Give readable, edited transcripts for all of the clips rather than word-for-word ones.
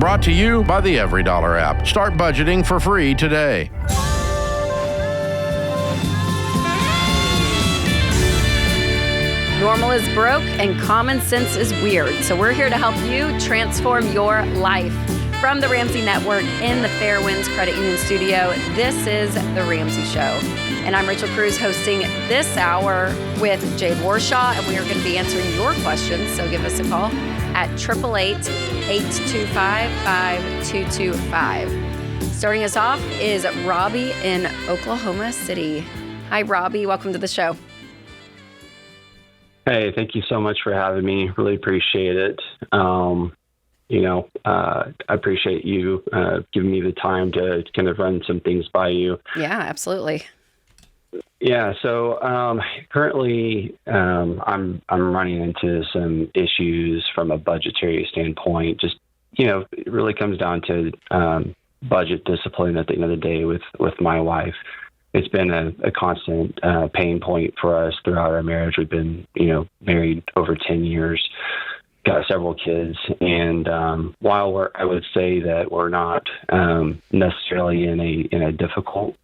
Brought to you by the Every Dollar app. Start budgeting for free today. Normal is broke and common sense is weird. So we're here to help you transform your life. From the Ramsey Network in the Fairwinds Credit Union studio, this is The Ramsey Show. And I'm Rachel Cruze hosting this hour with Jade Warshaw, and we are going to be answering your questions. So give us a call at 888-825-5225. Starting us off is Robbie in Oklahoma City. Hi, Robbie. Welcome to the show. Hey, thank you so much for having me. Really appreciate it. I appreciate you giving me the time to kind of run some things by you. Yeah, absolutely. Yeah. So currently, I'm running into some issues from a budgetary standpoint. Just it really comes down to budget discipline at the end of the day with my wife. It's been a constant pain point for us throughout our marriage. We've been, married over 10 years, got several kids. And while I would say that we're not necessarily in a difficult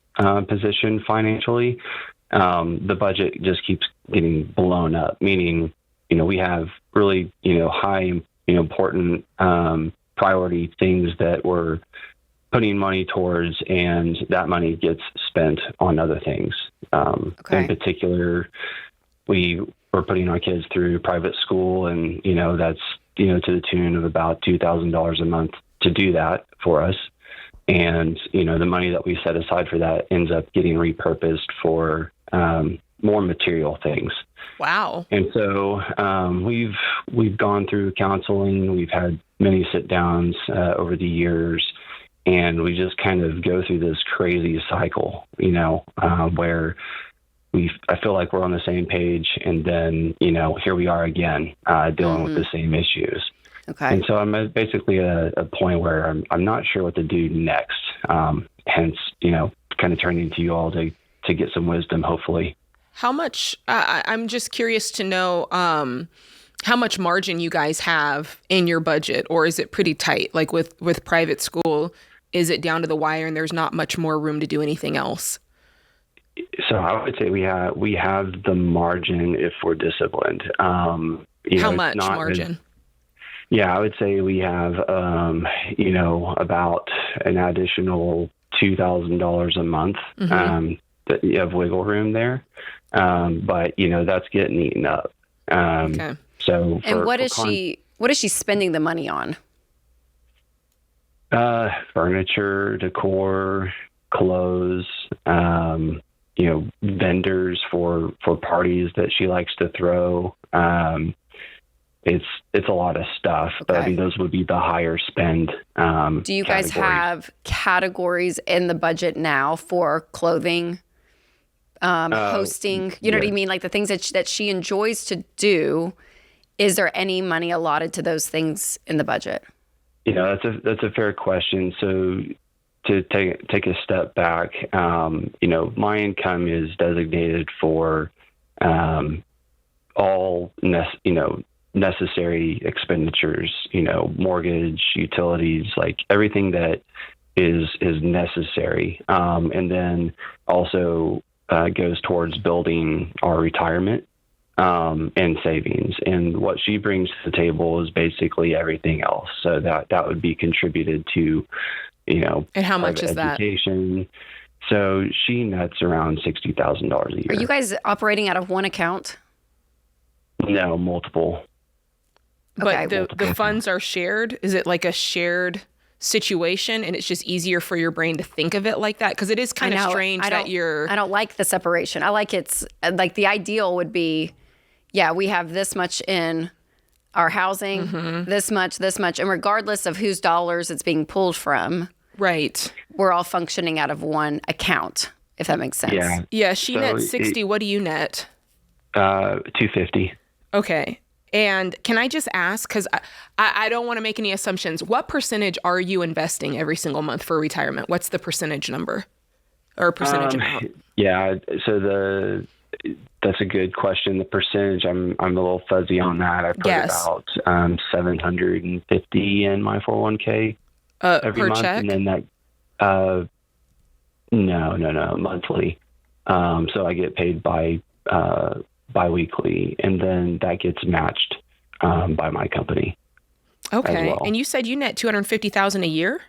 position financially, the budget just keeps getting blown up, meaning, we have really, high, important priority things that we're putting money towards, and that money gets spent on other things. In particular, we're putting our kids through private school, and, that's, to the tune of about $2,000 a month to do that for us. And, the money that we set aside for that ends up getting repurposed for more material things. Wow. And so we've gone through counseling. We've had many sit downs over the years. And we just kind of go through this crazy cycle, where I feel like we're on the same page, and then, here we are again, dealing with the same issues. Okay. And so I'm basically at a point where I'm not sure what to do next. Hence, kind of turning to you all to get some wisdom, hopefully. How much, I'm just curious to know, how much margin you guys have in your budget, or is it pretty tight? Like with private school, is it down to the wire and there's not much more room to do anything else? So I would say we have the margin if we're disciplined. How much margin? I would say we have, about an additional $2,000 a month that you have wiggle room there. But, that's getting eaten up. Okay. So what is she spending the money on? Furniture, decor, clothes, vendors for parties that she likes to throw. It's a lot of stuff, but I mean, those would be the higher spend. Do you guys have categories in the budget now for clothing, hosting? You know what I mean? Like the things that she enjoys to do. Is there any money allotted to those things in the budget? That's a fair question. So to take a step back, my income is designated for all necessary expenditures, mortgage, utilities, like everything that is necessary. And then also goes towards building our retirement and savings. And what she brings to the table is basically everything else. So that would be contributed to, And how much is education. So she nets around $60,000 a year. Are you guys operating out of one account? No, multiple. But the funds are shared? Is it like a shared situation and it's just easier for your brain to think of it like that? Because it is kind of strange that you're... I don't like the separation. I like the ideal would be, we have this much in our housing, this much, and regardless of whose dollars it's being pulled from, right, we're all functioning out of one account, if that makes sense. Yeah, she nets 60. What do you net? $250. Okay. And can I just ask, because I don't want to make any assumptions, what percentage are you investing every single month for retirement? What's the percentage number or percentage amount? Yeah, so that's a good question. The percentage, I'm a little fuzzy on that. I put about 750 in my 401k. every per month, check? and then that no, monthly. So I get paid bi-weekly, and then that gets matched by my company. Okay. Well. And you said you net $250,000 a year?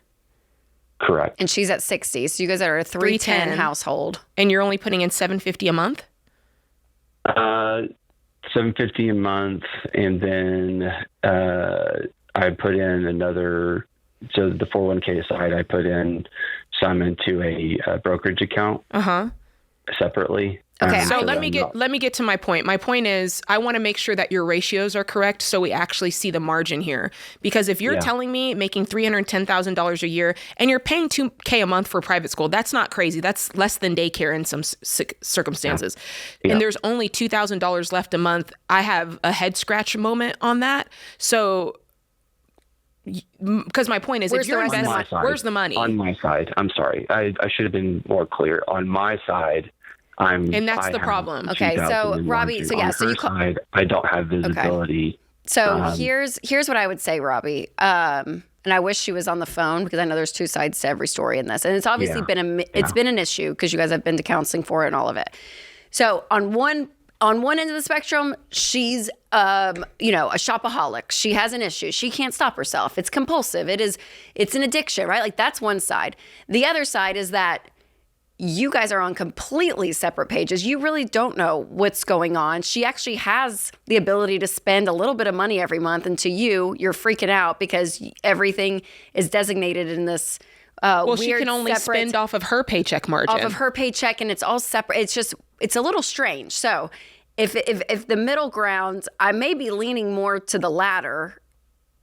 Correct. And she's at 60. So you guys are a 310 310 household. And you're only putting in $750 a month? $750 a month, and then I put in another. So the 401k aside, I put in some into a brokerage account separately. Okay. So let me get to my point. My point is I want to make sure that your ratios are correct so we actually see the margin here. Because if you're telling me making $310,000 a year and you're paying $2,000 a month for private school, that's not crazy. That's less than daycare in some circumstances. Yeah. And there's only $2,000 left a month. I have a head scratch moment on that. So because my point is, if you're investing, where's the money? On my side, I'm sorry. I should have been more clear. On my side, and that's the problem. Okay, so Robbie, so you side, I don't have visibility. Okay. So here's what I would say, Robbie. And I wish she was on the phone because I know there's two sides to every story in this, and it's obviously been an issue because you guys have been to counseling for it and all of it. So on one end of the spectrum, she's a shopaholic. She has an issue. She can't stop herself. It's compulsive. It's an addiction, right? Like that's one side. The other side is that you guys are on completely separate pages. You really don't know what's going on. She actually has the ability to spend a little bit of money every month, and to you're freaking out because everything is designated in this weird, she can only spend off of her paycheck margin. Off of her paycheck, and it's all separate. It's a little strange. So if the middle ground, I may be leaning more to the latter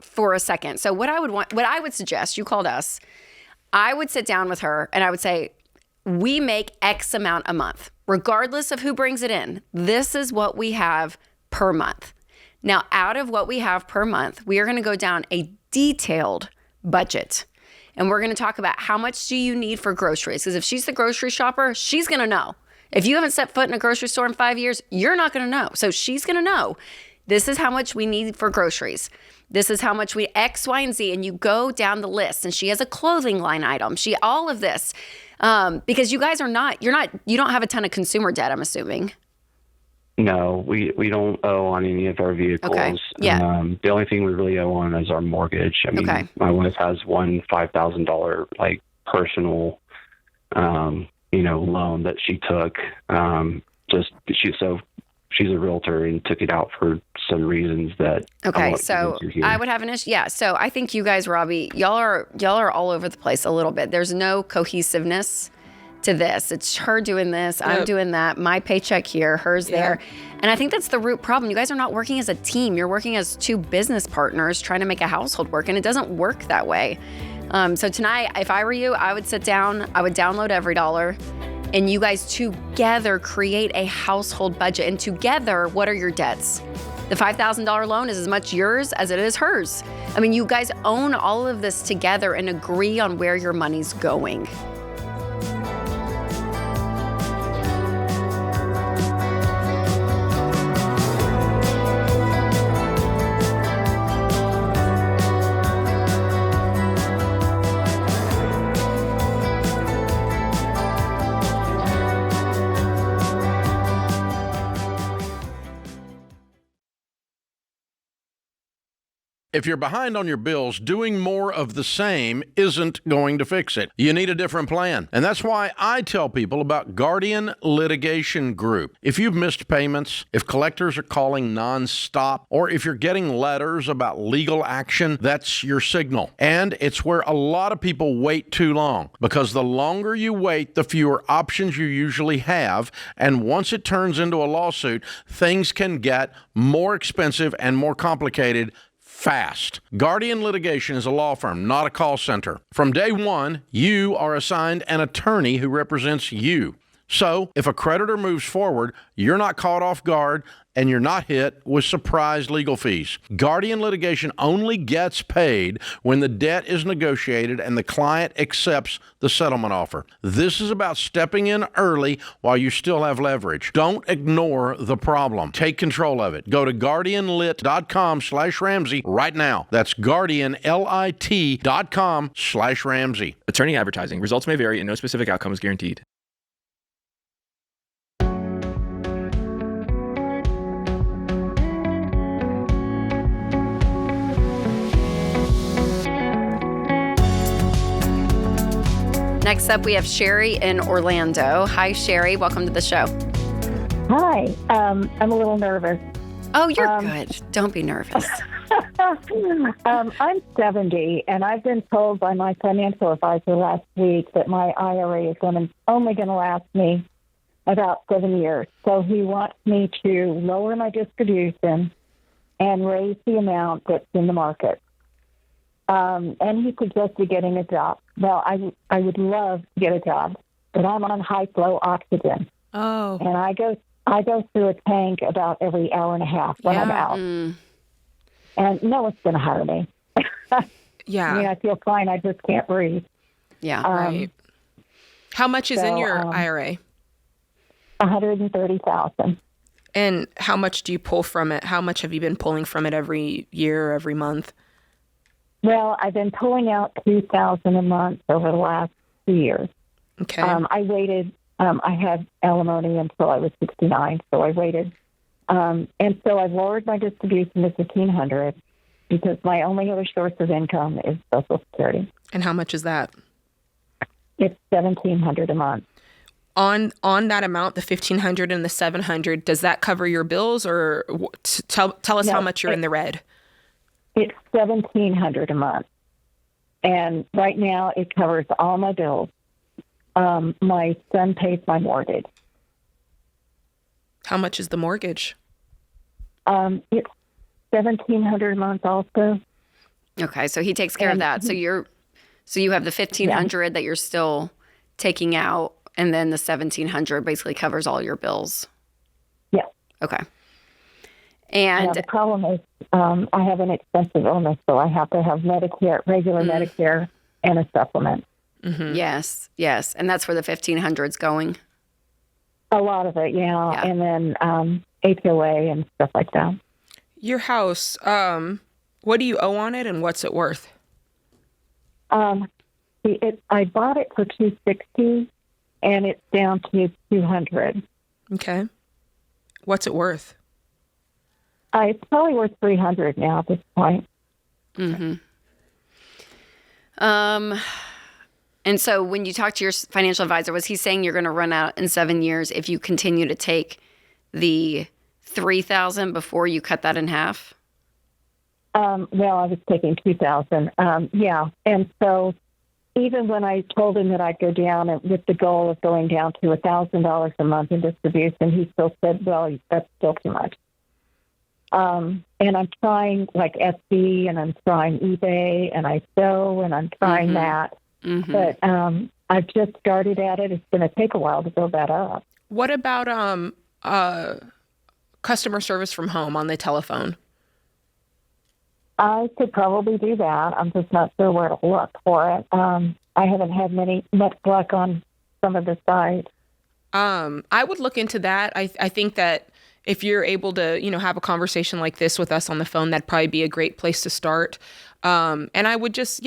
for a second. So what I would suggest, you called us, I would sit down with her and I would say, we make X amount a month, regardless of who brings it in. This is what we have per month. Now, out of what we have per month, we are going to go down a detailed budget. And we're going to talk about how much do you need for groceries? Because if she's the grocery shopper, she's going to know. If you haven't set foot in a grocery store in 5 years, you're not going to know. So she's going to know, this is how much we need for groceries. This is how much we X, Y, and Z. And you go down the list. And she has a clothing line item. All of this. Because you guys you don't have a ton of consumer debt, I'm assuming. No, we don't owe on any of our vehicles. Okay. Yeah. The only thing we really owe on is our mortgage. I mean, my wife has one $5,000 like personal, loan that she took. She's a realtor and took it out for some reasons that. Okay, so I would have an issue. Yeah, so I think you guys, Robbie, y'all are all over the place a little bit. There's no cohesiveness to this. It's her doing this, I'm doing that, my paycheck here, hers there. And I think that's the root problem. You guys are not working as a team. You're working as two business partners trying to make a household work, and it doesn't work that way. So tonight, if I were you, I would sit down, I would download EveryDollar, and you guys together create a household budget. And together, what are your debts? The $5,000 loan is as much yours as it is hers. I mean, you guys own all of this together and agree on where your money's going. If you're behind on your bills, doing more of the same isn't going to fix it. You need a different plan. And that's why I tell people about Guardian Litigation Group. If you've missed payments, if collectors are calling nonstop, or if you're getting letters about legal action, that's your signal. And it's where a lot of people wait too long, because the longer you wait, the fewer options you usually have. And once it turns into a lawsuit, things can get more expensive and more complicated fast. Guardian Litigation is a law firm, not a call center. From day one, you are assigned an attorney who represents you. So if a creditor moves forward, you're not caught off guard, and you're not hit with surprise legal fees. Guardian litigation only gets paid when the debt is negotiated and the client accepts the settlement offer. This is about stepping in early while you still have leverage. Don't ignore the problem. Take control of it. Go to guardianlit.com/Ramsey right now. That's guardianlit.com/Ramsey. Attorney advertising. Results may vary and no specific outcome is guaranteed. Next up, we have Sherry in Orlando. Hi, Sherry. Welcome to the show. Hi. I'm a little nervous. Oh, you're good. Don't be nervous. I'm 70, and I've been told by my financial advisor last week that my IRA is only going to last me about 7 years. So he wants me to lower my distribution and raise the amount that's in the market. And he suggested getting a job. Well, I would love to get a job, but I'm on high flow oxygen. Oh. And I go through a tank about every hour and a half when I'm out. And no one's going to hire me. Yeah. I mean, I feel fine. I just can't breathe. Yeah. Right. How much is in your IRA? $130,000. And how much do you pull from it? How much have you been pulling from it every year, every month? Well, I've been pulling out $2,000 a month over the last 2 years. Okay. I waited. I had alimony until I was 69, so I waited. And so I've lowered my distribution to $1,500 because my only other source of income is Social Security. And how much is that? It's $1,700 a month. On that amount, the $1,500 and the $700, does that cover your bills, or tell us how much you're in the red? It's $1,700 a month, and right now it covers all my bills. My son pays my mortgage. How much is the mortgage? It's $1,700 a month also. Okay, so he takes care of that. So you have the $1,500 that you're still taking out, and then the $1,700 basically covers all your bills. Yeah. Okay. And the problem is I have an expensive illness, so I have to have Medicare, regular Medicare, and a supplement. Mm-hmm. Yes. And that's where the $1,500 is going? A lot of it, yeah. And then HOA and stuff like that. Your house, what do you owe on it, and what's it worth? I bought it for $260,000, and it's down to $200,000. Okay. What's it worth? It's probably worth $300,000 now at this point. Mm-hmm. And so when you talk to your financial advisor, was he saying you're going to run out in 7 years if you continue to take the $3,000 before you cut that in half? Well, I was taking $2,000. Yeah. And so even when I told him that I'd go down with the goal of going down to $1,000 a month in distribution, he still said, well, that's still too much. And I'm trying like Etsy, and I'm trying eBay, and I sew, and I'm trying that. Mm-hmm. But I've just started at it. It's going to take a while to build that up. What about customer service from home on the telephone? I could probably do that. I'm just not sure where to look for it. I haven't had much luck on some of the sites. I would look into that. I think that if you're able to, have a conversation like this with us on the phone, that'd probably be a great place to start. And I would just,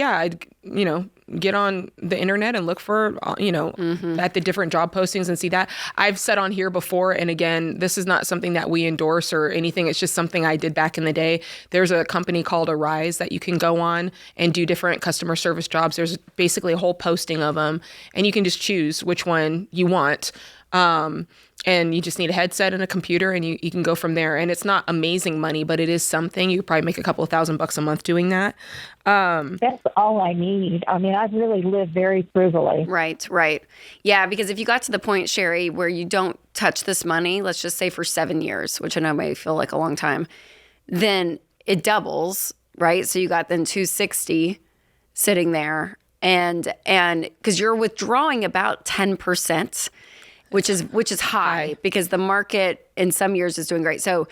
get on the internet and look for, at the different job postings and see that. I've said on here before, and again, this is not something that we endorse or anything. It's just something I did back in the day. There's a company called Arise that you can go on and do different customer service jobs. There's basically a whole posting of them, and you can just choose which one you want. And you just need a headset and a computer, and you can go from there. And it's not amazing money, but it is something. You could probably make a couple of $1,000 a month doing that. That's all I need. I mean, I've really lived very frugally. Right. Yeah, because if you got to the point, Sherry, where you don't touch this money, let's just say for 7 years, which I know may feel like a long time, then it doubles, right? So you got then $260 sitting there, and because you're withdrawing about 10%. which is high because the market in some years is doing great. So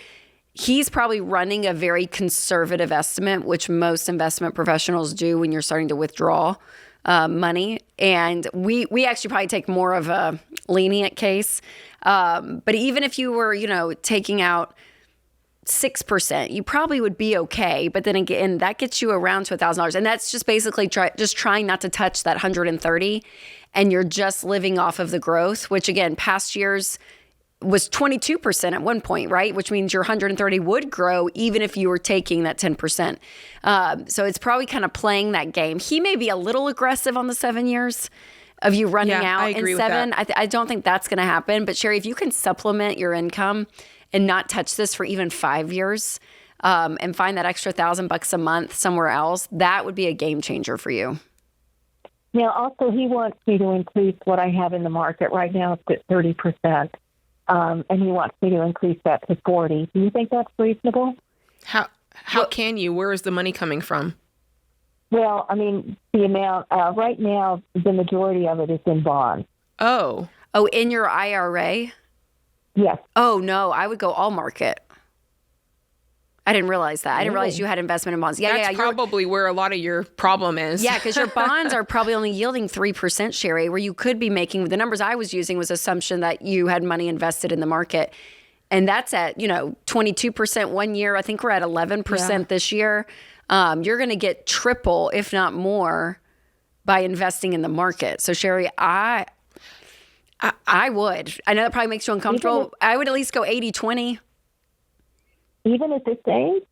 he's probably running a very conservative estimate, which most investment professionals do when you're starting to withdraw money. And we actually probably take more of a lenient case. But even if you were, taking out 6%, you probably would be okay. But then again, that gets you around to $1,000. And that's just basically just trying not to touch that 130. And you're just living off of the growth, which again, past years was 22% at one point, right? Which means your 130 would grow even if you were taking that 10%. So it's probably kind of playing that game. He may be a little aggressive on the 7 years of you running out I agree in with 7. that. I don't think that's going to happen. But Sherry, if you can supplement your income and not touch this for even 5 years, and find that extra $1,000 a month somewhere else, that would be a game changer for you. Now, also, he wants me to increase what I have in the market right now. It's at 30%, and he wants me to increase that to 40. Do you think that's reasonable? How can you? Where is the money coming from? Well, I mean, the amount right now, the majority of it is in bonds. Oh, in your IRA? Yes. Oh, no, I would go all market. I didn't realize that. I didn't realize you had investment in bonds. that's probably where a lot of your problem is. Yeah, because your bonds are probably only yielding 3%, Sherry, where you could be making, the numbers I was using was assumption that you had money invested in the market. And that's at, 22% 1 year. I think we're at 11% this year. You're going to get triple, if not more, by investing in the market. So, Sherry, I would. I know that probably makes you uncomfortable. I would at least go 80-20. Even at this age?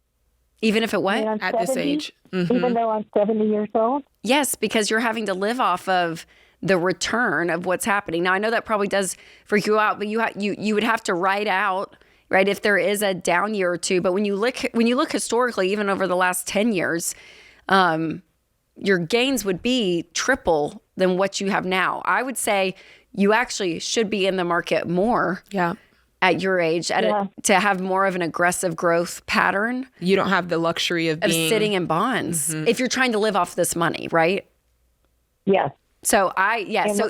Even if it what? At this age. Mm-hmm. Even though I'm 70 years old? Yes, because you're having to live off of the return of what's happening. Now, I know that probably does freak you out, but you would have to ride out, right, if there is a down year or two. But when you look historically, even over the last 10 years, your gains would be triple than what you have now. I would say you actually should be in the market more. Yeah. At your age, to have more of an aggressive growth pattern. You don't have the luxury of sitting in bonds if you're trying to live off this money, right? Yes. So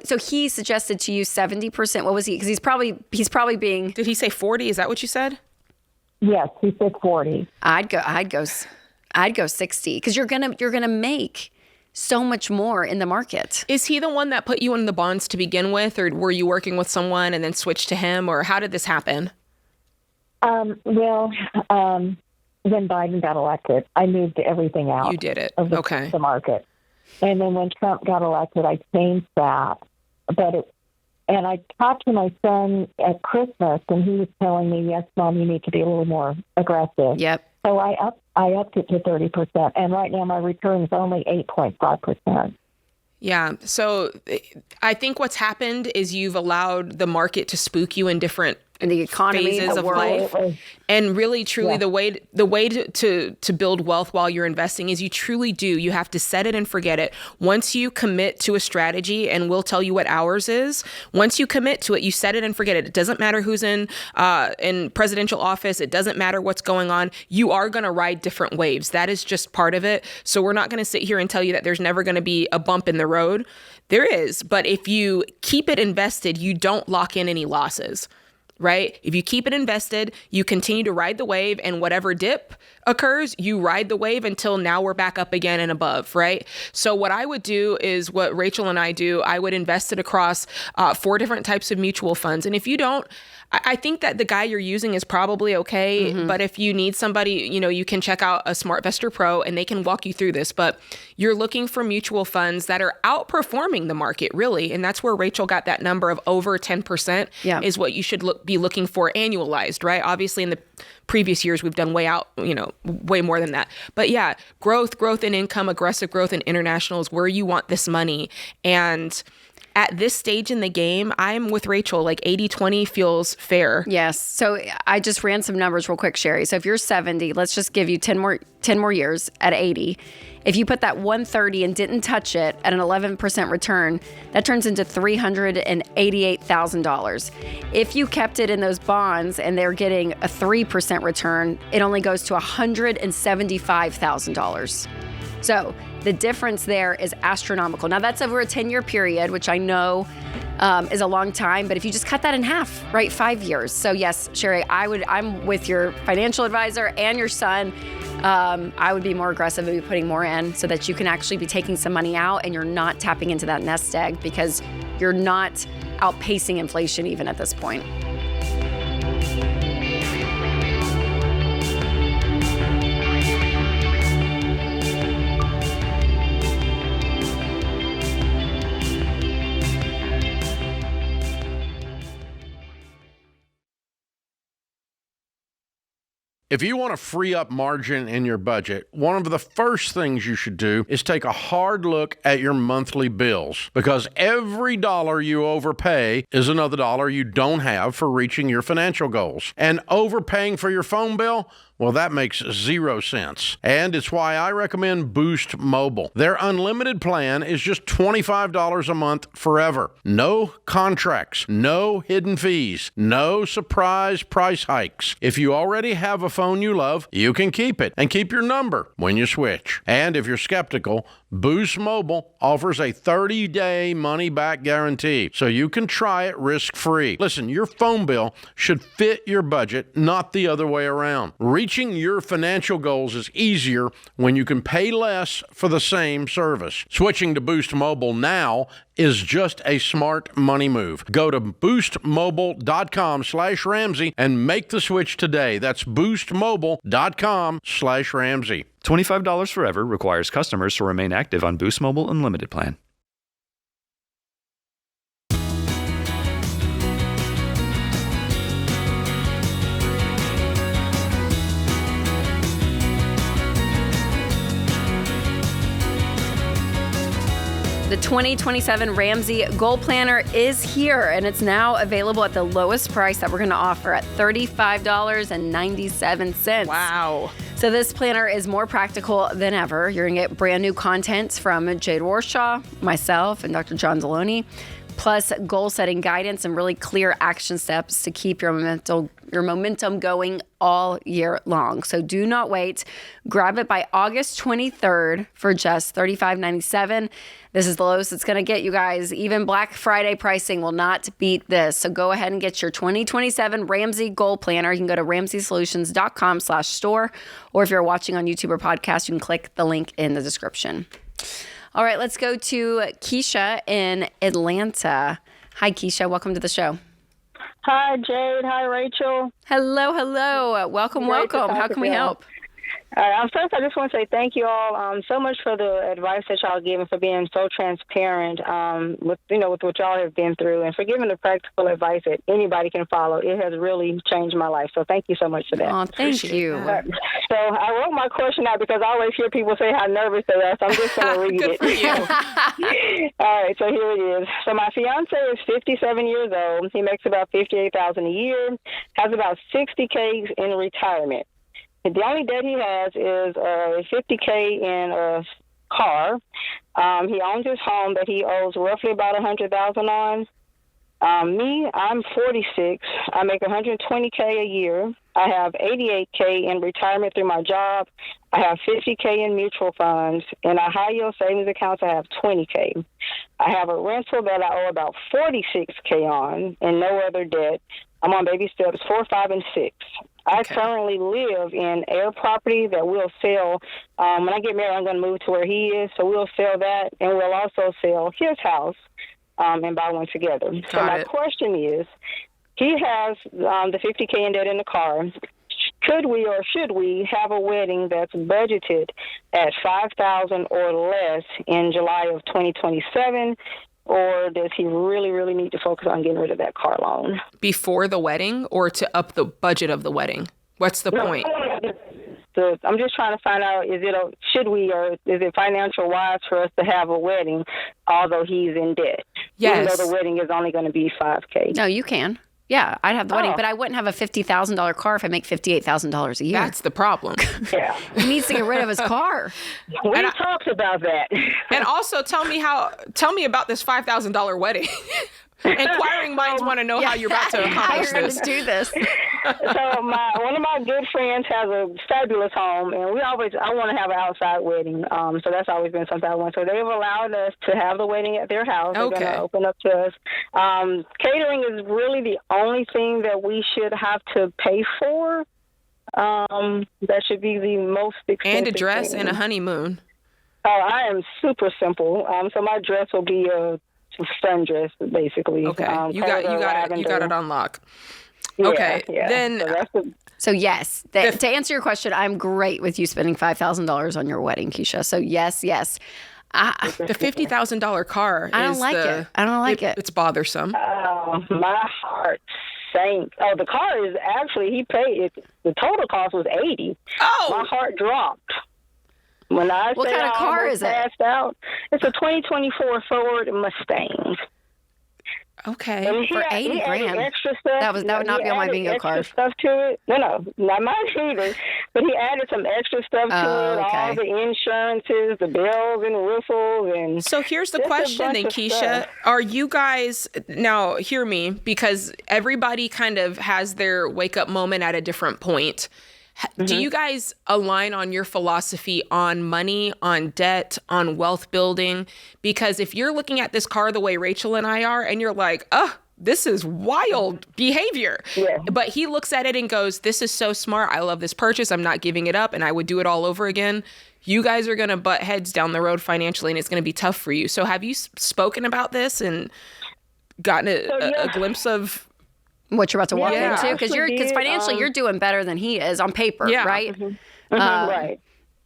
so he suggested to you 70%. What was he? Because he's probably being. Did he say 40? Is that what you said? Yes, he said 40. I'd go 60 because you're gonna make so much more in the market. Is he the one that put you in the bonds to begin with, or were you working with someone and then switched to him, or how did this happen? When Biden got elected, I moved everything out. You did it. Of the market. And then when Trump got elected, I changed that. And I talked to my son at Christmas, and he was telling me, yes, Mom, you need to be a little more aggressive. Yep. So I upped it to 30%, and right now my return is only 8.5%. Yeah. So I think what's happened is you've allowed the market to spook you in different the economy, phases of life. And really, truly, the way to build wealth while you're investing is you truly do. You have to set it and forget it. Once you commit to a strategy, and we'll tell you what ours is, once you commit to it, you set it and forget it. It doesn't matter who's in presidential office. It doesn't matter what's going on. You are going to ride different waves. That is just part of it. So we're not going to sit here and tell you that there's never going to be a bump in the road. There is. But if you keep it invested, you don't lock in any losses. Right? If you keep it invested, you continue to ride the wave, and whatever dip occurs, you ride the wave until now we're back up again and above, right? So what I would do is what Rachel and I do. I would invest it across 4 different types of mutual funds. And if you don't, I think that the guy you're using is probably okay. Mm-hmm. But if you need somebody, you can check out a SmartVestor Pro and they can walk you through this. But you're looking for mutual funds that are outperforming the market, really. And that's where Rachel got that number of over 10% is what you should be looking for annualized, right? Obviously, in the previous years, we've done way more than that. But yeah, growth in income, aggressive growth in international is where you want this money. And at this stage in the game, I'm with Rachel, like 80-20 feels fair. Yes. So I just ran some numbers real quick, Sherry. So if you're 70, let's just give you 10 more years at 80. If you put that 130 and didn't touch it at an 11% return, that turns into $388,000. If you kept it in those bonds and they're getting a 3% return, it only goes to $175,000. So the difference there is astronomical. Now that's over a 10-year period, which I know is a long time, but if you just cut that in half, right, 5 years. So yes, Sherry, I'm with your financial advisor and your son. I would be more aggressive and be putting more in so that you can actually be taking some money out and you're not tapping into that nest egg because you're not outpacing inflation even at this point. If you want to free up margin in your budget, one of the first things you should do is take a hard look at your monthly bills, because every dollar you overpay is another dollar you don't have for reaching your financial goals. And overpaying for your phone bill, well, that makes 0 sense. And it's why I recommend Boost Mobile. Their unlimited plan is just $25 a month forever. No contracts, no hidden fees, no surprise price hikes. If you already have a phone you love, you can keep it and keep your number when you switch. And if you're skeptical, Boost Mobile offers a 30-day money-back guarantee, so you can try it risk-free. Listen, your phone bill should fit your budget, not the other way around. Reaching your financial goals is easier when you can pay less for the same service. Switching to Boost Mobile now is just a smart money move. Go to boostmobile.com/Ramsey and make the switch today. That's boostmobile.com/Ramsey. $25 forever requires customers to remain active on Boost Mobile Unlimited plan. The 2027 Ramsey Goal Planner is here, and it's now available at the lowest price that we're going to offer at $35.97. Wow. So this planner is more practical than ever. You're going to get brand new content from Jade Warshaw, myself, and Dr. John Deloney, plus goal-setting guidance and really clear action steps to keep your momentum going all year long. So do not wait. Grab it by August 23rd for just $35.97. This is the lowest it's going to get, you guys. Even Black Friday pricing will not beat this. So go ahead and get your 2027 Ramsey Goal Planner. You can go to ramseysolutions.com/store, or if you're watching on YouTube or podcast, you can click the link in the description. All right, let's go to Keisha in Atlanta. Hi, Keisha. Welcome to the show. Hi, Jade. Hi, Rachel. Hello. Welcome. How can we help? First, I just want to say thank you all so much for the advice that y'all give and for being so transparent with what y'all have been through, and for giving the practical advice that anybody can follow. It has really changed my life. So thank you so much for that. Oh, thank you. So I wrote my question out because I always hear people say how nervous they are. So I'm just going to read Good it. for you. All right, so here it is. So my fiance is 57 years old. He makes about $58,000 a year, has about $60K in retirement. The only debt he has is $50K in a car. He owns his home that he owes roughly about $100,000 on. Me, I'm 46. I make $120K a year. I have $88K in retirement through my job. I have $50K in mutual funds. In our high yield savings accounts, I have $20K. I have a rental that I owe about $46K on and no other debt. I'm on baby steps 4, 5, and 6. I currently live in air property that we'll sell. When I get married, I'm going to move to where he is, so we'll sell that, and we'll also sell his house and buy one together. So my question is, he has the $50K in debt in the car. Could we or should we have a wedding that's budgeted at $5,000 or less in July of 2027? Or does he really, really need to focus on getting rid of that car loan? Before the wedding, or to up the budget of the wedding? What's the point? I'm just trying to find out, should we, or is it financial wise for us to have a wedding, although he's in debt? Yes. Even though the wedding is only going to be $5K. No, you can. Yeah, I'd have the wedding, but I wouldn't have a $50,000 car if I make $58,000 a year. That's the problem. Yeah. He needs to get rid of his car. We talked about that. And also tell me about this $5,000 wedding. Inquiring minds want to know how you're about to accomplish How you're this. going to do this. So one of my good friends has a fabulous home, and I want to have an outside wedding. So that's always been something I want. So they've allowed us to have the wedding at their house. They're going to open up to us. Catering is really the only thing that we should have to pay for. That should be the most expensive. And a dress thing. and a honeymoon. Oh, I am super simple. So my dress will be a sundress, basically. Okay, you got it on lock. Yeah, Okay, yeah. then So yes, to answer your question, I'm great with you spending $5,000 on your wedding, Keisha. So yes. the $50,000 car. I don't like it. I don't like it. It's bothersome. My heart sank. Oh, the car is actually, he paid it. The total cost was $80,000. Oh, My heart dropped. When I What say kind of I car almost is it? passed out, it's a 2024 Ford Mustang. okay. And For he $80,000. added extra stuff. That would not be on my bingo extra card. Stuff to it. No, not mine either. But he added some extra stuff to it. okay. All the insurances, the bells and whistles, and So here's the just a question then, bunch of Keisha. stuff. Are you guys, now hear me, because everybody kind of has their wake up moment at a different point. Do you guys align on your philosophy on money, on debt, on wealth building? Because if you're looking at this car the way Rachel and I are, and you're like, this is wild behavior. Yeah. But he looks at it and goes, this is so smart. I love this purchase. I'm not giving it up, and I would do it all over again. You guys are going to butt heads down the road financially, and it's going to be tough for you. So have you spoken about this and gotten a glimpse of What you're about to walk Yeah. into? Because financially you're doing better than he is on paper, Yeah. right? right.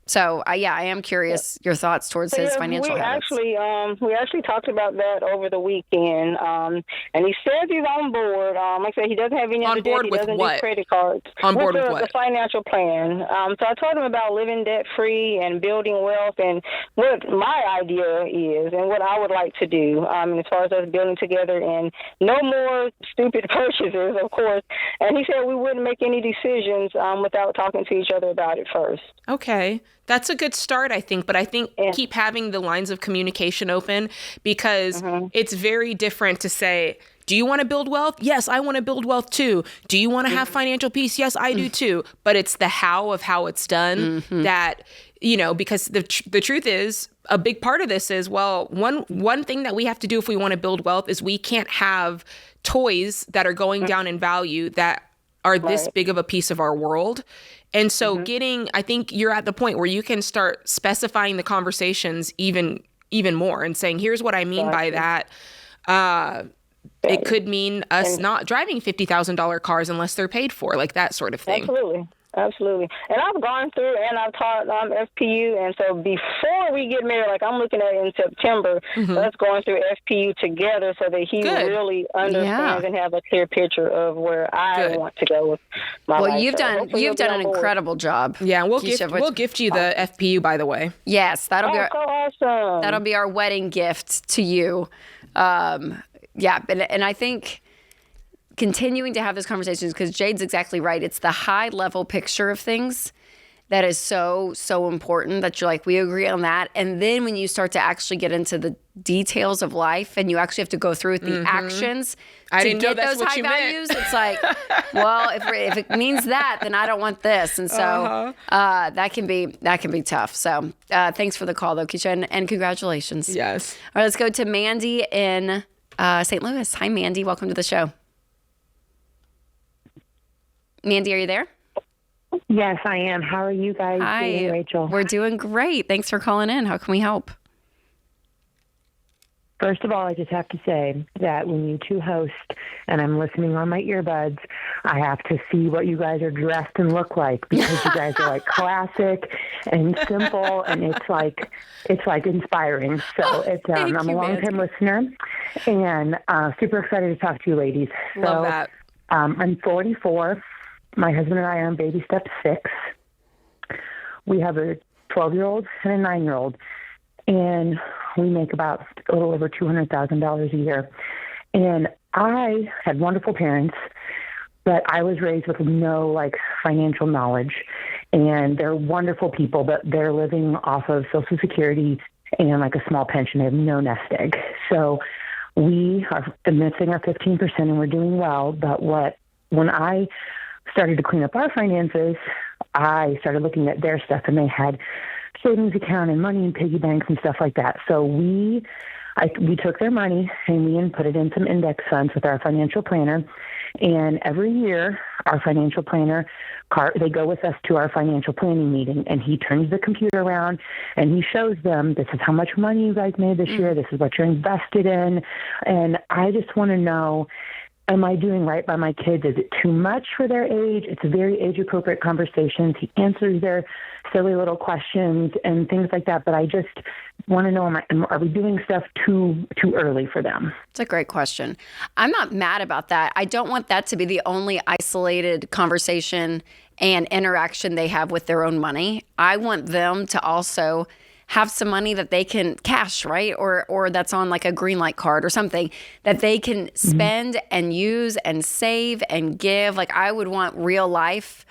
So I am curious your thoughts towards his financial habits. We actually talked about that over the weekend, and he says he's on board. Like I said, he doesn't have any On other board debt. He with doesn't what? do credit cards. On board with the, what? The financial plan. So I told him about living debt free and building wealth, and what my idea is, and what I would like to do. As far as us building together, and no more stupid purchases, of course. And he said we wouldn't make any decisions without talking to each other about it first. Okay. That's a good start, I think. But I think keep having the lines of communication open, because it's very different to say, do you want to build wealth? Yes, I want to build wealth too. Do you want to have financial peace? Yes, I do too. But it's the how of how it's done that, because the truth is, a big part of this is, one thing that we have to do if we want to build wealth is we can't have toys that are going down in value that are this big of a piece of our world. And so I think you're at the point where you can start specifying the conversations even more and saying, here's what I mean by that. It could mean us not driving $50,000 cars unless they're paid for, like that sort of thing. Absolutely. And I've gone through and I've taught FPU. And so before we get married, like I'm looking at in September, us going through FPU together so that he really understands and have a clear picture of where I want to go with my life. You've done an incredible job. Yeah, and we'll gift you the FPU, by the way. Yes, that'll be so awesome. That'll be our wedding gift to you. And I think continuing to have those conversations, because Jade's exactly right. It's the high level picture of things that is so, so important that you're like, we agree on that. And then when you start to actually get into the details of life and you actually have to go through with the actions to get those high values, it's like, well, if it means that, then I don't want this. And so that can be tough. So thanks for the call though, Keisha, and congratulations. Yes. All right, let's go to Mandy in St. Louis. Hi, Mandy. Welcome to the show. Mandy, are you there? Yes, I am. How are you guys doing, Rachel? We're doing great. Thanks for calling in. How can we help? First of all, I just have to say that when you two host and I'm listening on my earbuds, I have to see what you guys are dressed and look like, because you guys are like classic and simple, and it's like inspiring. So I'm a long-time listener and super excited to talk to you ladies. Love that. I'm 44. My husband and I are on baby step 6. We have a 12-year-old and a 9-year-old, and we make about a little over $200,000 a year. And I had wonderful parents, but I was raised with no financial knowledge. And they're wonderful people, but they're living off of Social Security and a small pension. They have no nest egg. So we are missing our 15% and we're doing well. But when I started to clean up our finances, I started looking at their stuff, and they had savings account and money in piggy banks and stuff like that. So we took their money and we put it in some index funds with our financial planner. And every year, our financial planner, they go with us to our financial planning meeting, and he turns the computer around and he shows them, this is how much money you guys made this year. This is what you're invested in. And I just want to know, am I doing right by my kids? Is it too much for their age? It's very age-appropriate conversations. He answers their silly little questions and things like that. But I just want to know, are we doing stuff too early for them? It's a great question. I'm not mad about that. I don't want that to be the only isolated conversation and interaction they have with their own money. I want them to also have some money that they can cash, right? Or that's on like a green light card or something that they can spend and use and save and give. Like, I would want real life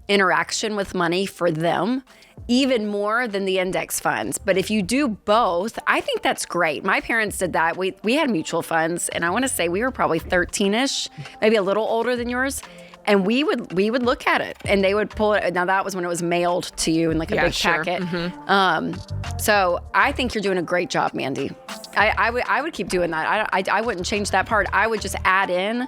interaction with money for them, even more than the index funds. But if you do both, I think that's great. My parents did that. We had mutual funds, and I want to say we were probably 13-ish, maybe a little older than yours. And we would look at it, and they would pull it. Now, that was when it was mailed to you in like a big packet. So I think you're doing a great job, Mandy. I would keep doing that. I wouldn't change that part. I would just add in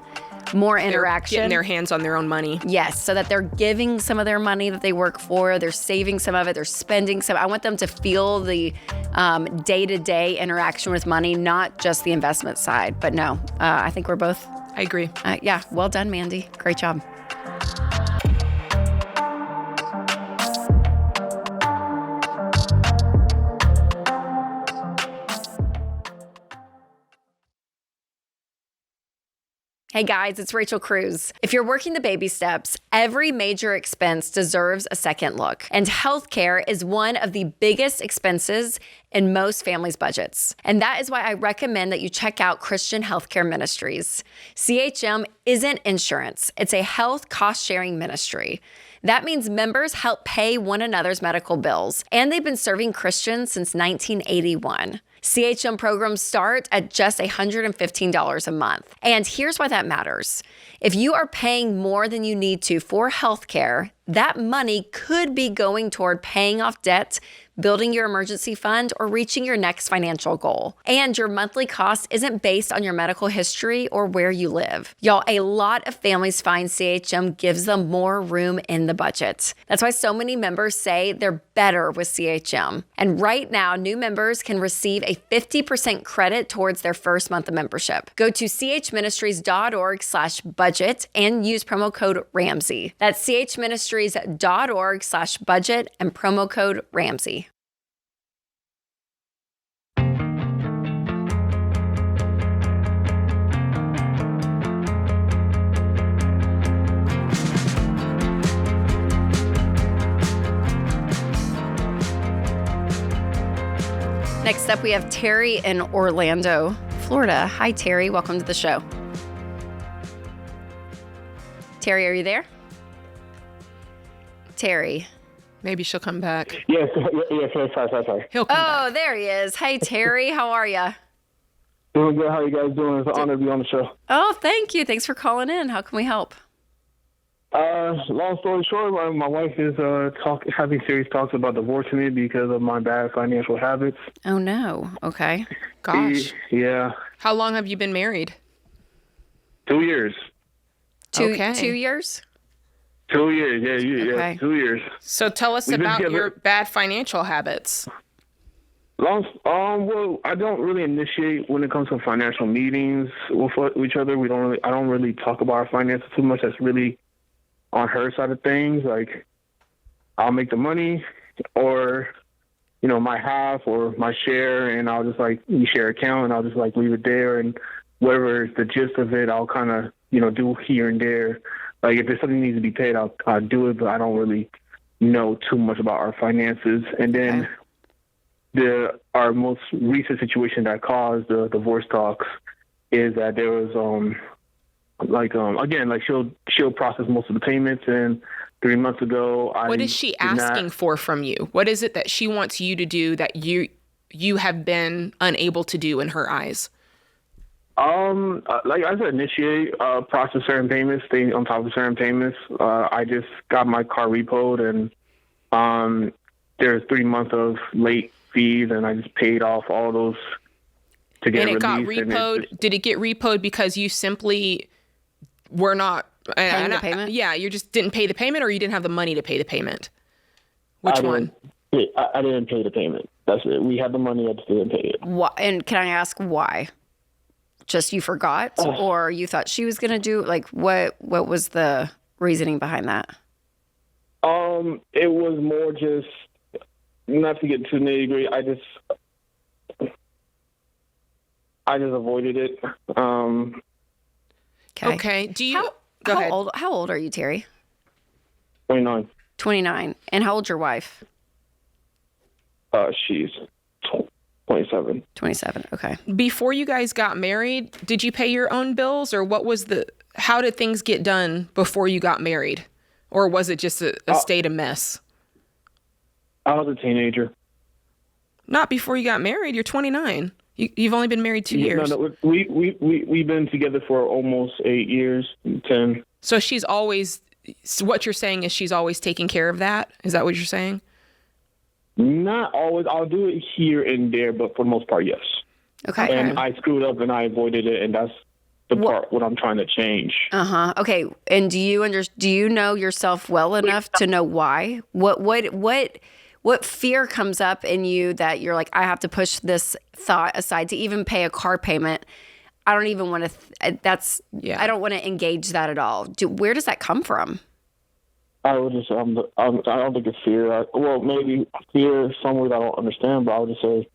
more interaction. They're getting their hands on their own money. Yes, so that they're giving some of their money that they work for. They're saving some of it. They're spending some. I want them to feel the day-to-day interaction with money, not just the investment side. But no, I think we're both. I agree. Yeah, well done, Mandy. Great job. Hey guys, it's Rachel Cruze. If you're working the baby steps, every major expense deserves a second look. And healthcare is one of the biggest expenses in most families' budgets. And that is why I recommend that you check out Christian Healthcare Ministries. CHM isn't insurance. It's a health cost-sharing ministry. That means members help pay one another's medical bills, and they've been serving Christians since 1981. CHM programs start at just $115 a month. And here's why that matters. If you are paying more than you need to for healthcare, that money could be going toward paying off debt, building your emergency fund, or reaching your next financial goal. And your monthly cost isn't based on your medical history or where you live. Y'all, a lot of families find CHM gives them more room in the budget. That's why so many members say they're better with CHM. And right now, new members can receive a 50% credit towards their first month of membership. Go to chministries.org/budget and use promo code Ramsey. That's chministries.org/budget and promo code Ramsey. Next up, we have Terry in Orlando, Florida. Hi, Terry. Welcome to the show. Terry, are you there? Terry. Maybe she'll come back. Yes, sorry. He'll come back. Oh, there he is. Hey, Terry. How are you? Doing good. How are you guys doing? It's an honor to be on the show. Oh, thank you. Thanks for calling in. How can we help? Long story short, my wife is having serious talks about divorcing me because of my bad financial habits. Oh, no. Okay. Gosh. Yeah. How long have you been married? 2 years. 2 Okay. years? 2 years, yeah, Okay. 2 years. So tell us We've been about together- your bad financial habits. Well, I don't really initiate when it comes to financial meetings with each other. I don't really talk about our finances too much. That's really on her side of things. Like, I'll make the money, or my half or my share, and I'll just we share account, and I'll just leave it there, and whatever is the gist of it, I'll kind of do here and there. Like, if there's something that needs to be paid, I'll do it, but I don't really know too much about our finances. And then our most recent situation that caused the divorce talks is that there was she'll process most of the payments, and 3 months ago What is she asking for from you? What is it that she wants you to do that you have been unable to do in her eyes? Like I said, initiate, process certain payments, stay on top of certain payments. I just got my car repoed, and there's 3 months of late fees, and I just paid off all those to get and it got released. repoed. Did it get repoed because you simply were not paying the payment? Yeah, you just didn't pay the payment, or you didn't have the money to pay the payment? Which one? I didn't pay the payment. That's it. We had the money, I just didn't pay it. And can I ask why? Just you forgot, or you thought she was going to do, like, what was the reasoning behind that? It was more just, not to get too nitty-gritty, I just avoided it. Okay. Do you go ahead. How old are you, Terry? 29. 29. And how old's your wife? She's 27. 27. Okay. Before you guys got married, did you pay your own bills, or how did things get done before you got married? Or was it just a state of mess? I was a teenager. Not before you got married. You're 29. You've only been married 2 years. No, we've been together for almost 8 years, 10. So what you're saying is she's always taking care of that? Is that what you're saying? Not always. I'll do it here and there, but for the most part, yes. Okay. And I screwed up and I avoided it, and that's the part what I'm trying to change. Okay. And do you know yourself well enough to know why? What fear comes up in you that you're like, I have to push this thought aside to even pay a car payment? I don't even want to. I don't want to engage that at all. Where does that come from? I would just, I don't think it's fear. Maybe fear somewhere that I don't understand, but I would just say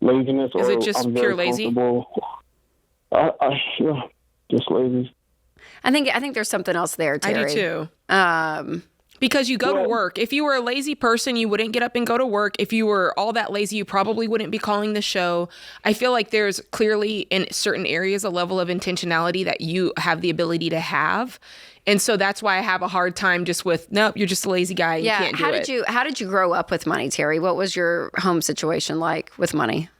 laziness. Is it just pure lazy? Just lazy. I think there's something else there, Terry. I do too. Because you go to work. If you were a lazy person, you wouldn't get up and go to work. If you were all that lazy, you probably wouldn't be calling the show. I feel like there's clearly in certain areas a level of intentionality that you have the ability to have. And so that's why I have a hard time just with, nope, you're just a lazy guy. You can't do it. How did you grow up with money, Terry? What was your home situation like with money?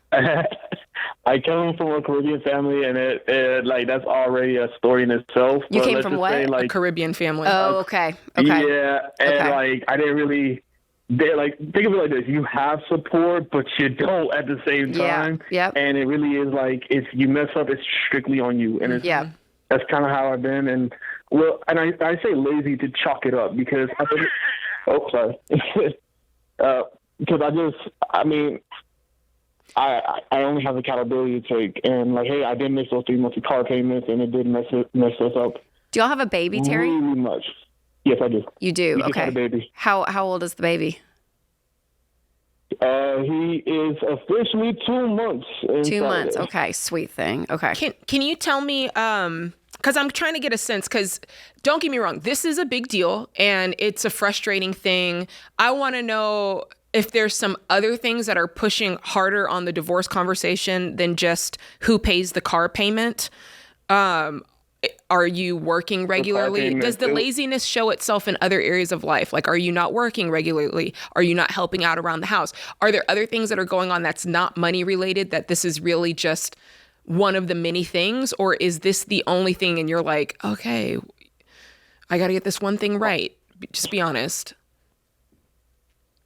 I came from a Caribbean family, and it like that's already a story in itself. You came from what? A Caribbean family. Oh, okay. Yeah, and like I didn't really. Think of it like this: you have support, but you don't at the same time. Yeah. And it really is like if you mess up, it's strictly on you, and that's kind of how I've been. And I say lazy to chalk it up because because I only have accountability to take, and like, hey, I did miss those 3 months of car payments, and it did mess us up. Do y'all have a baby, Terry? Really much. Yes, I do. You do? We okay. just had a baby. How old is the baby? He is officially 2 months. 2 months. Okay, sweet thing. Okay. Can you tell me? Because I'm trying to get a sense. Because don't get me wrong, this is a big deal, and it's a frustrating thing. I want to know if there's some other things that are pushing harder on the divorce conversation than just who pays the car payment. Are you working regularly? Does the laziness show itself in other areas of life? Like, are you not working regularly? Are you not helping out around the house? Are there other things that are going on that's not money related, that this is really just one of the many things? Or is this the only thing and you're like, okay, I got to get this one thing right? Just be honest.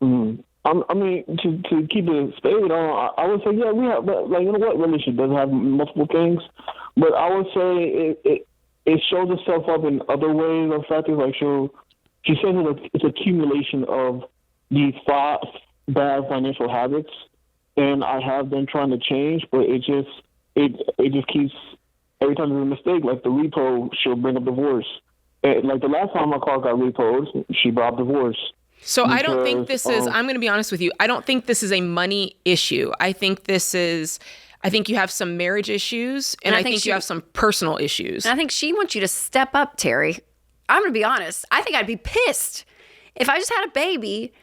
Mm-hmm. I mean, to keep it spade on, I would say, yeah, we have, but like, you know what, relationship doesn't have multiple things, but I would say it shows itself up in other ways or factors. Like, she says it's accumulation of these 5 bad financial habits, and I have been trying to change, but it just keeps, every time there's a mistake, like the repo, she'll bring up divorce. And like the last time my car got repoed, she brought up divorce. So I don't think this is, I'm going to be honest with you, I don't think this is a money issue. I think you have some marriage issues, and I think you have some personal issues. And I think she wants you to step up, Terry. I'm going to be honest. I think I'd be pissed if I just had a baby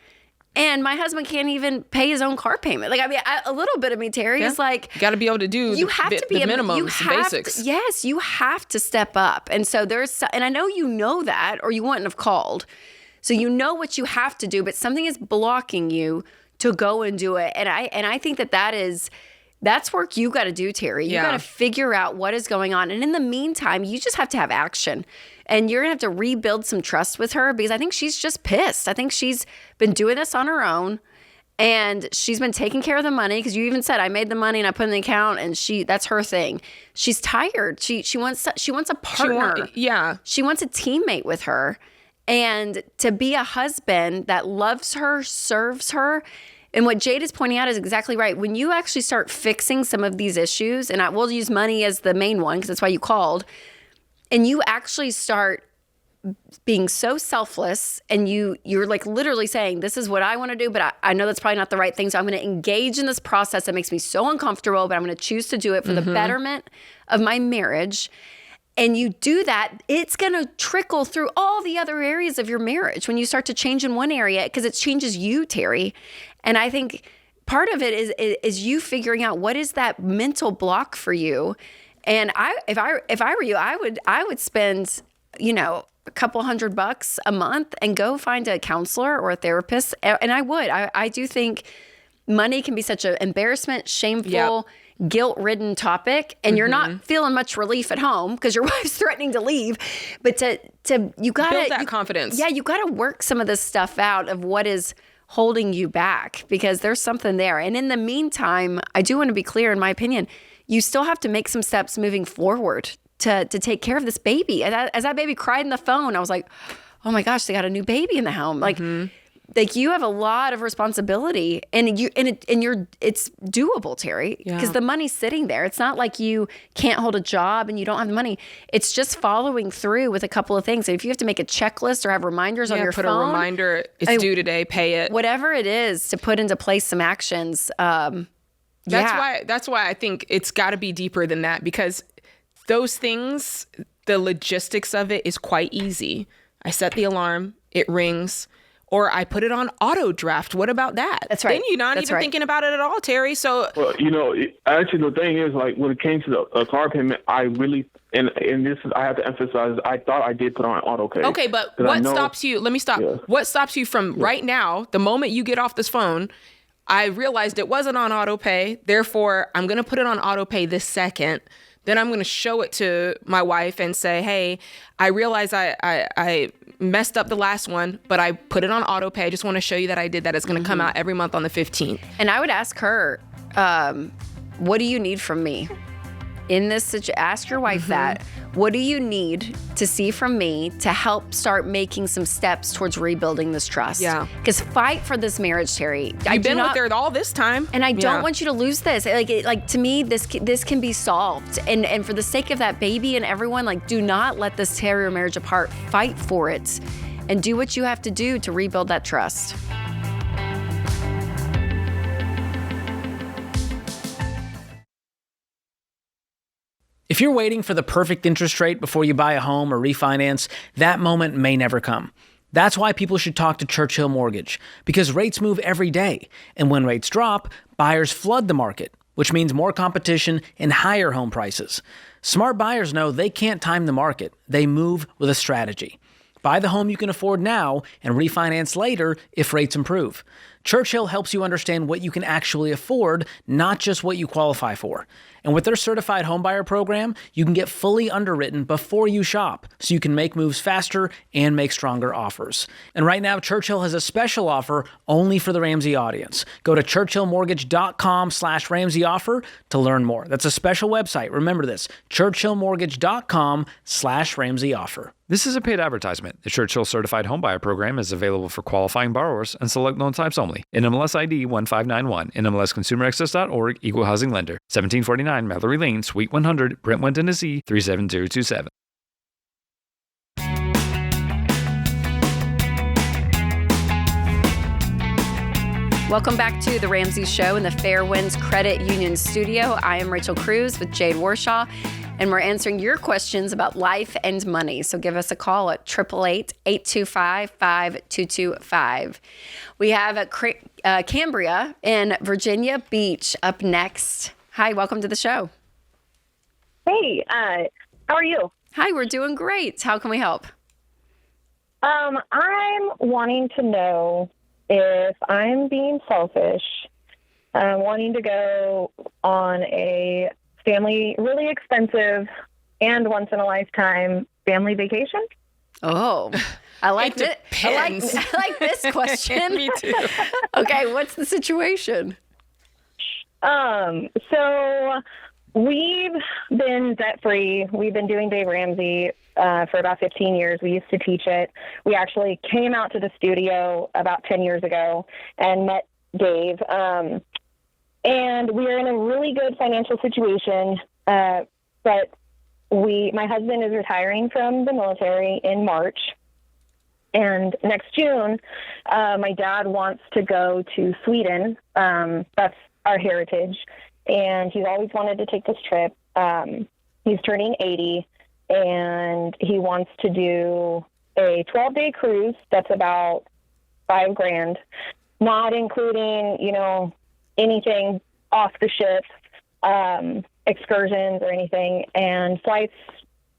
and my husband can't even pay his own car payment. Like, I mean, a little bit of me, Terry, is like, you got to be able to do the minimums, the basics. Yes, you have to step up. And so and I know you know that, or you wouldn't have called. So you know what you have to do, but something is blocking you to go and do it. And I think that's work you got to do, Terry. You got to figure out what is going on. And in the meantime, you just have to have action. And you're going to have to rebuild some trust with her, because I think she's just pissed. I think she's been doing this on her own, and she's been taking care of the money, because you even said, I made the money and I put it in the account, and that's her thing. She's tired. She wants a partner. She wants a teammate with her, and to be a husband that loves her, serves her. And what Jade is pointing out is exactly right. When you actually start fixing some of these issues, and we'll use money as the main one because that's why you called, and you actually start being so selfless, and you're like literally saying, this is what I want to do, but I know that's probably not the right thing. So I'm going to engage in this process that makes me so uncomfortable, but I'm going to choose to do it for the betterment of my marriage. And you do that, it's going to trickle through all the other areas of your marriage when you start to change in one area, because it changes you, Terry. And I think part of it is you figuring out what is that mental block for you. And if I were you, I would spend, a couple $100 a month and go find a counselor or a therapist. And I do think money can be such an embarrassment, shameful, guilt-ridden topic, and you're not feeling much relief at home because your wife's threatening to leave. But you gotta build that confidence. Yeah, you gotta work some of this stuff out of what is holding you back, because there's something there. And in the meantime, I do want to be clear, in my opinion, you still have to make some steps moving forward to take care of this baby. As that baby cried in the phone, I was like, oh my gosh, they got a new baby in the home. Like you have a lot of responsibility, and it's doable, Terry, because the money's sitting there. It's not like you can't hold a job and you don't have the money. It's just following through with a couple of things. If you have to make a checklist or have reminders on your phone, put a reminder, it's due today, pay it. Whatever it is, to put into place some actions. That's why I think it's got to be deeper than that, because those things, the logistics of it is quite easy. I set the alarm, it rings, or I put it on auto draft. What about that? That's right. Then you're not even thinking about it at all, Terry. So, well, actually, the thing is, like, when it came to the car payment, I really, and this is, I have to emphasize, I thought I did put on auto pay. Okay, but what stops you? Let me stop. Yeah. What stops you from right now, the moment you get off this phone? I realized it wasn't on auto pay. Therefore, I'm going to put it on auto pay this second. Then I'm going to show it to my wife and say, hey, I realize I messed up the last one, but I put it on auto pay. I just want to show you that I did that. It's going to come out every month on the 15th. And I would ask her, what do you need from me? In this situation, ask your wife that. What do you need to see from me to help start making some steps towards rebuilding this trust? Yeah. Because fight for this marriage, Terry. You've been with her all this time. And I don't want you to lose this. Like to me, this can be solved. And for the sake of that baby and everyone, like, do not let this tear your marriage apart. Fight for it and do what you have to do to rebuild that trust. If you're waiting for the perfect interest rate before you buy a home or refinance, that moment may never come. That's why people should talk to Churchill Mortgage, because rates move every day. And when rates drop, buyers flood the market, which means more competition and higher home prices. Smart buyers know they can't time the market. They move with a strategy. Buy the home you can afford now and refinance later if rates improve. Churchill helps you understand what you can actually afford, not just what you qualify for. And with their certified homebuyer program, you can get fully underwritten before you shop, so you can make moves faster and make stronger offers. And right now, Churchill has a special offer only for the Ramsey audience. Go to churchillmortgage.com/Ramsey offer to learn more. That's a special website. Remember this, churchillmortgage.com/Ramsey offer. This is a paid advertisement. The Churchill Certified Homebuyer Program is available for qualifying borrowers and select loan types only. NMLS ID 1591, NMLSConsumerAccess.org, Equal Housing Lender, 1749 Mallory Lane, Suite 100, Brentwood, Tennessee, 37027. Welcome back to The Ramsey Show in the Fairwinds Credit Union studio. I am Rachel Cruze with Jade Warshaw, and we're answering your questions about life and money. So give us a call at 888-825-5225. We have Cambria in Virginia Beach up next. Hi, welcome to the show. Hey, how are you? Hi, we're doing great. How can we help? I'm wanting to know if I'm being selfish, wanting to go on a family, really expensive and once in a lifetime family vacation. Oh, I like it. Depends. I like this question. Me too. Okay, what's the situation? So we've been debt-free. We've been doing Dave Ramsey for about 15 years. We used to teach it. We actually came out to the studio about 10 years ago and met Dave. And we are in a really good financial situation, but my husband is retiring from the military in March. And next June, my dad wants to go to Sweden. That's our heritage. And he's always wanted to take this trip. He's turning 80, and he wants to do a 12-day cruise that's about $5,000, not including, anything off the ship, excursions or anything, and flights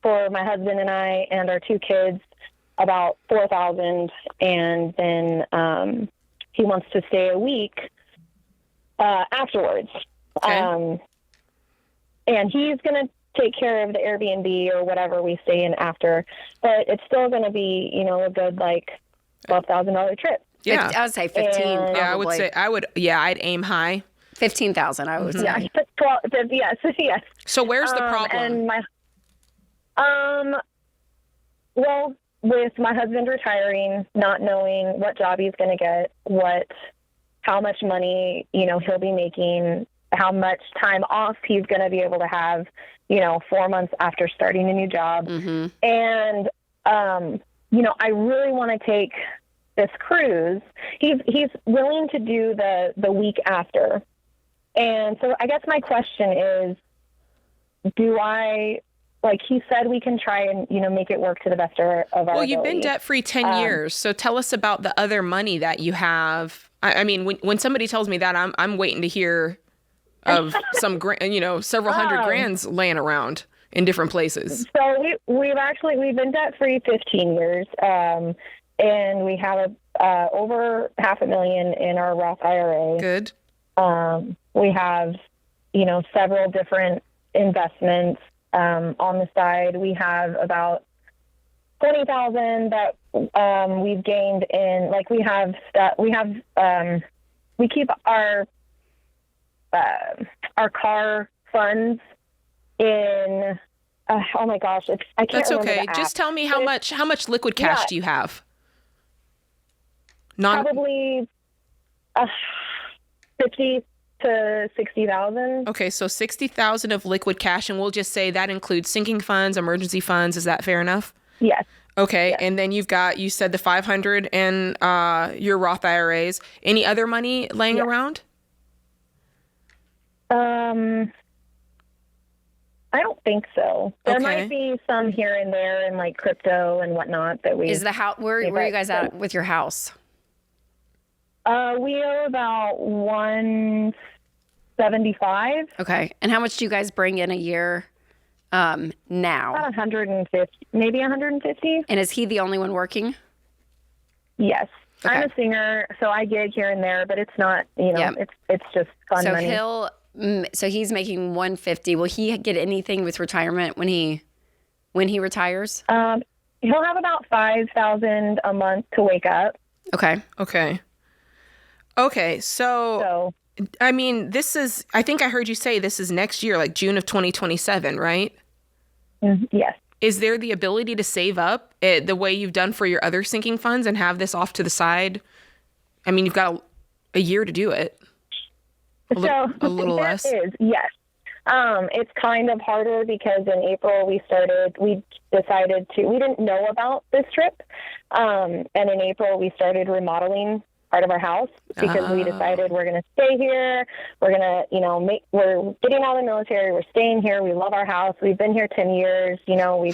for my husband and I and our 2 kids, about $4,000, and then he wants to stay a week afterwards. Okay. And he's going to take care of the Airbnb or whatever we stay in after, but it's still going to be, a good $12,000 trip. Yeah. I would say 15. And- Yeah, I would say I'd aim high. 15,000, I would say. Yeah, 12. Yes. So where's the problem? And well, with my husband retiring, not knowing what job he's going to get, how much money, he'll be making, how much time off he's going to be able to have, 4 months after starting a new job. Mm-hmm. And, I really want to take this cruise. He's willing to do the week after. And so I guess my question is, he said we can try and, make it work to the best of our Well, you've been ability. debt-free 10 years. So tell us about the other money that you have. I mean, when somebody tells me that, I'm waiting to hear of some, several hundred grands laying around in different places. So we've been debt-free 15 years. And we have over $500,000 in our Roth IRA. Good. We have, several different investments on the side. We have about 20,000 that we've gained in. We have stuff. We keep our car funds in. Oh my gosh, I can't. That's remember okay. the app. Just tell me how much liquid cash do you have? Probably 50 to 60,000. Okay, so 60,000 of liquid cash, and we'll just say that includes sinking funds, emergency funds. Is that fair enough? Yes. Okay, Yes. and then you said the 500 and your Roth IRAs. Any other money laying around? I don't think so. There Okay. might be some here and there in crypto and whatnot that we. Is the house, where are you guys at with your house? We owe about 175. Okay. And how much do you guys bring in a year now? About 150, maybe 150. And is he the only one working? Yes. Okay. I'm a singer, so I gig here and there, but it's not, it's just fun So money. so he's making 150. Will he get anything with retirement when he retires? He'll have about 5,000 a month to wake up. Okay. Okay, so I mean, I think I heard you say this is next year, like June of 2027, right? Yes. Is there the ability to save up the way you've done for your other sinking funds and have this off to the side? I mean, you've got a year to do it. A little less? Yes. It's kind of harder because in April we didn't know about this trip. And in April we started remodeling part of our house because we decided we're going to stay here. We're going to, we're getting out of the military. We're staying here. We love our house. We've been here 10 years.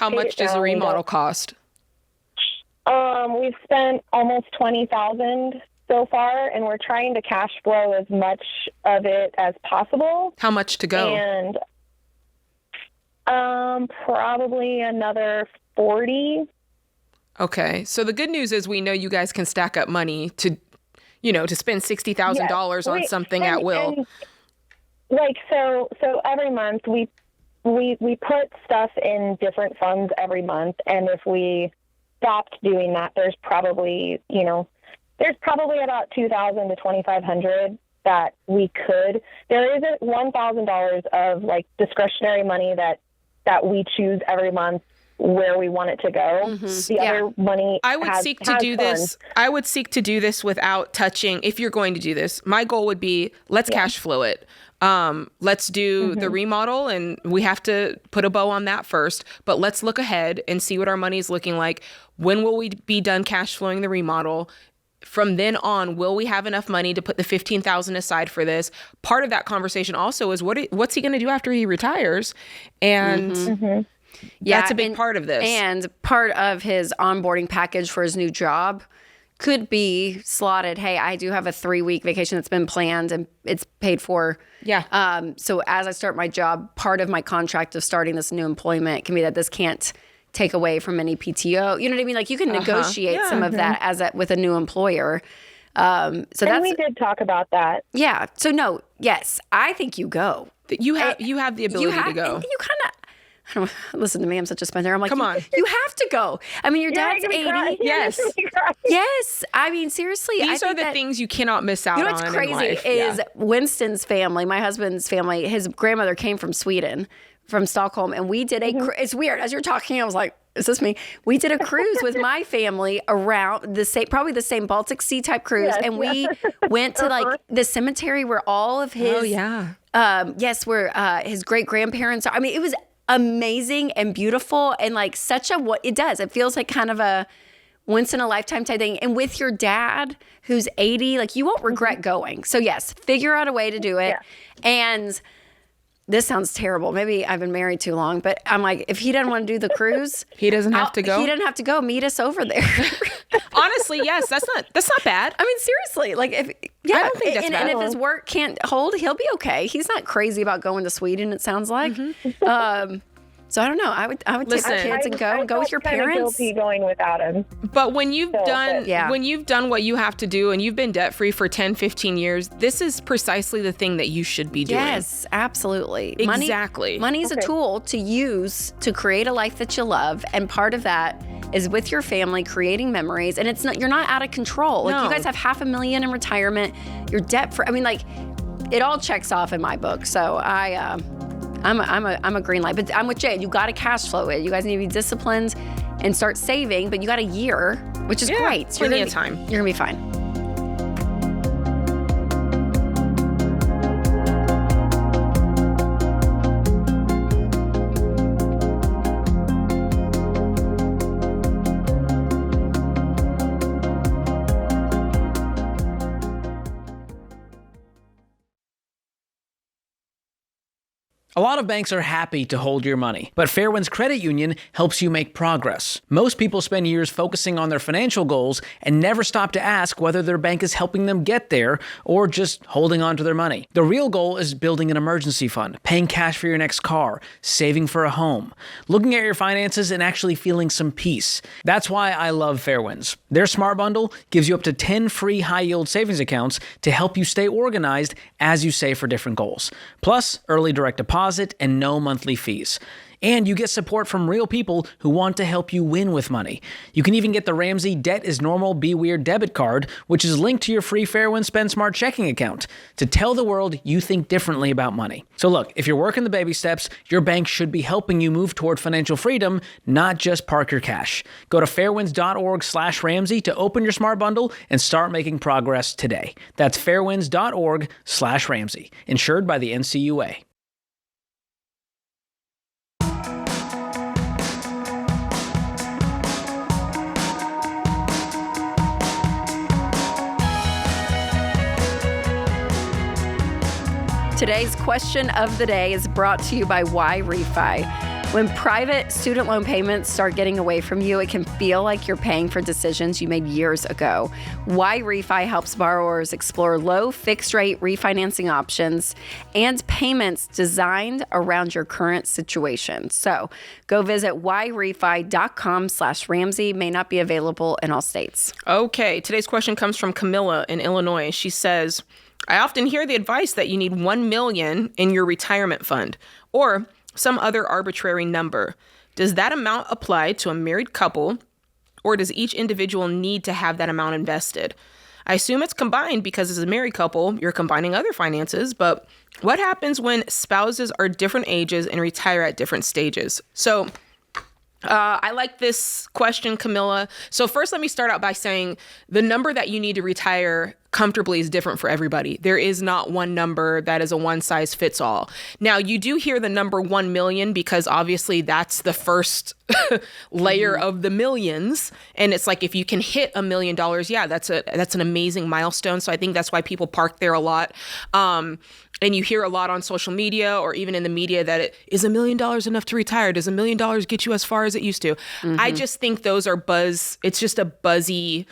How much does a remodel cost? We've spent almost $20,000 so far, and we're trying to cash flow as much of it as possible. How much to go? And probably another 40. Okay. So the good news is we know you guys can stack up money to to spend $60,000 on something at will. And, so every month we put stuff in different funds every month, and if we stopped doing that, there's probably about $2,000 to $2,500 that we could. There isn't $1,000 of discretionary money that we choose every month where we want it to go. Mm-hmm. The other money I would seek to do this. I would seek to do this without touching. If you're going to do this, my goal would be let's cash flow it. Let's do the remodel, and we have to put a bow on that first, but let's look ahead and see what our money is looking like. When will we be done cash flowing the remodel? From then on, will we have enough money to put the $15,000 aside for this? Part of that conversation also is what's he going to do after he retires? And that's a big part of this. And part of his onboarding package for his new job could be slotted, hey, I do have a 3-week vacation that's been planned and it's paid for. Yeah. So as I start my job, part of my contract of starting this new employment can be that this can't take away from any PTO. You know what I mean? You can negotiate some of that with a new employer. And we did talk about that. Yeah. So no, yes, I think you go. You have the ability to go. You kind of. Listen to me, I'm such a spender. I'm like, come on. You have to go. I mean, your dad's 80. Yes. Yes. I mean, seriously. These are the things you cannot miss out on. You know what's crazy is Winston's family, my husband's family, his grandmother came from Sweden, from Stockholm, and we did it's weird. As you're talking, I was like, is this me? We did a cruise with my family around probably the same Baltic Sea type cruise. Yes, and we went to the cemetery where all of his, where his great grandparents are. I mean, it was amazing and beautiful, and it feels like kind of a once in a lifetime type thing. And with your dad who's 80, you won't regret going. So yes, figure out a way to do it. Yeah. And this sounds terrible. Maybe I've been married too long, but I'm like, if he doesn't want to do the cruise, he doesn't have to go. He doesn't have to go. Meet us over there. Honestly, yes, that's not bad. I mean, seriously, I don't think that's bad. And if his work can't hold, he'll be okay. He's not crazy about going to Sweden, it sounds like. So I don't know. I would take the kids and go with your parents. Guilty going without him. But when you've done what you have to do, and you've been debt free for 10, 15 years, this is precisely the thing that you should be doing. Yes, absolutely. Exactly. Money is a tool to use to create a life that you love, and part of that is with your family creating memories. And you're not out of control. No. You guys have $500,000 in retirement. You're debt free. I mean, it all checks off in my book. So I'm a green light, but I'm with Jade. You got to cash flow it. You guys need to be disciplined and start saving, but you got a year, which is great. So plenty of time. You're gonna be fine. A lot of banks are happy to hold your money, but Fairwinds Credit Union helps you make progress. Most people spend years focusing on their financial goals and never stop to ask whether their bank is helping them get there or just holding on to their money. The real goal is building an emergency fund, paying cash for your next car, saving for a home, looking at your finances and actually feeling some peace. That's why I love Fairwinds. Their Smart Bundle gives you up to 10 free high-yield savings accounts to help you stay organized as you save for different goals. Plus, early direct deposit and no monthly fees. And you get support from real people who want to help you win with money. You can even get the Ramsey Debt is Normal, Be Weird debit card, which is linked to your free Fairwinds Spend Smart checking account to tell the world you think differently about money. So look, if you're working the baby steps, your bank should be helping you move toward financial freedom, not just park your cash. Go to fairwinds.org/Ramsey to open your Smart Bundle and start making progress today. That's fairwinds.org/Ramsey, insured by the NCUA. Today's question of the day is brought to you by Why Refi. When private student loan payments start getting away from you, it can feel like you're paying for decisions you made years ago. YRefi helps borrowers explore low fixed rate refinancing options and payments designed around your current situation. So go visit yrefi.com/Ramsey. May not be available in all states. Okay, today's question comes from Camilla in Illinois. She says, I often hear the advice that you need $1 million in your retirement fund or some other arbitrary number. Does that amount apply to a married couple, or does each individual need to have that amount invested? I assume it's combined because as a married couple, you're combining other finances, but what happens when spouses are different ages and retire at different stages? So I like this question, Camilla. So first, let me start out by saying the number that you need to retire comfortably is different for everybody. There is not one number that is a one size fits all. Now, you do hear the number 1 million because obviously that's the first layer of the millions. And it's like, if you can hit $1 million, yeah, that's an amazing milestone. So I think that's why people park there a lot. And you hear a lot on social media or even in the media that is $1 million enough to retire? Does $1 million get you as far as it used to? I just think those are buzz. It's just a buzzy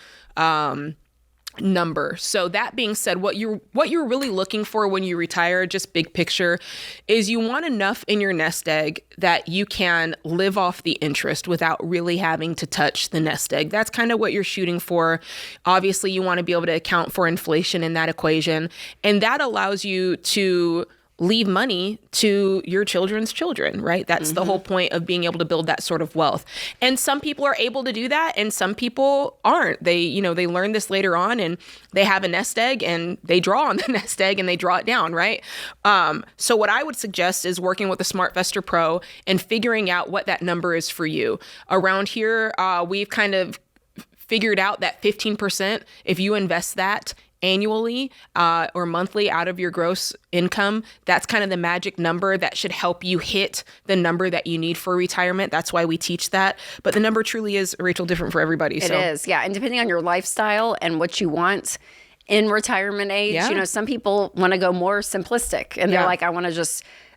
number. So that being said, what you're really looking for when you retire, just big picture, is you want enough in your nest egg that you can live off the interest without really having to touch the nest egg. That's kind of what you're shooting for. Obviously, you want to be able to account for inflation in that equation, and that allows you to leave money to your children's children, right? That's the whole point of being able to build that sort of wealth. And some people are able to do that and some people aren't. They learn this later on and they have a nest egg and they draw on the nest egg and they draw it down, right? So what I would suggest is working with a SmartVestor Pro and figuring out what that number is for you. Around here, we've kind of figured out that 15%, if you invest that annually or monthly out of your gross income, that's kind of the magic number that should help you hit the number that you need for retirement. That's why we teach that. But the number truly is, Rachel, different for everybody. It is, yeah. And depending on your lifestyle and what you want in retirement age, some people want to go more simplistic and they're like, I want to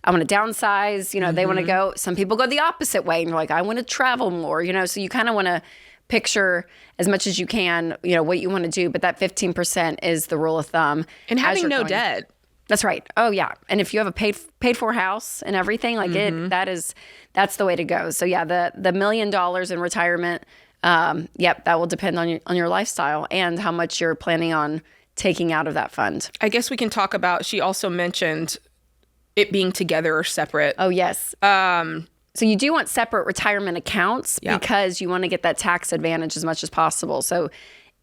downsize, they want to go, some people go the opposite way and you're like, I want to travel more, so you kind of want to picture as much as you can, what you want to do, but that 15% is the rule of thumb. And having no debt. That's right. Oh yeah. And if you have a paid for house and everything like that's the way to go. So yeah, the $1 million in retirement, that will depend on your lifestyle and how much you're planning on taking out of that fund. I guess we can talk about, she also mentioned it being together or separate. Oh yes. So you do want separate retirement accounts because you want to get that tax advantage as much as possible. So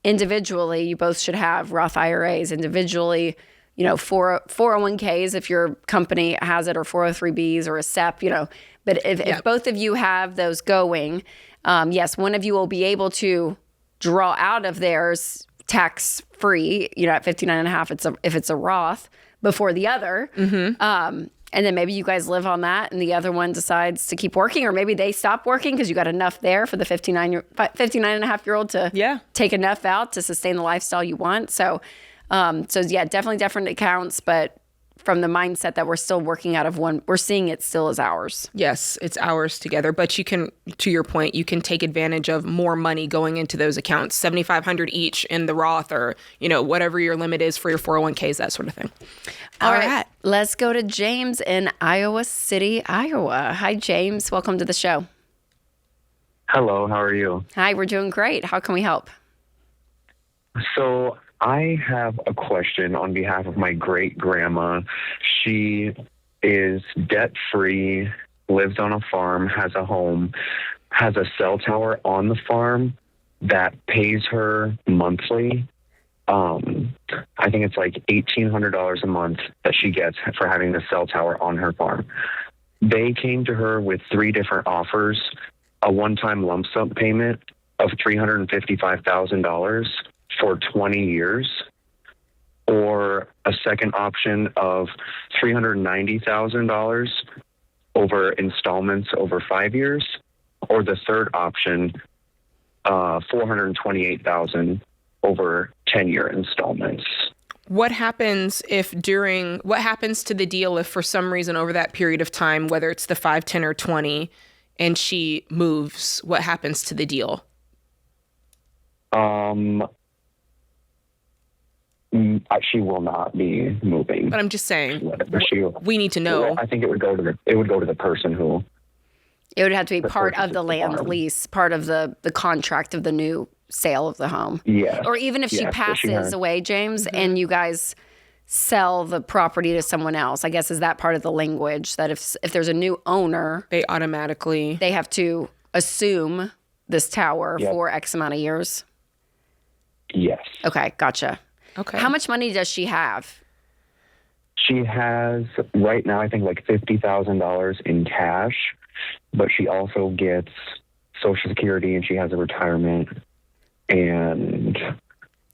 individually, you both should have Roth IRAs. Individually, 401ks if your company has it, or 403bs or a SEP, But if both of you have those going, yes, one of you will be able to draw out of theirs tax-free, at 59.5 if it's a Roth before the other. And then maybe you guys live on that and the other one decides to keep working, or maybe they stop working because you got enough there for the 59.5-year-old to take enough out to sustain the lifestyle you want. So definitely different accounts, but from the mindset that we're still working out of one, we're seeing it still as ours. Yes, it's ours together. But you can, to your point, you can take advantage of more money going into those accounts, $7,500 each in the Roth, or whatever your limit is for your 401ks, that sort of thing. All right, let's go to James in Iowa City, Iowa. Hi, James. Welcome to the show. Hello. How are you? Hi, we're doing great. How can we help? So I have a question on behalf of my great-grandma. She is debt-free, lives on a farm, has a home, has a cell tower on the farm that pays her monthly. I think it's like $1,800 a month that she gets for having the cell tower on her farm. They came to her with 3 different offers: a one-time lump sum payment of $355,000 for 20 years, or a second option of $390,000 over installments over 5 years, or the third option, $428,000 over 10-year installments. What happens to the deal if for some reason over that period of time, whether it's the 5, 10, or 20, and she moves, what happens to the deal? She will not be moving. But I'm just saying, She, we need to know. I think it would go to the person who. It would have to be part of the land lease, part of the contract of the new sale of the home. Yes. Or even if she passes away, James, and you guys sell the property to someone else, I guess, is that part of the language that if there's a new owner, they have to assume this tower for X amount of years? Yes. Okay, gotcha. Okay. How much money does she have? She has right now, I think, like $50,000 in cash, but she also gets Social Security and she has a retirement. And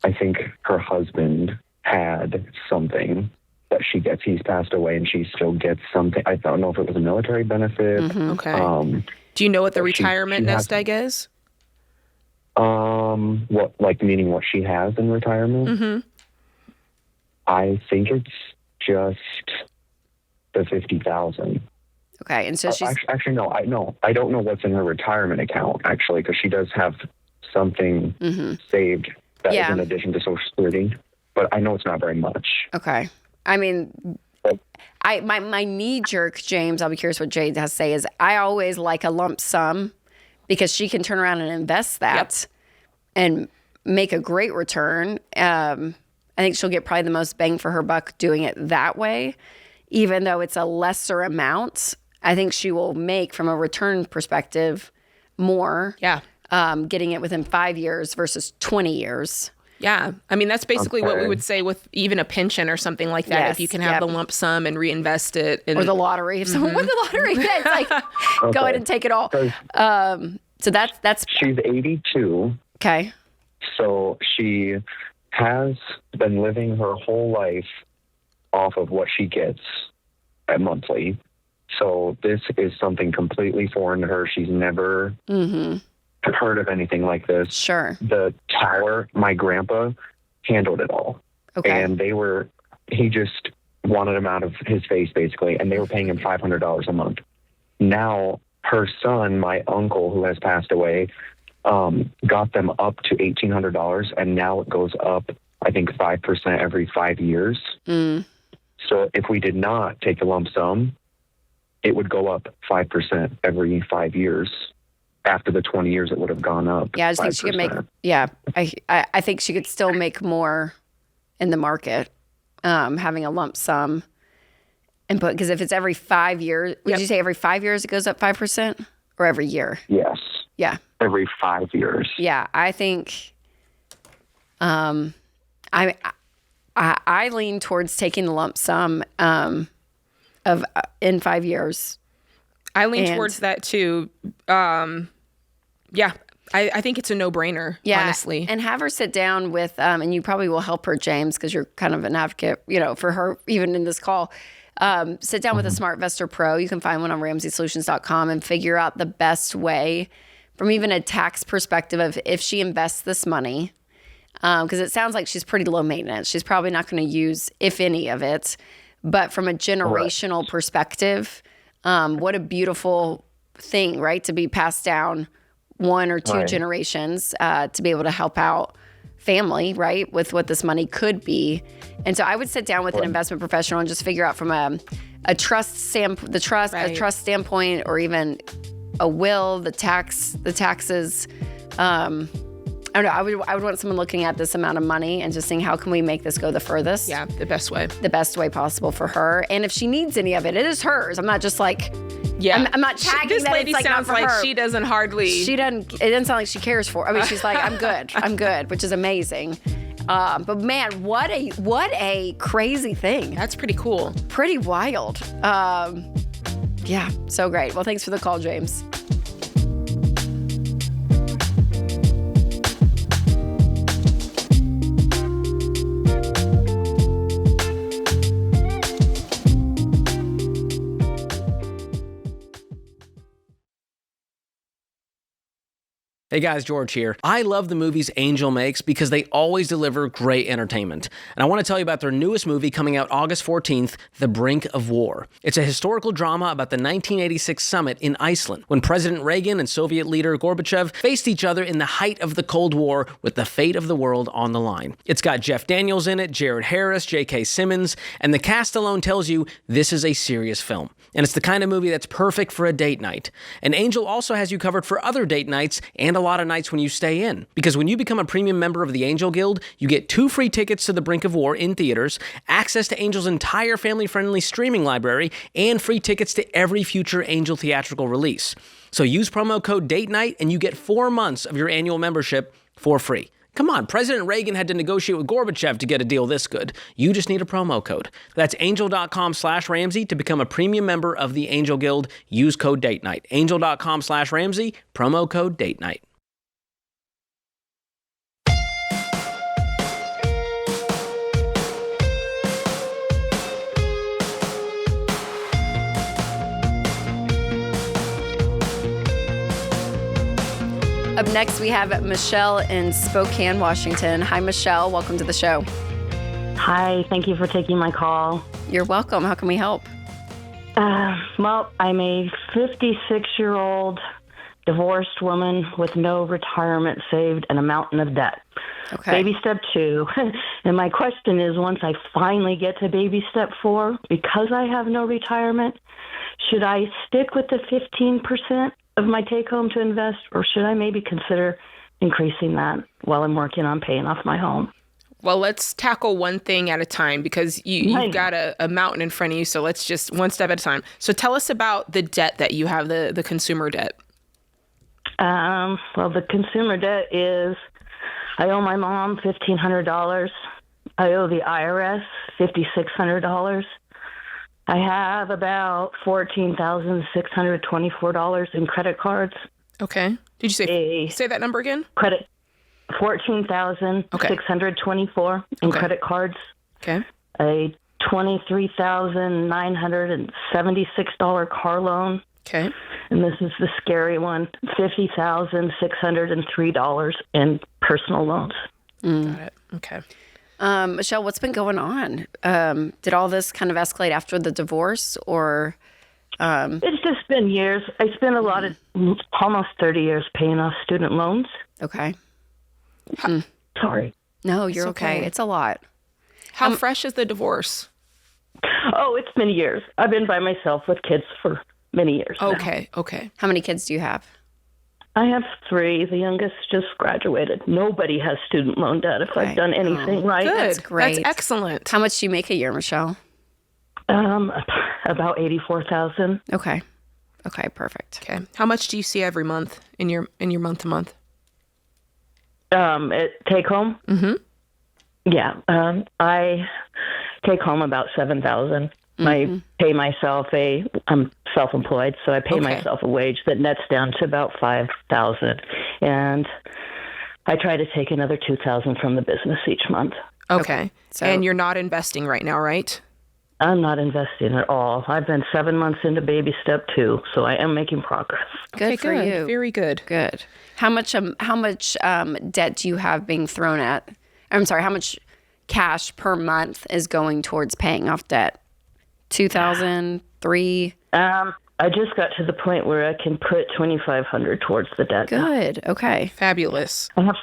I think her husband had something that she gets. He's passed away and she still gets something. I don't know if it was a military benefit. Okay. Do you know what the retirement nest egg is? What, like, meaning what she has in retirement? Mm-hmm. I think it's just the 50,000. Okay, and so she's actually no. I don't know what's in her retirement account actually, because she does have something saved that is in addition to Social Security, but I know it's not very much. Okay, I mean, my knee jerk, James. I'll be curious what Jade has to say. Is I always like a lump sum because she can turn around and invest that and make a great return. I think she'll get probably the most bang for her buck doing it that way, even though it's a lesser amount. I think she will make, from a return perspective, more. Yeah. Getting it within 5 years versus 20 years. Yeah. I mean, that's basically what we would say with even a pension or something like that. If you can have the lump sum and reinvest it. Or the lottery. If someone won the lottery, it's like, go ahead and take it all. So that's... She's 82. Okay. So she has been living her whole life off of what she gets at monthly. So this is something completely foreign to her. She's never heard of anything like this. Sure. The tower, my grandpa handled it all. Okay. And he just wanted him out of his face, basically, and they were paying him $500 a month. Now, her son, my uncle, who has passed away, got them up to $1,800, and now it goes up, I think, 5% every 5 years. So if we did not take the lump sum, it would go up 5% every 5 years. After the 20 years, it would have gone up. Yeah, I just think she could make. Yeah, I think she could still make more in the market, having a lump sum, and because if it's every 5 years, would you say every 5 years it goes up 5%, or every year? Yes. Yeah. Every 5 years. Yeah, I think. I lean towards taking the lump sum of in 5 years. I lean towards that too. Yeah, I think it's a no-brainer, honestly. And have her sit down with, and you probably will help her, James, because you're kind of an advocate, for her, even in this call. Sit down with a SmartVestor Pro. You can find one on RamseySolutions.com and figure out the best way from even a tax perspective of if she invests this money. Because it sounds like she's pretty low maintenance. She's probably not going to use, if any of it. But from a generational perspective, what a beautiful thing, right? To be passed down 1 or 2 generations, to be able to help out family, right? With what this money could be. And so I would sit down with an investment professional and just figure out from a trust standpoint, or even a will, the taxes. I don't know. I would want someone looking at this amount of money and just saying, how can we make this go the furthest? Yeah, the best way. The best way possible for her. And if she needs any of it, it is hers. I'm not just like, I'm not tagging this that lady it's like sounds not for like her. She doesn't hardly. It doesn't sound like she cares for. I mean, she's like, I'm good, which is amazing. But man, what a crazy thing. That's pretty cool. Pretty wild. Yeah, so great. Well, thanks for the call, James. Hey guys, George here. I love the movies Angel makes because they always deliver great entertainment. And I want to tell you about their newest movie coming out August 14th, The Brink of War. It's a historical drama about the 1986 summit in Iceland, when President Reagan and Soviet leader Gorbachev faced each other in the height of the Cold War with the fate of the world on the line. It's got Jeff Daniels in it, Jared Harris, J.K. Simmons, and the cast alone tells you this is a serious film. And it's the kind of movie that's perfect for a date night. And Angel also has you covered for other date nights and a lot of nights when you stay in. Because when you become a premium member of the Angel Guild, you get 2 free tickets to The Brink of War in theaters, access to Angel's entire family-friendly streaming library, and free tickets to every future Angel theatrical release. So use promo code DATE NIGHT and you get 4 months of your annual membership for free. Come on, President Reagan had to negotiate with Gorbachev to get a deal this good. You just need a promo code. That's angel.com/Ramsey to become a premium member of the Angel Guild. Use code DATE NIGHT. Angel.com/Ramsey, promo code DATE NIGHT. Up next, we have Michelle in Spokane, Washington. Hi, Michelle. Welcome to the show. Hi. Thank you for taking my call. You're welcome. How can we help? Well, I'm a 56-year-old divorced woman with no retirement saved and a mountain of debt. Okay. Baby step 2. And my question is, once I finally get to baby step 4, because I have no retirement, should I stick with the 15% of my take-home to invest, or should I maybe consider increasing that while I'm working on paying off my home? Well, let's tackle one thing at a time because you've got a mountain in front of you, so let's just one step at a time. So tell us about the debt that you have, the consumer debt. Well, the consumer debt is, I owe my mom $1,500. I owe the IRS $5,600. I have about $14,624 in credit cards. Okay. Did you say that number again? Credit $14,624 in credit cards. Okay. A $23,976 car loan. Okay. And this is the scary one, $50,603 in personal loans. Mm. Got it. Okay. Michelle, what's been going on? Did all this kind of escalate after the divorce, or? It's just been years. I spent almost 30 years paying off student loans. Okay. Sorry. No, you're okay. It's a lot. How fresh is the divorce? Oh, it's been years. I've been by myself with kids for many years now. Okay. How many kids do you have? I have 3. The youngest just graduated. Nobody has student loan debt if I've done anything right. Good. That's great. That's excellent. How much do you make a year, Michelle? About $84,000. Okay, perfect. Okay. How much do you see every month in your month to month? Take home? Mm-hmm. Yeah. I take home about $7,000. I pay myself I'm self-employed, so I pay myself a wage that nets down to about $5,000, and I try to take another $2,000 from the business each month. Okay. And you're not investing right now, right? I'm not investing at all. I've been 7 months into baby step 2, so I am making progress. Good for you. Very good. Good. How much debt do you have being thrown at? I'm sorry. How much cash per month is going towards paying off debt? 2,000, 3? I just got to the point where I can put $2,500 towards the debt. Good. Okay. Fabulous. I have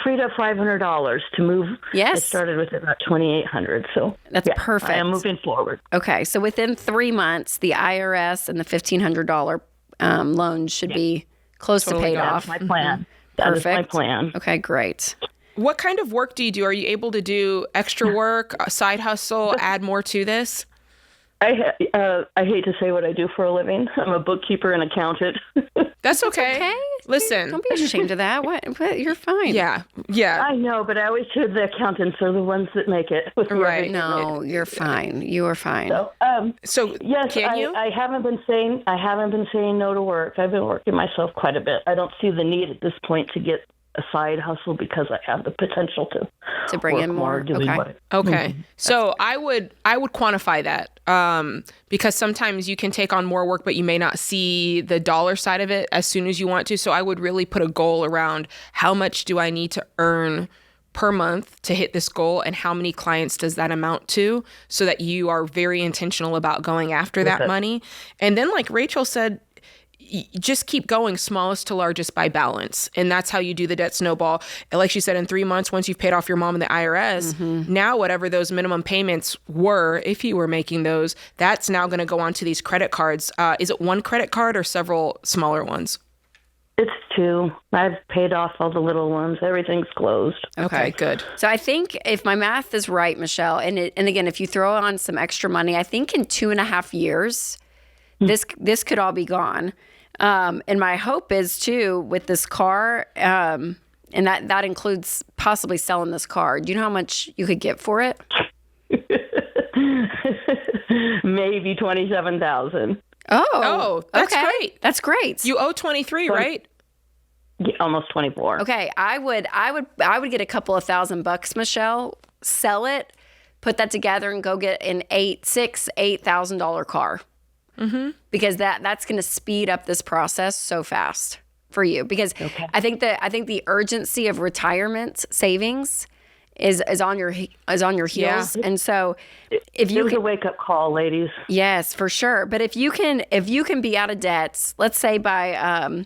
freed up $500 to move. Yes. I started with about $2,800, so that's perfect. I am moving forward. Okay, so within 3 months, the IRS and the $1,500 loan should be close to paid off. That's my plan. Perfect. That is my plan. Okay, great. What kind of work do you do? Are you able to do extra work, a side hustle, add more to this? I hate to say what I do for a living. I'm a bookkeeper and accountant. That's okay. Listen. Don't be ashamed of that. What? You're fine. Yeah. I know, but I always hear the accountants are the ones that make it. Right. No, you're fine. You are fine. So yes, can you? I haven't been saying no to work. I've been working myself quite a bit. I don't see the need at this point to get a side hustle because I have the potential to bring work in more. doing Okay. what Okay. So I would quantify that because sometimes you can take on more work, but you may not see the dollar side of it as soon as you want to. So I would really put a goal around how much do I need to earn per month to hit this goal, and how many clients does that amount to, so that you are very intentional about going after that money. And then, like Rachel said, just keep going, smallest to largest by balance. And that's how you do the debt snowball. And like she said, in 3 months, once you've paid off your mom and the IRS, now whatever those minimum payments were, if you were making those, that's now going to go onto these credit cards. Is it one credit card or several smaller ones? It's 2. I've paid off all the little ones. Everything's closed. Okay, good. So I think if my math is right, Michelle, and again, if you throw on some extra money, I think in 2.5 years, this could all be gone. And my hope is too with this car, and that includes possibly selling this car. Do you know how much you could get for it? Maybe $27,000. Oh, that's okay. great. That's great. You owe 23, right? Yeah, almost 24. Okay, I would get a couple of $1,000, Michelle. Sell it, put that together, and go get an $8,000 car. Mm-hmm. Because that's going to speed up this process so fast for you. Because I think the urgency of retirement savings is on your heels, Yeah. and so if you it was a wake up call, ladies. Yes, for sure. But if you can be out of debt, let's say by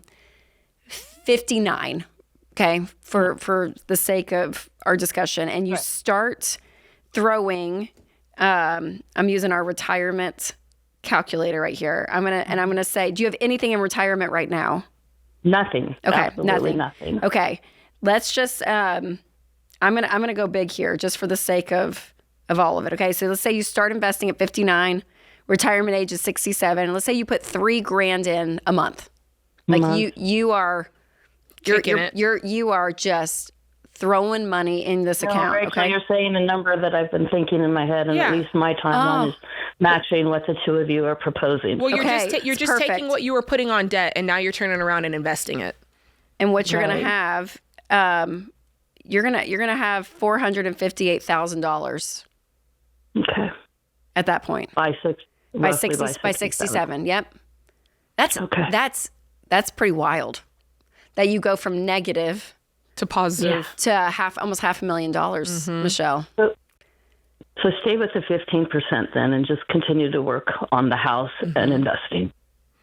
59, okay, for the sake of our discussion, and you start throwing, I'm using our retirement calculator right here. I'm gonna say, do you have anything in retirement right now? Nothing. Okay, Absolutely nothing. Okay, let's just. I'm gonna go big here, just for the sake of all of it. Okay, so let's say you start investing at 59, retirement age is 67, and let's say you put $3,000 in a month. Like you are you are just throwing money in this account. Rachel, okay, you're saying a number that I've been thinking in my head, and at least my timeline is matching what the two of you are proposing. Well, you're just taking what you were putting on debt, and now you're turning around and investing it. And what you're gonna have, you're gonna have $458,000. Okay. At that point. By 67. Yep. That's pretty wild. That you go from negative to positive to almost $500,000, Michelle. So stay with the 15% then, and just continue to work on the house and investing.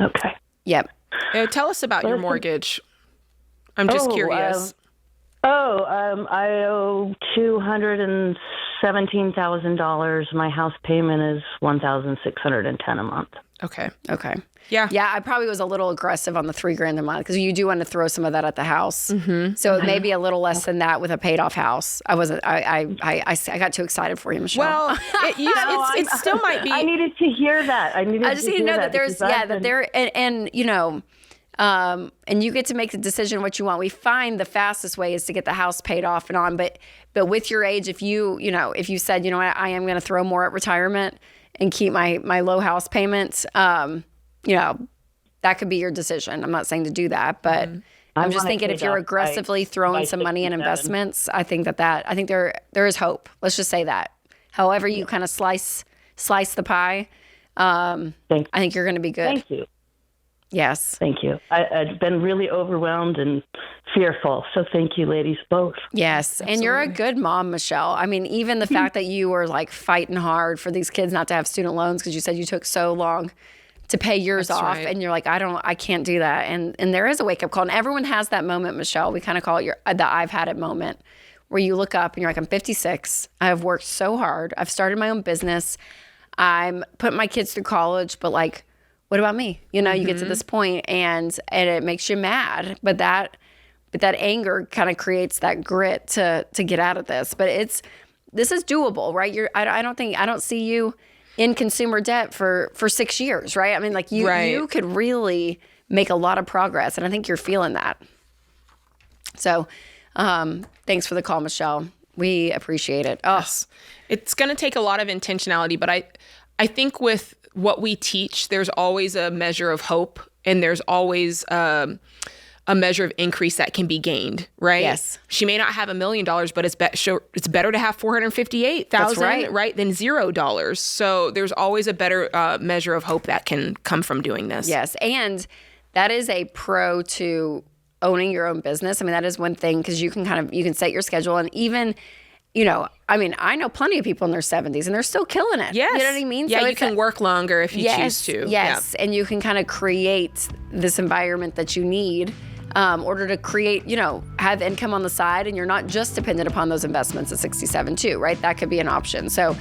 Okay. Yep. Tell us about your mortgage. I'm just curious. I owe $217,000. My house payment is $1,610 a month. Okay. Yeah. I probably was a little aggressive on the $3,000 a month, because you do want to throw some of that at the house. Mm-hmm. So maybe a little less than that with a paid off house. I wasn't. I got too excited for you, Michelle. Well, it still might be. I needed to hear that. I just need to know that there's and you know. And you get to make the decision what you want. We find the fastest way is to get the house paid off and on. But with your age, if you said, you know what, I am going to throw more at retirement and keep my low house payments, that could be your decision. I'm not saying to do that, but I'm just thinking if you're aggressively throwing some money in investments, I think there is hope. Let's just say that. However you kind of slice the pie, I think you're going to be good. Thank you. Yes. Thank you. I've been really overwhelmed and fearful. So thank you, ladies, both. Yes. Absolutely. And you're a good mom, Michelle. I mean, even the fact that you were like fighting hard for these kids not to have student loans, because you said you took so long to pay yours off. Right. And you're like, I can't do that. And there is a wake up call. And everyone has that moment, Michelle. We kind of call it the I've had it moment, where you look up and you're like, I'm 56. I have worked so hard. I've started my own business. I'm putting my kids through college, but like, what about me? You get to this point and it makes you mad, but that anger kind of creates that grit to get out of this. But this is doable, right? I don't see you in consumer debt for 6 years, right? I mean, like you could really make a lot of progress, and I think you're feeling that. So, thanks for the call, Michelle. We appreciate it. Oh, yes. It's going to take a lot of intentionality, but I think with what we teach, there's always a measure of hope, and there's always a a measure of increase that can be gained, right? Yes. She may not have $1 million, but it's better to have $458,000, right, than $0. So there's always a better measure of hope that can come from doing this. Yes, and that is a pro to owning your own business. I mean, that is one thing, because you can set your schedule, and even, I know plenty of people in their 70s and they're still killing it. Yes. You know what I mean? Yeah, so you can work longer if you choose to. Yes, and you can kind of create this environment that you need in order to create, have income on the side, and you're not just dependent upon those investments at 67 too, right? That could be an option. So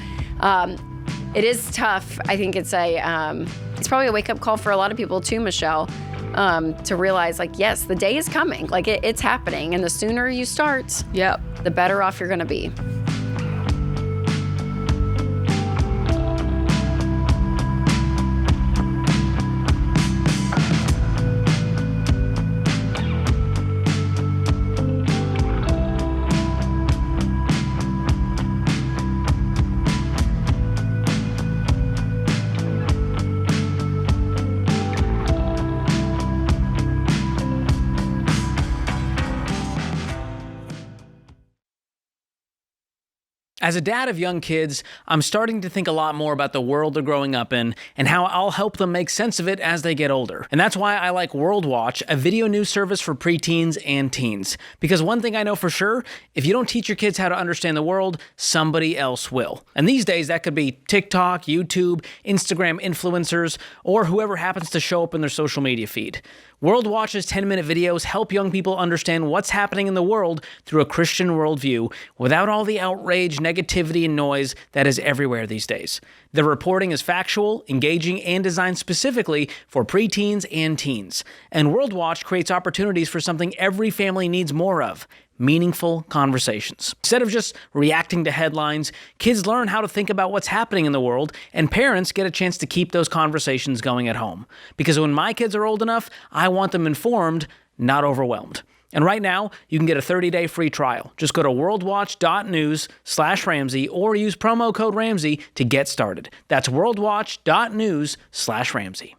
it is tough. I think it's it's probably a wake-up call for a lot of people too, Michelle, to realize, yes, the day is coming. It's happening, and the sooner you start, the better off you're going to be. As a dad of young kids, I'm starting to think a lot more about the world they're growing up in and how I'll help them make sense of it as they get older. And that's why I like World Watch, a video news service for preteens and teens. Because one thing I know for sure, if you don't teach your kids how to understand the world, somebody else will. And these days, that could be TikTok, YouTube, Instagram influencers, or whoever happens to show up in their social media feed. World Watch's 10-minute videos help young people understand what's happening in the world through a Christian worldview without all the outrage, negativity, and noise that is everywhere these days. The reporting is factual, engaging, and designed specifically for preteens and teens. And World Watch creates opportunities for something every family needs more of: meaningful conversations. Instead of just reacting to headlines, kids learn how to think about what's happening in the world, and parents get a chance to keep those conversations going at home. Because when my kids are old enough, I want them informed, not overwhelmed. And right now, you can get a 30-day free trial. Just go to worldwatch.news/Ramsey or use promo code Ramsey to get started. That's worldwatch.news/Ramsey.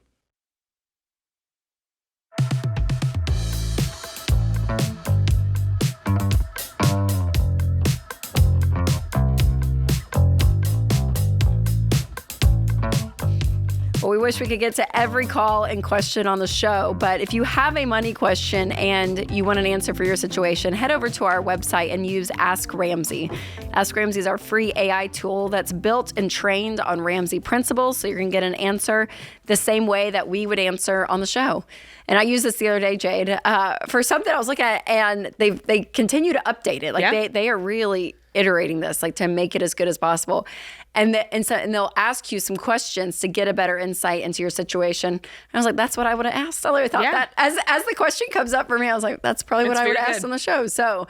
Well, we wish we could get to every call and question on the show, but if you have a money question and you want an answer for your situation, head over to our website and use Ask Ramsey. Ask Ramsey is our free AI tool that's built and trained on Ramsey principles, so you're going to get an answer the same way that we would answer on the show. And I used this the other day, Jade, for something I was looking at, and they continue to update it. They are really iterating this, to make it as good as possible. And they'll ask you some questions to get a better insight into your situation. And I was like, that's what I would have asked. I thought that as the question comes up for me, I was like, that's probably what I would have asked on the show. So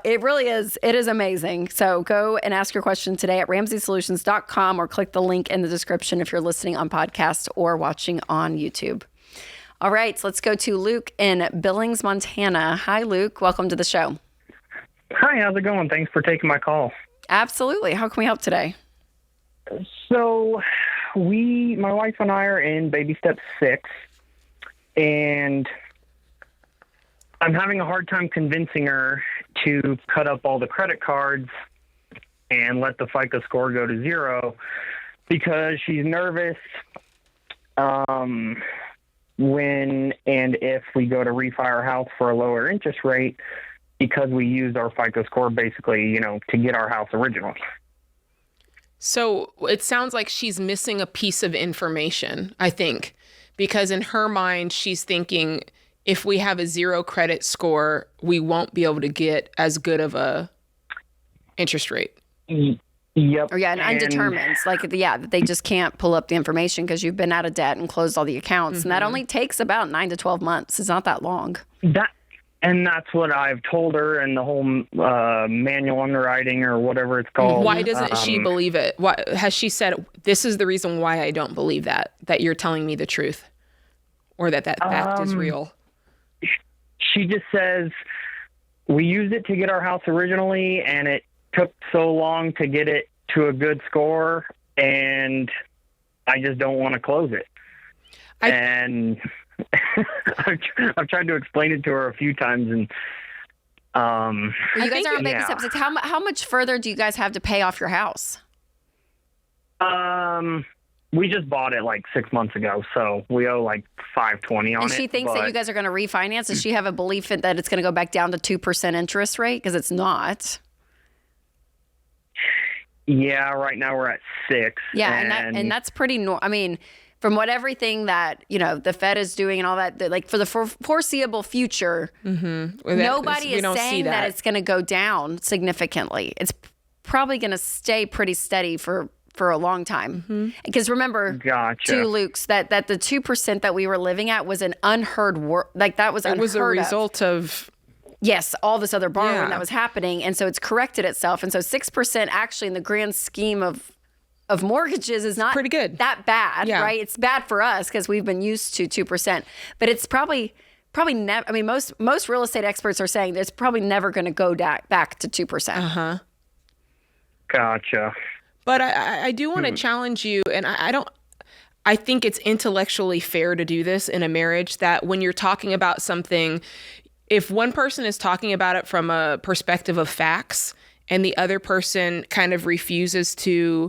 it really is. It is amazing. So go and ask your question today at RamseySolutions.com or click the link in the description if you're listening on podcast or watching on YouTube. All right, so let's go to Luke in Billings, Montana. Hi, Luke. Welcome to the show. Hi, how's it going? Thanks for taking my call. Absolutely. How can we help today? So my wife and I are in baby step 6, and I'm having a hard time convincing her to cut up all the credit cards and let the FICO score go to 0 because she's nervous when and if we go to refi our house for a lower interest rate, because we used our FICO score basically, to get our house original. So it sounds like she's missing a piece of information, I think, because in her mind, she's thinking if we have a 0 credit score, we won't be able to get as good of a interest rate. Yep. Or and undetermined. That they just can't pull up the information because you've been out of debt and closed all the accounts. Mm-hmm. And that only takes about 9 to 12 months. It's not that long. And that's what I've told her in the whole manual underwriting or whatever it's called. Why doesn't she believe it? What has she said? This is the reason why I don't believe that you're telling me the truth, or that fact is real. She just says we used it to get our house originally, and it took so long to get it to a good score, and I just don't want to close it. I've tried to explain it to her a few times, and you guys are on baby steps. Like how much further do you guys have to pay off your house? We just bought it like 6 months ago, so we owe like $520 on it. And she thinks that you guys are going to refinance. Does she have a belief that it's going to go back down to 2% interest rate? Because it's not. Yeah, right now we're at 6. Yeah, and that's pretty I mean, from everything that, the Fed is doing and all that, like for the foreseeable future, nobody is saying that it's going to go down significantly. It's probably going to stay pretty steady for a long time. Because remember, too, Luke's, that the 2% that we were living at was an unheard that was unheard of. It was a result of... Yes, all this other borrowing that was happening. And so it's corrected itself. And so 6% actually in the grand scheme of mortgages is not pretty good. That bad, right? It's bad for us because we've been used to 2%. But it's probably never, I mean, most real estate experts are saying it's probably never going to go back to 2%. Gotcha. But I do want to challenge you, and I think it's intellectually fair to do this in a marriage, that when you're talking about something, if one person is talking about it from a perspective of facts and the other person kind of refuses to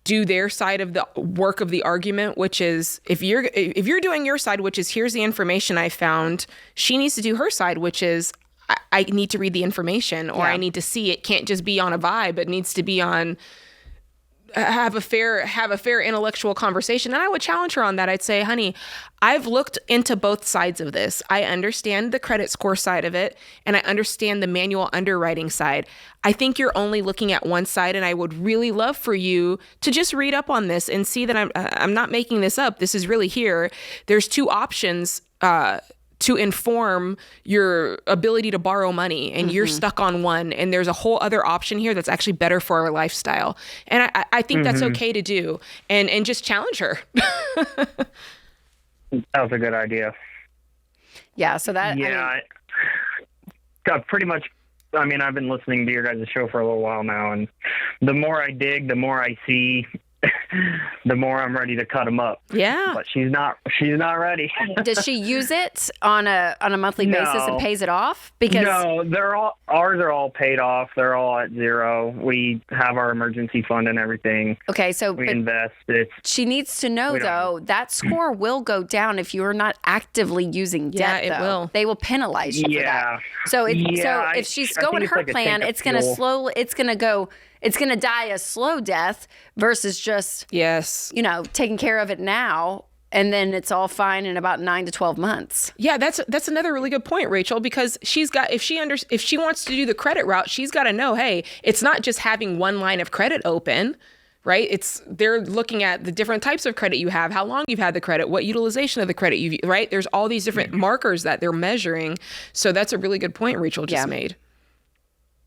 do their side of the work of the argument, which is if you're doing your side, which is here's the information I found, she needs to do her side, which is I need to read the information or I need to see it. Can't just be on a vibe. It needs to be on have a fair intellectual conversation. And I would challenge her on that. I'd say, honey, I've looked into both sides of this. I understand the credit score side of it, and I understand the manual underwriting side. I think you're only looking at one side, and I would really love for you to just read up on this and see that I'm not making this up. This is really here. There's 2 options to inform your ability to borrow money, and you're stuck on one, and there's a whole other option here that's actually better for our lifestyle. And I think that's okay to do, and just challenge her. That was a good idea. Yeah, so that... Yeah, got pretty much... I mean, I've been listening to your guys' show for a little while now, and the more I dig, the more I see... the more I'm ready to cut them up. Yeah. But she's not ready. Does she use it on a monthly basis and pays it off? Because no, ours are all paid off. They're all at 0. We have our emergency fund and everything. Okay, so we invest. She needs to know though that score will go down if you're not actively using debt. Yeah, it will. They will penalize you for that. So if she's going her plan, it's going to it's going to die a slow death versus just, taking care of it now. And then it's all fine in about 9 to 12 months. Yeah, that's another really good point, Rachel, because she's got, if she wants to do the credit route, she's got to know, hey, it's not just having one line of credit open, right? They're looking at the different types of credit you have, how long you've had the credit, what utilization of the credit right? There's all these different markers that they're measuring. So that's a really good point Rachel just made.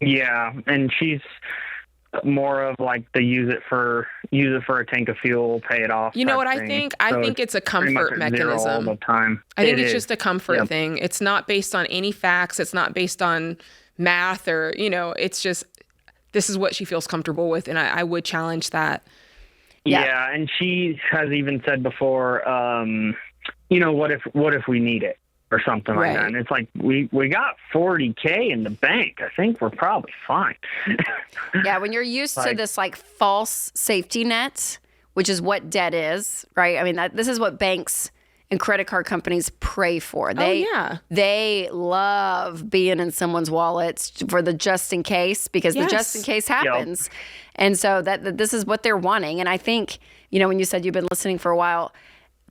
Yeah, and she's more of like the use it for a tank of fuel, pay it off. You know what I think? I think it's a comfort mechanism. All the time. I think it's just a comfort thing. It's not based on any facts. It's not based on math or, it's just, this is what she feels comfortable with. And I would challenge that. Yeah. And she has even said before, what if we need it? Or something like that. And it's like, we got $40K in the bank. I think we're probably fine. Yeah, when you're used to this false safety net, which is what debt is, right? I mean, this is what banks and credit card companies pray for. They love being in someone's wallets for the just in case, because the just in case happens. Yep. And so that this is what they're wanting. And I think, when you said you've been listening for a while,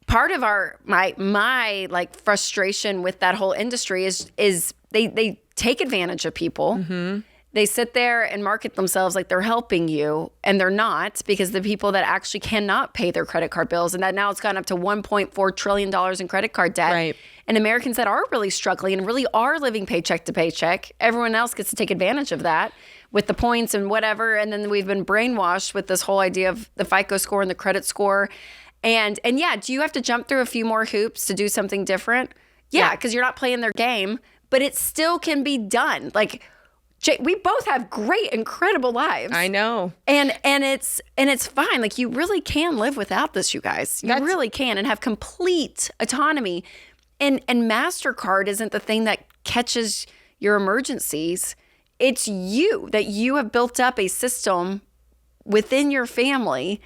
part of my frustration with that whole industry is they take advantage of people. Mm-hmm. They sit there and market themselves like they're helping you, and they're not, because the people that actually cannot pay their credit card bills, and that now it's gone up to $1.4 trillion in credit card debt. Right. And Americans that are really struggling and really are living paycheck to paycheck, everyone else gets to take advantage of that with the points and whatever. And then we've been brainwashed with this whole idea of the FICO score and the credit score. And yeah, do you have to jump through a few more hoops to do something different? Yeah, because you're not playing their game, but it still can be done. Jay, we both have great, incredible lives. I know. And it's fine. Like, you really can live without this, you guys. You really can, and have complete autonomy. And MasterCard isn't the thing that catches your emergencies. It's you, that you have built up a system within your family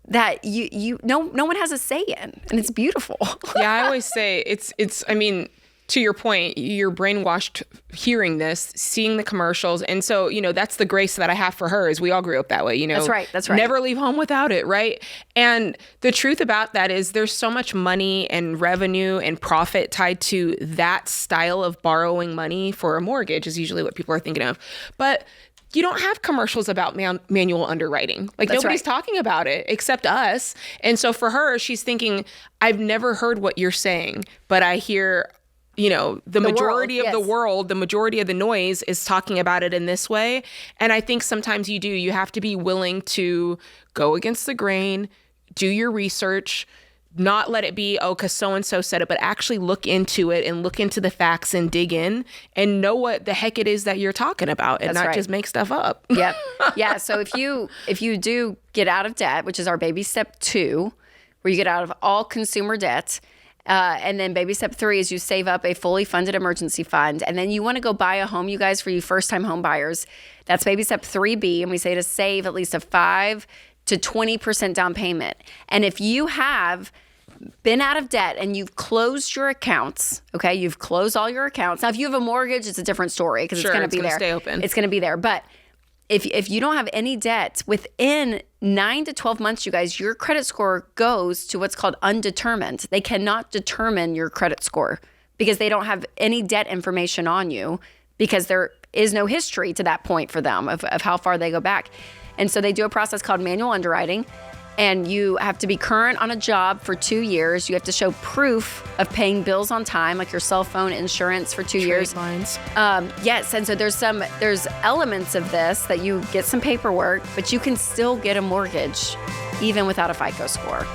that no one has a say in, and it's beautiful. Yeah, I always say it's I mean, to your point, you're brainwashed hearing this, seeing the commercials. And so, that's the grace that I have for her, is we all grew up that way, That's right. Never leave home without it, right? And the truth about that is there's so much money and revenue and profit tied to that style of borrowing money for a mortgage, is usually what people are thinking of. But you don't have commercials about manual underwriting. Like, nobody's talking about it except us. And so for her, she's thinking, I've never heard what you're saying, but I hear the majority of the world, the majority of the noise is talking about it in this way. And I think sometimes you have to be willing to go against the grain, do your research, not let it be, because so-and-so said it, but actually look into it and look into the facts and dig in and know what the heck it is that you're talking about, and not just make stuff up. Yep. Yeah. So if you do get out of debt, which is our baby step 2, where you get out of all consumer debt, and then baby step 3 is you save up a fully funded emergency fund. And then you want to go buy a home, you guys, for you first-time home buyers. That's baby step 3B. And we say to save at least a 5 to 20% down payment. And if you have been out of debt and you've closed your accounts, okay, you've closed all your accounts. Now, if you have a mortgage, it's a different story, because it's going to be there. Stay open. It's going to be there. But if you don't have any debt, within 9 to 12 months, you guys, your credit score goes to what's called undetermined. They cannot determine your credit score because they don't have any debt information on you, because there is no history to that point for them of how far they go back. And so they do a process called manual underwriting. And you have to be current on a job for 2 years. You have to show proof of paying bills on time, like your cell phone insurance for 2 years. Lines. Yes, and so there's elements of this that you get some paperwork, but you can still get a mortgage even without a FICO score.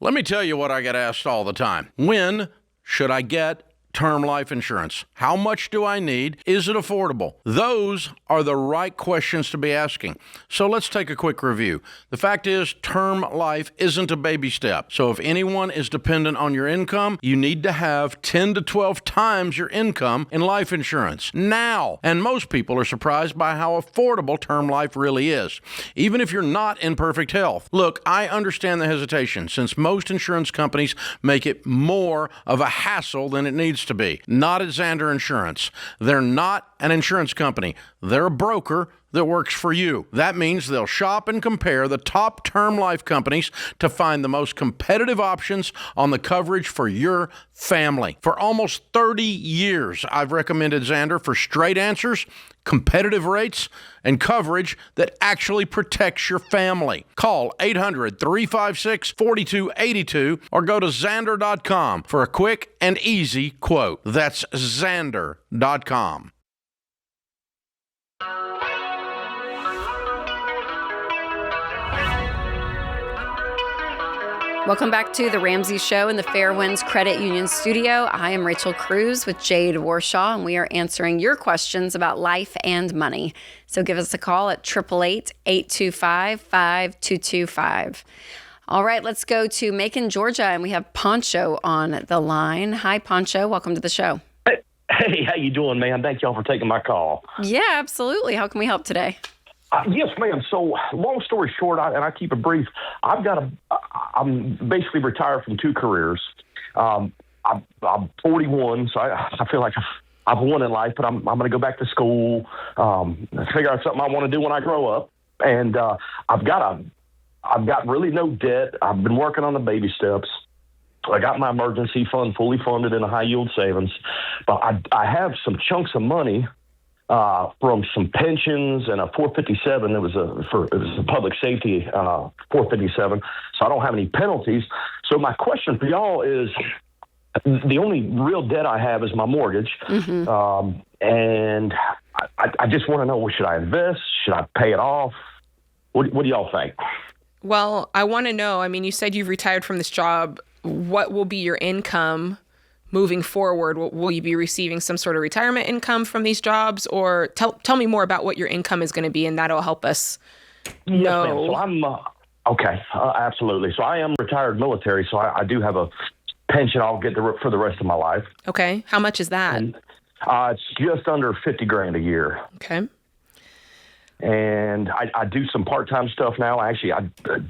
Let me tell you what I get asked all the time. When should I get term life insurance? How much do I need? Is it affordable? Those are the right questions to be asking. So let's take a quick review. The fact is, term life isn't a baby step. So if anyone is dependent on your income, you need to have 10 to 12 times your income in life insurance now. And most people are surprised by how affordable term life really is, even if you're not in perfect health. Look, I understand the hesitation, since most insurance companies make it more of a hassle than it needs to be. Not at Xander Insurance. They're not an insurance company. They're a broker that works for you. That means they'll shop and compare the top term life companies to find the most competitive options on the coverage for your family. For almost 30 years, I've recommended Xander for straight answers, competitive rates, and coverage that actually protects your family. Call 800-356-4282 or go to Xander.com for a quick and easy quote. That's Xander.com. Welcome back to the Ramsey Show in the Fairwinds Credit Union studio. I am Rachel Cruze with Jade Warshaw, and we are answering your questions about life and money. So give us a call at 888-825-5225. All right, let's go to Macon, Georgia, and we have Poncho on the line. Hi, Poncho. Welcome to the show. Hey, how you doing, man? Thank y'all for taking my call. Yeah, absolutely. How can we help today? Yes, ma'am. So, long story short, and I keep it brief. I'm basically retired from 2 careers. I'm 41, so I feel like I've won in life. But I'm going to go back to school, figure out something I want to do when I grow up. And I've got really no debt. I've been working on the baby steps. I got my emergency fund fully funded in a high yield savings, but I have some chunks of money from some pensions and a 457. It was a public safety 457. So I don't have any penalties. So my question for y'all is, the only real debt I have is my mortgage. And I just want to know, should I invest? Should I pay it off? What do y'all think? Well, I want to know, I mean, you said you've retired from this job. What will be your income moving forward? Will you be receiving some sort of retirement income from these jobs? Or tell me more about what your income is going to be, and that'll help us know. Yes, ma'am. So I'm, okay, absolutely. So I am retired military, so I do have a pension I'll get for the rest of my life. Okay. How much is that? And, it's just under $50,000 a year. Okay. And I do some part-time stuff now. I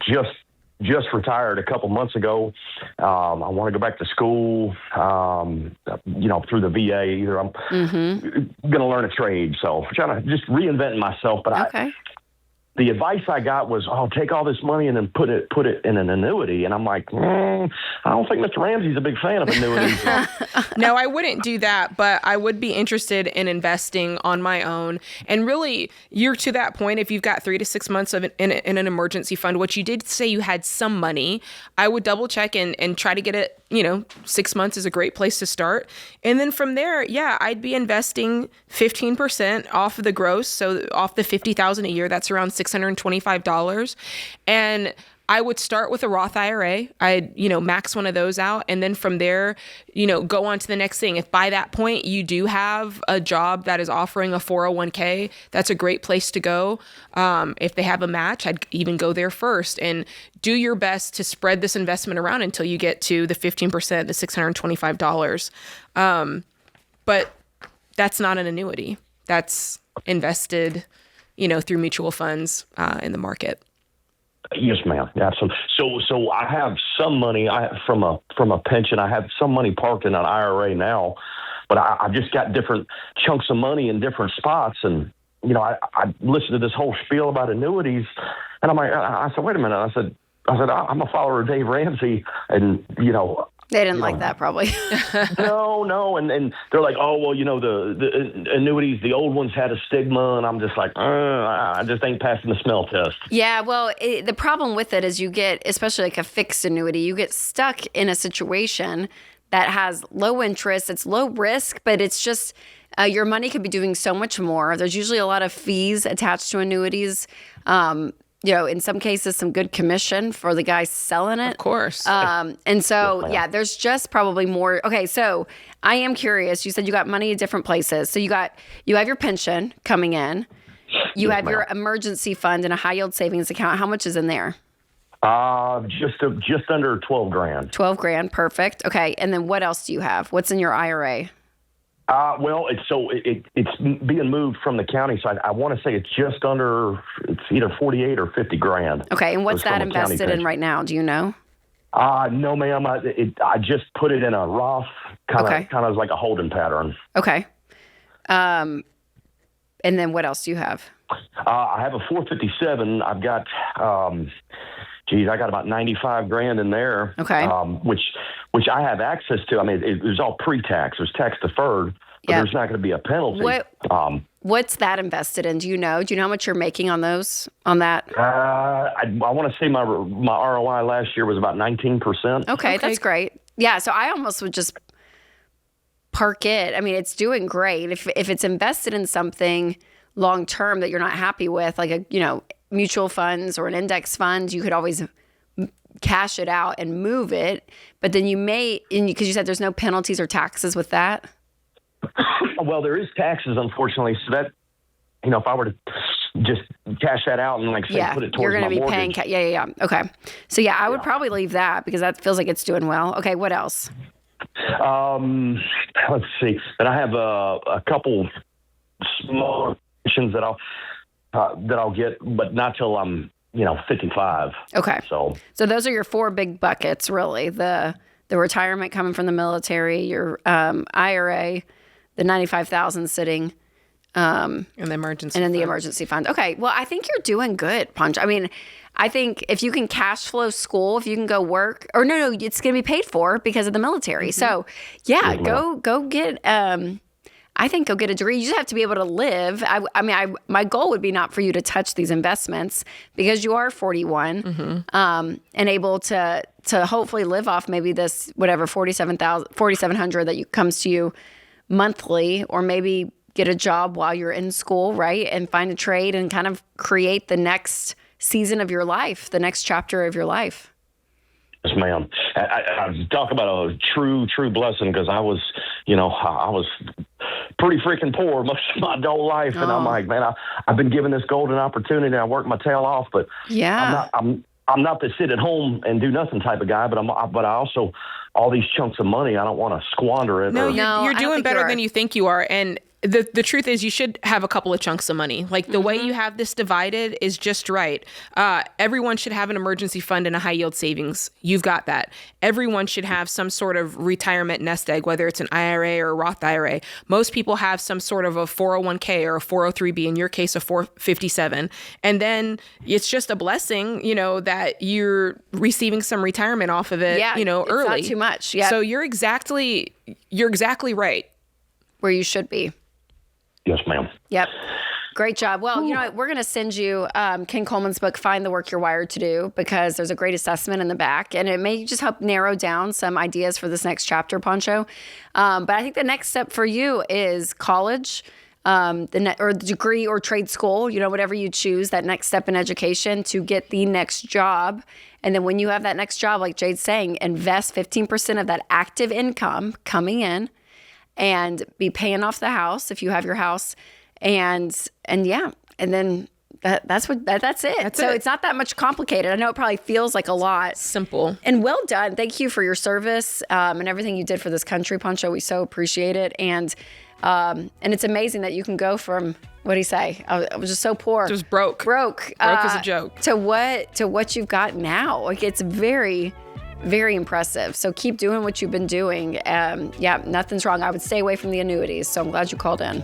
just retired a couple months ago. I want to go back to school, through the VA. Either I'm going to learn a trade. So I'm trying to just reinvent myself. But the advice I got was, take all this money and then put it in an annuity. And I'm like, I don't think Mr. Ramsey's a big fan of annuities. No, I wouldn't do that, but I would be interested in investing on my own. And really, you're to that point, if you've got 3 to 6 months in an emergency fund, which you did say you had some money, I would double check and try to get it. 6 months is a great place to start. And then from there, I'd be investing 15% off of the gross. So off the $50,000 a year, that's around $625. And I would start with a Roth IRA. I'd, max one of those out. And then from there, go on to the next thing. If by that point you do have a job that is offering a 401k, that's a great place to go. If they have a match, I'd even go there first and do your best to spread this investment around until you get to the 15%, the $625. But that's not an annuity. That's invested, through mutual funds in the market. Yes, ma'am. Absolutely. So I have some money from a pension. I have some money parked in an IRA now, but I've just got different chunks of money in different spots. And, I listened to this whole spiel about annuities, and I said, wait a minute. I said, I'm a follower of Dave Ramsey, and, they didn't like that, probably. No. And they're like, the annuities, the old ones had a stigma. And I'm just like, I just ain't passing the smell test. Yeah, well, the problem with it is you get, especially like a fixed annuity, you get stuck in a situation that has low interest. It's low risk, but it's just your money could be doing so much more. There's usually a lot of fees attached to annuities. In some cases, some good commission for the guy selling it. Of course. And so, there's just probably more. Okay, so I am curious. You said you got money at different places. So you have your pension coming in. You have your emergency fund and a high yield savings account. How much is in there? Just under $12,000. $12,000, perfect. Okay, and then what else do you have? What's in your IRA? It's being moved from the county, so I want to say it's just under, it's either 48 or 50 grand. Okay, and what's that invested in right now? Do you know? No, ma'am. I just put it in a Roth, kind of like a holding pattern. Okay. And then what else do you have? I have a 457. I've got, I got about 95 grand in there. Okay. Which I have access to. I mean, it's all pre-tax. There's tax deferred, but there's not going to be a penalty. What's that invested in? Do you know? Do you know how much you're making on that? I want to say my ROI last year was about 19%. Okay, that's great. Yeah, so I almost would just park it. I mean, it's doing great. If it's invested in something long term that you're not happy with, like mutual funds or an index fund, you could always cash it out and move it. But then you may, because you said there's no penalties or taxes with that. Well, there is taxes, unfortunately. So that, if I were to just cash that out and put it towards you're going to be mortgage. paying. Yeah. Okay. So I would probably leave that because that feels like it's doing well. Okay. What else? Let's see. And I have a couple small pensions that I'll get, but not till I'm 55. Okay. So those are your 4 big buckets, really. The retirement coming from the military, your IRA, the 95,000 sitting, and the emergency, and then the emergency fund. Okay. Well, I think you're doing good, Punch. I mean, I think if you can cash flow school, if you can go work, or no, it's going to be paid for because of the military. So go get. I think go get a degree. You just have to be able to live. My goal would be not for you to touch these investments because you are 41 and able to hopefully live off maybe this whatever $4,700 that comes to you monthly, or maybe get a job while you're in school, right? And find a trade and kind of create the next season of your life, the next chapter of your life. Yes, ma'am. I talk about a true blessing, because I was pretty freaking poor most of my adult life, and I'm like, man, I've been given this golden opportunity. I worked my tail off, but I'm not the sit at home and do nothing type of guy. But I also, all these chunks of money, I don't want to squander it. No, you're doing better than you think you are, and the truth is you should have a couple of chunks of money. Like the way you have this divided is just right. Everyone should have an emergency fund and a high yield savings. You've got that. Everyone should have some sort of retirement nest egg, whether it's an IRA or a Roth IRA. Most people have some sort of a 401k or a 403b, in your case, a 457. And then it's just a blessing, that you're receiving some retirement off of it, early. It's not too much. Yeah. So you're exactly right where you should be. Yes, ma'am. Yep. Great job. Well, you know what? We're going to send you Ken Coleman's book, Find the Work You're Wired to Do, because there's a great assessment in the back, and it may just help narrow down some ideas for this next chapter, Poncho. But I think the next step for you is college, or the degree or trade school, whatever you choose, that next step in education to get the next job. And then when you have that next job, like Jade's saying, invest 15% of that active income coming in, and be paying off the house if you have your house, and then that's it. It's not that much complicated. I know it probably feels like a lot. Simple. And well done. Thank you for your service and everything you did for this country, Poncho. We so appreciate it. And it's amazing that you can go from, what do you say? I was just so poor. Just broke. Broke as a joke. To what you've got now. Like, it's very, very impressive. So keep doing what you've been doing. Nothing's wrong. I would stay away from the annuities. So I'm glad you called in.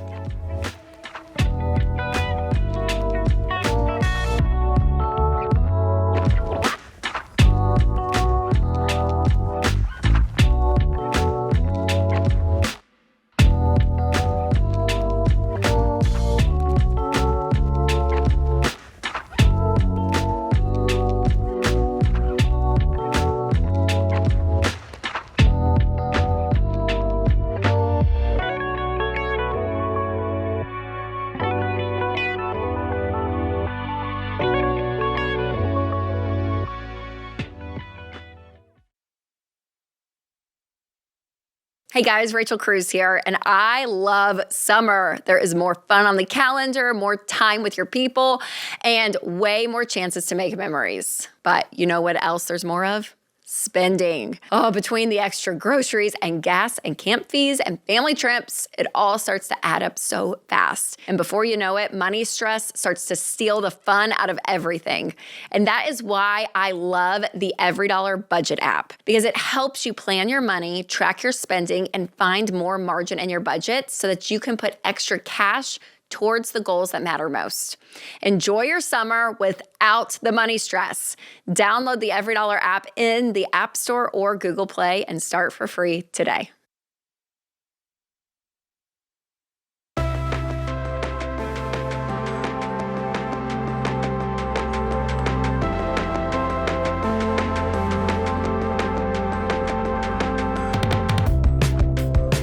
Hey guys, Rachel Cruze here, and I love summer. There is more fun on the calendar, more time with your people, and way more chances to make memories. But you know what else there's more of? Spending. Oh, between the extra groceries and gas and camp fees and family trips, it all starts to add up so fast. And before you know it, money stress starts to steal the fun out of everything. And that is why I love the EveryDollar Budget app, because it helps you plan your money, track your spending, and find more margin in your budget so that you can put extra cash towards the goals that matter most. Enjoy your summer without the money stress. Download the EveryDollar app in the App Store or Google Play and start for free today.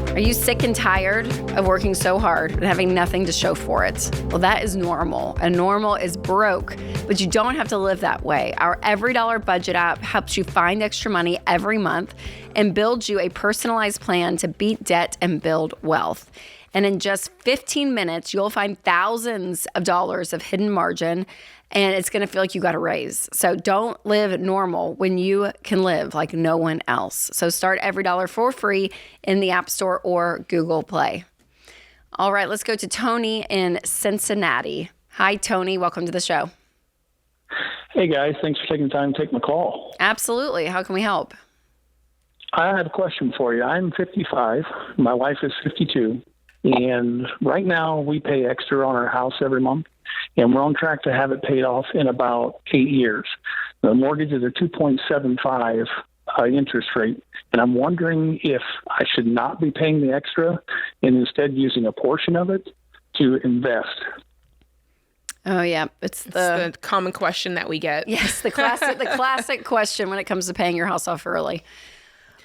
Are you sick and tired of working so hard and having nothing to show for it? Well, that is normal, and normal is broke, but you don't have to live that way. Our EveryDollar Budget app helps you find extra money every month and builds you a personalized plan to beat debt and build wealth. And in just 15 minutes, you'll find thousands of dollars of hidden margin, and it's going to feel like you got a raise. So don't live normal when you can live like no one else. So start EveryDollar for free in the App Store or Google Play. All right, let's go to Tony in Cincinnati. Hi, Tony. Welcome to the show. Hey, guys. Thanks for taking the time to take my call. Absolutely. How can we help? I have a question for you. I'm 55. My wife is 52. And right now we pay extra on our house every month, and we're on track to have it paid off in about 8 years. The mortgage is a 2.75 interest rate, And I'm wondering if I should not be paying the extra and instead using a portion of it to invest. Oh yeah, it's the common question that we get. Yes, the classic question when it comes to paying your house off early.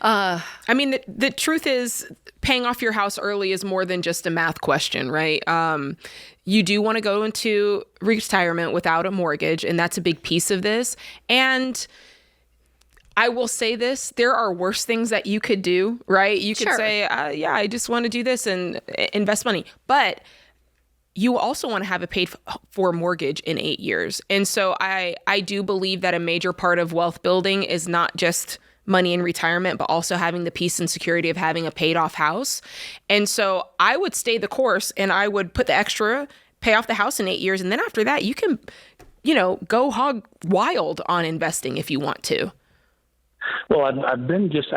I mean, the truth is, paying off your house early is more than just a math question, right? You do want to go into retirement without a mortgage, and that's a big piece of this. And I will say this, there are worse things that you could do, right? You could say, yeah, I just want to do this and invest money. But you also want to have a paid for mortgage in 8 years. And so I do believe that a major part of wealth building is not just money in retirement, but also having the peace and security of having a paid off house. And so I would stay the course and I would put the extra, pay off the house in 8 years. And then after that, you can, go hog wild on investing if you want to. Well, I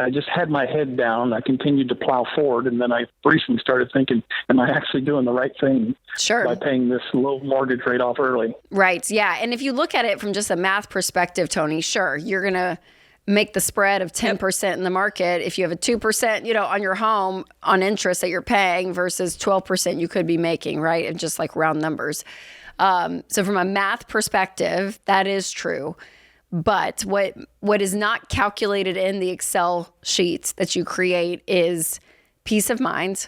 just had my head down. I continued to plow forward, and then I recently started thinking, am I actually doing the right thing by paying this low mortgage rate off early? Right, yeah. And if you look at it from just a math perspective, Tony, sure, you're going to make the spread of 10% in the market. If you have a 2%, on your home on interest that you're paying versus 12% you could be making, right? And just like round numbers. So from a math perspective, that is true. But what is not calculated in the Excel sheets that you create is peace of mind.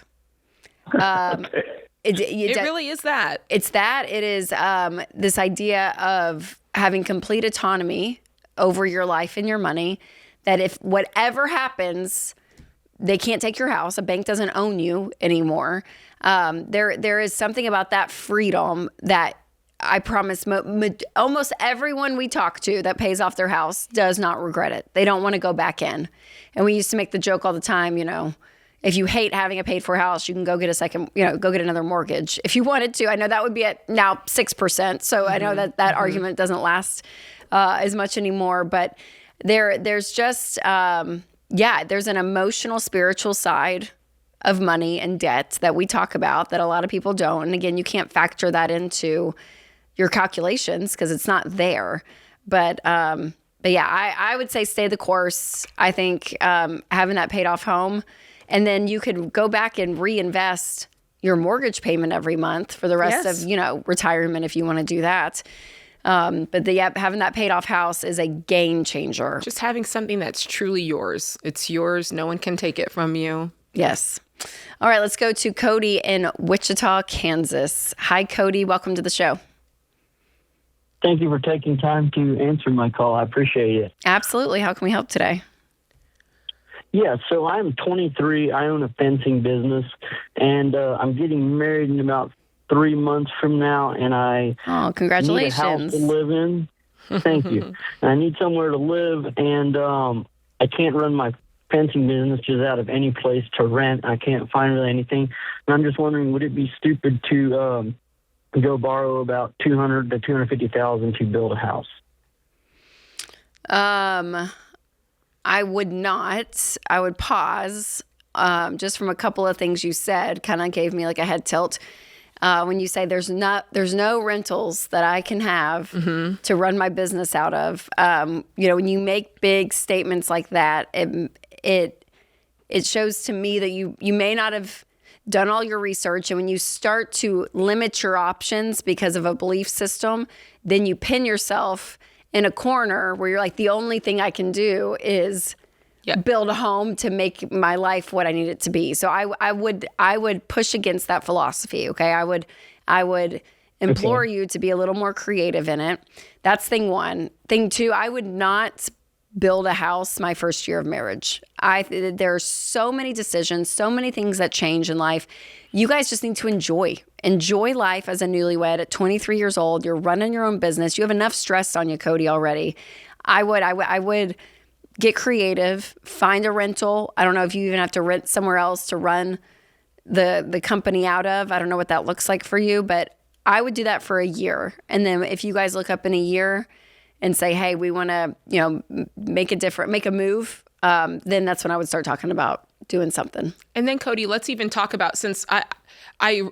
It really is that. It's that. It is this idea of having complete autonomy over your life and your money, that if whatever happens, they can't take your house. A bank doesn't own you anymore. There is something about that freedom that I promise almost everyone we talk to that pays off their house does not regret it. They don't want to go back in. And we used to make the joke all the time, if you hate having a paid for house, you can go get go get another mortgage if you wanted to. I know that would be at now 6%. So I know that argument doesn't last as much anymore. But there's just, there's an emotional, spiritual side of money and debt that we talk about that a lot of people don't. And again, you can't factor that into your calculations because it's not there. But yeah, I would say stay the course. I think having that paid off home, and then you could go back and reinvest your mortgage payment every month for the rest of, retirement if you want to do that. But having that paid off house is a game changer. Just having something that's truly yours. It's yours. No one can take it from you. Yes. All right, let's go to Cody in Wichita, Kansas. Hi, Cody. Welcome to the show. Thank you for taking time to answer my call. I appreciate it. Absolutely. How can we help today? Yeah, so I'm 23. I own a fencing business, and I'm getting married in about 3 months from now, and I congratulations. need a house to live in. Thank you. And I need somewhere to live, and I can't run my fencing business just out of any place to rent. I can't find really anything. And I'm just wondering, would it be stupid to go borrow about $200,000 to $250,000 to build a house? I would not. I would pause. Just from a couple of things you said, kind of gave me like a head tilt. When you say there's no rentals that I can have to run my business out of. When you make big statements like that, it shows to me that you may not have done all your research. And when you start to limit your options because of a belief system, then you pin yourself in a corner where you're like, the only thing I can do is build a home to make my life what I need it to be. So I would push against that philosophy. Okay. I would implore you to be a little more creative in it. That's thing one. Thing two, I would not build a house my first year of marriage. There are so many decisions, so many things that change in life. You guys just need to enjoy life as a newlywed at 23 years old. You're running your own business. You have enough stress on you, Cody, already. I would get creative, find a rental. I don't know if you even have to rent somewhere else to run the company out of. I don't know what that looks like for you, but I would do that for a year. And then if you guys look up in a year and say, hey, we want to, make a move, then that's when I would start talking about doing something. And then Cody, let's even talk about, since I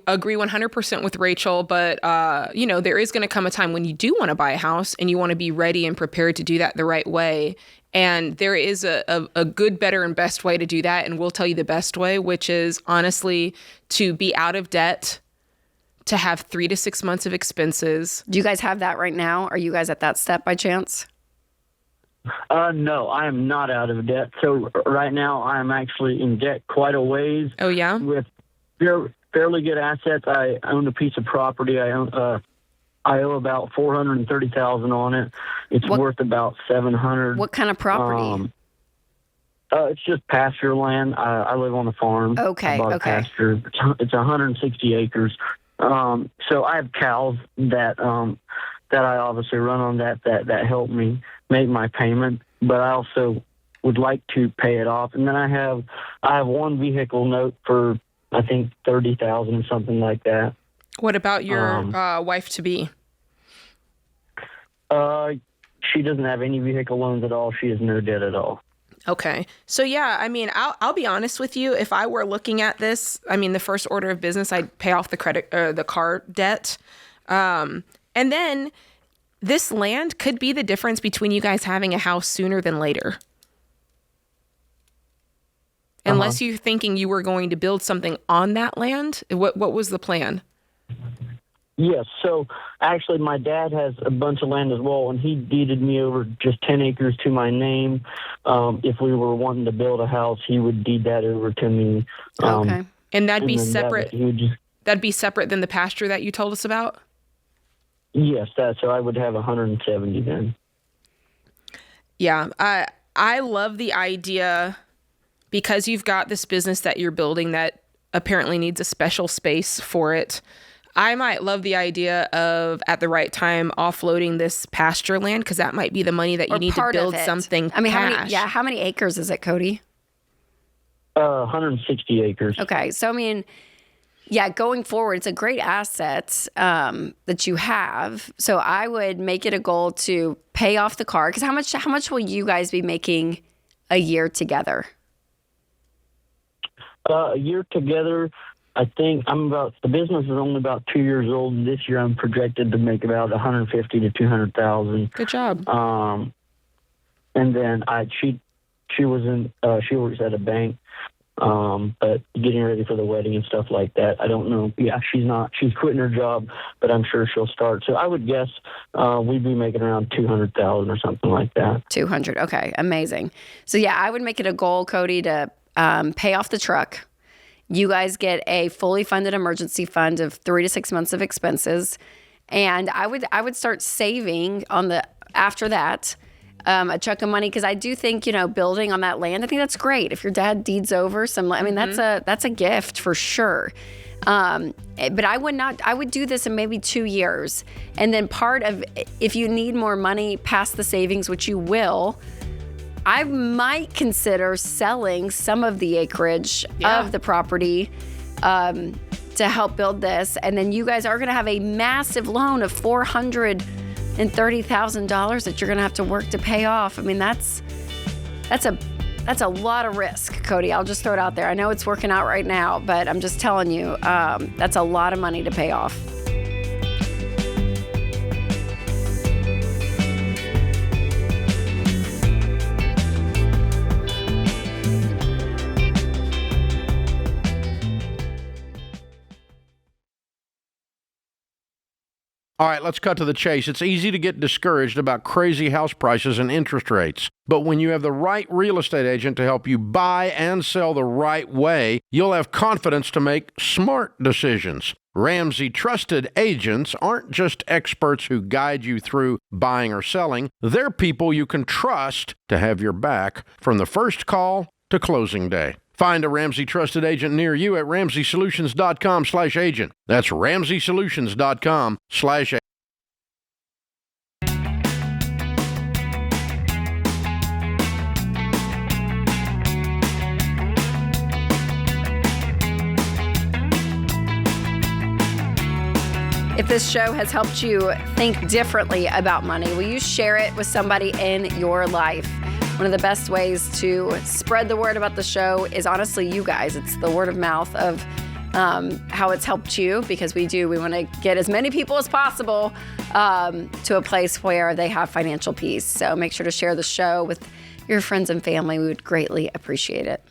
agree 100% with Rachel, but there is going to come a time when you do want to buy a house and you want to be ready and prepared to do that the right way. And there is a good, better, and best way to do that. And we'll tell you the best way, which is honestly to be out of debt, to have 3 to 6 months of expenses. Do you guys have that right now? Are you guys at that step by chance? No, I am not out of debt. So right now I'm actually in debt quite a ways. Oh, yeah? With fairly good assets. I own a piece of property. I owe about $430,000 on it. It's worth about $700,000. What kind of property? It's just pasture land. I live on a farm. Okay, I bought a pasture. It's 160 acres. So I have cows that I obviously run on that help me make my payment, but I also would like to pay it off. And then I have one vehicle note for I think $30,000, something like that. What about your wife to be? She doesn't have any vehicle loans at all. She has no debt at all. Okay. So yeah, I mean, I'll be honest with you. If I were looking at this, I mean, the first order of business, I'd pay off the car debt. And then this land could be the difference between you guys having a house sooner than later. Unless you're thinking you were going to build something on that land. What was the plan? Yes. So actually, my dad has a bunch of land as well, and he deeded me over just 10 acres to my name. If we were wanting to build a house, he would deed that over to me. Okay. And that'd be separate. That'd be separate than the pasture that you told us about? Yes. So I would have 170 then. Yeah. I love the idea, because you've got this business that you're building that apparently needs a special space for it. I might love the idea of, at the right time, offloading this pasture land, because that might be the money that you need to build something. I mean, cash. how many acres is it, Cody? 160 acres. Okay. So, I mean, yeah, going forward, it's a great asset that you have. So I would make it a goal to pay off the car, because how much will you guys be making a year together? A year together, I think the business is only about 2 years old, and this year I'm projected to make about $150,000 to $200,000. Good job. And then she works at a bank, but getting ready for the wedding and stuff like that. I don't know. Yeah, she's quitting her job, but I'm sure she'll start. So I would guess we'd be making around $200,000 or something like that. 200. Okay. Amazing. So yeah, I would make it a goal, Cody, to pay off the truck. You guys get a fully funded emergency fund of 3 to 6 months of expenses. And I would start saving after that, a chunk of money. Cause I do think, building on that land, I think that's great. If your dad deeds over that's a gift for sure. But I would do this in maybe 2 years. And then if you need more money past the savings, which you will, I might consider selling some of the acreage of the property to help build this. And then you guys are going to have a massive loan of $430,000 that you're going to have to work to pay off. I mean, that's a lot of risk, Cody. I'll just throw it out there. I know it's working out right now, but I'm just telling you, that's a lot of money to pay off. All right, let's cut to the chase. It's easy to get discouraged about crazy house prices and interest rates. But when you have the right real estate agent to help you buy and sell the right way, you'll have confidence to make smart decisions. Ramsey Trusted Agents aren't just experts who guide you through buying or selling. They're people you can trust to have your back from the first call to closing day. Find a Ramsey Trusted Agent near you at RamseySolutions.com/agent. That's RamseySolutions.com/agent. If this show has helped you think differently about money, will you share it with somebody in your life? One of the best ways to spread the word about the show is honestly you guys. It's the word of mouth of how it's helped you, because we want to get as many people as possible to a place where they have financial peace. So make sure to share the show with your friends and family. We would greatly appreciate it.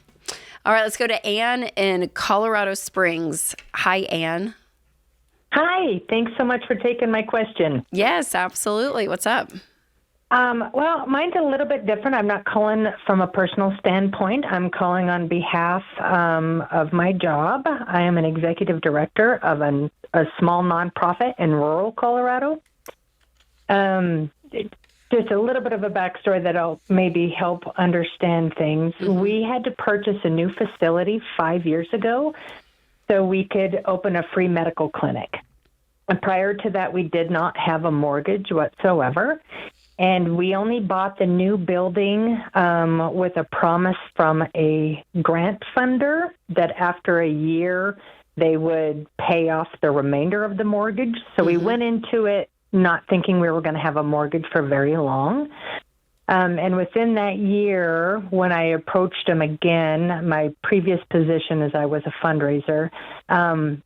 All right, let's go to Ann in Colorado Springs. Hi, Ann. Hi, thanks so much for taking my question. Yes, absolutely. What's up? Well, mine's a little bit different. I'm not calling from a personal standpoint. I'm calling on behalf of my job. I am an executive director of a small nonprofit in rural Colorado. Just a little bit of a backstory that'll maybe help understand things. Mm-hmm. We had to purchase a new facility 5 years ago so we could open a free medical clinic. And prior to that, we did not have a mortgage whatsoever. And we only bought the new building with a promise from a grant funder that after a year they would pay off the remainder of the mortgage. So we went into it not thinking we were going to have a mortgage for very long. And within that year, when I approached them again, my previous position as I was a fundraiser,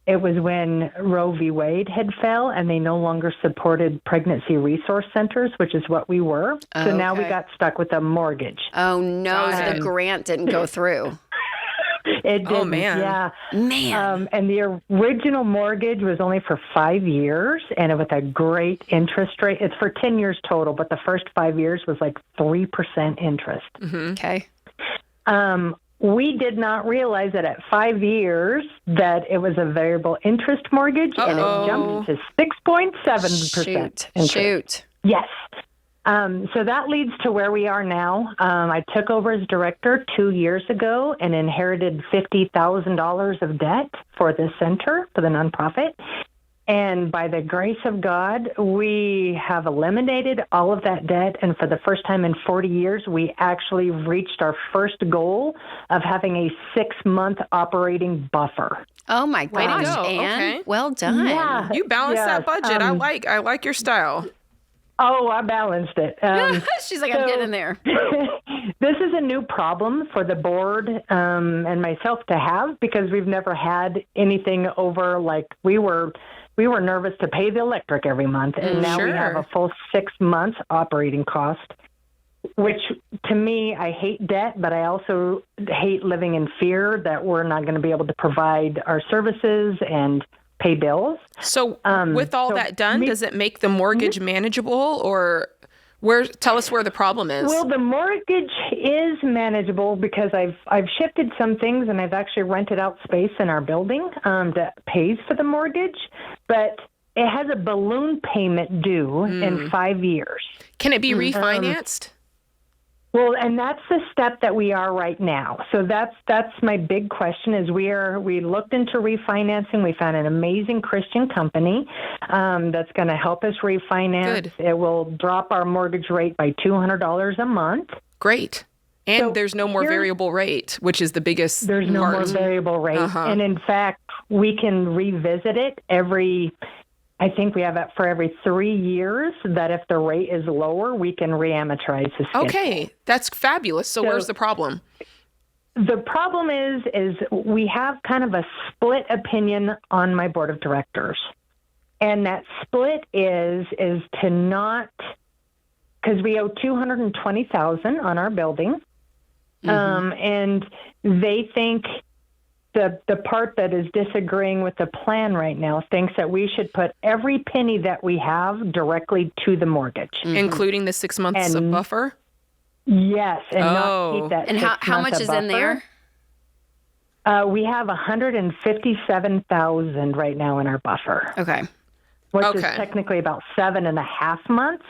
it was when Roe v. Wade had fell and they no longer supported pregnancy resource centers, which is what we were. So now we got stuck with a mortgage. Oh, no, so the grant didn't go through. It didn't, oh, man. Yeah. Man. And the original mortgage was only for 5 years, and it was a great interest rate. It's for 10 years total, but the first 5 years was like 3% interest. Mm-hmm. Okay. We did not realize that at 5 years that it was a variable interest mortgage, and it jumped to 6.7% interest. Shoot. Yes. So that leads to where we are now. I took over as director 2 years ago and inherited $50,000 of debt for the center, for the nonprofit. And by the grace of God, we have eliminated all of that debt. And for the first time in 40 years, we actually reached our first goal of having a 6-month operating buffer. Oh, my gosh, Way to go. Ann. Okay. Well done. Yeah. You balanced that Yes, budget. I like your style. Oh, I balanced it. She's like, I'm getting there. This is a new problem for the board and myself to have, because we've never had anything over, like we were nervous to pay the electric every month, and now we have a full 6 months operating cost, which to me, I hate debt, but I also hate living in fear that we're not going to be able to provide our services and pay bills. So with all that done, does it make the mortgage manageable, or tell us where the problem is? Well, the mortgage is manageable because I've shifted some things, and I've actually rented out space in our building that pays for the mortgage, but it has a balloon payment due in 5 years. Can it be refinanced? Well, and that's the step that we are right now. So that's my big question is we looked into refinancing. We found an amazing Christian company that's going to help us refinance. Good. It will drop our mortgage rate by $200 a month. Great. And there's no more variable rate, which is the biggest There's no more variable rate. And in fact, we can revisit it I think we have it for every 3 years, that if the rate is lower, we can reamortize the schedule. Okay, that's fabulous. So where's the problem? The problem is we have kind of a split opinion on my board of directors. And that split is to not, because we owe $220,000 on our building. And they think the part that is disagreeing with the plan right now thinks that we should put every penny that we have directly to the mortgage. Including the 6 months of buffer? Yes, and not keep that. And how much is in there? We have $157,000 right now in our buffer. Okay. Which is technically about 7.5 months.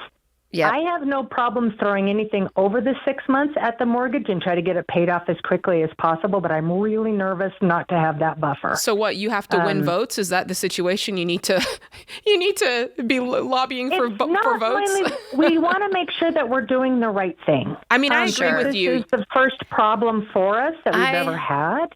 Yeah, I have no problem throwing anything over the 6 months at the mortgage and try to get it paid off as quickly as possible, but I'm really nervous not to have that buffer. So what, you have to win votes? Is that the situation? You need to be lobbying for votes? We want to make sure that we're doing the right thing. I mean, I agree with you. This is the first problem for us that we've ever had.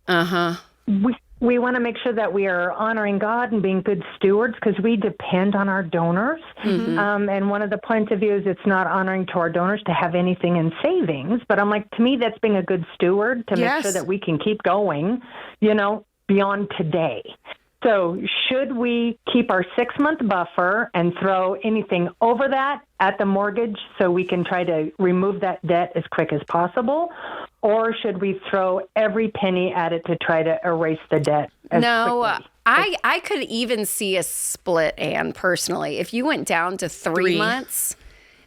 we want to make sure that we are honoring God and being good stewards because we depend on our donors. And one of the points of view is it's not honoring to our donors to have anything in savings. But I'm like, to me, that's being a good steward to make sure that we can keep going, beyond today. So should we keep our 6-month buffer and throw anything over that at the mortgage so we can try to remove that debt as quick as possible? Or should we throw every penny at it to try to erase the debt as quickly? I could even see a split, Anne, personally. If you went down to 3 months,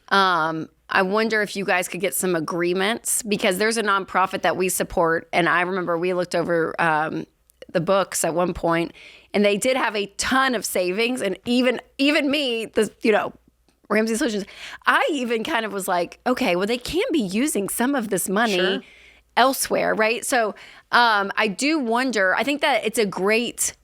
I wonder if you guys could get some agreements because there's a nonprofit that we support. And I remember we looked over the books at one point, and they did have a ton of savings. And even me, Ramsey Solutions, I even kind of was like, okay, well, they can be using some of this money elsewhere, right? So I do wonder, I think that it's a great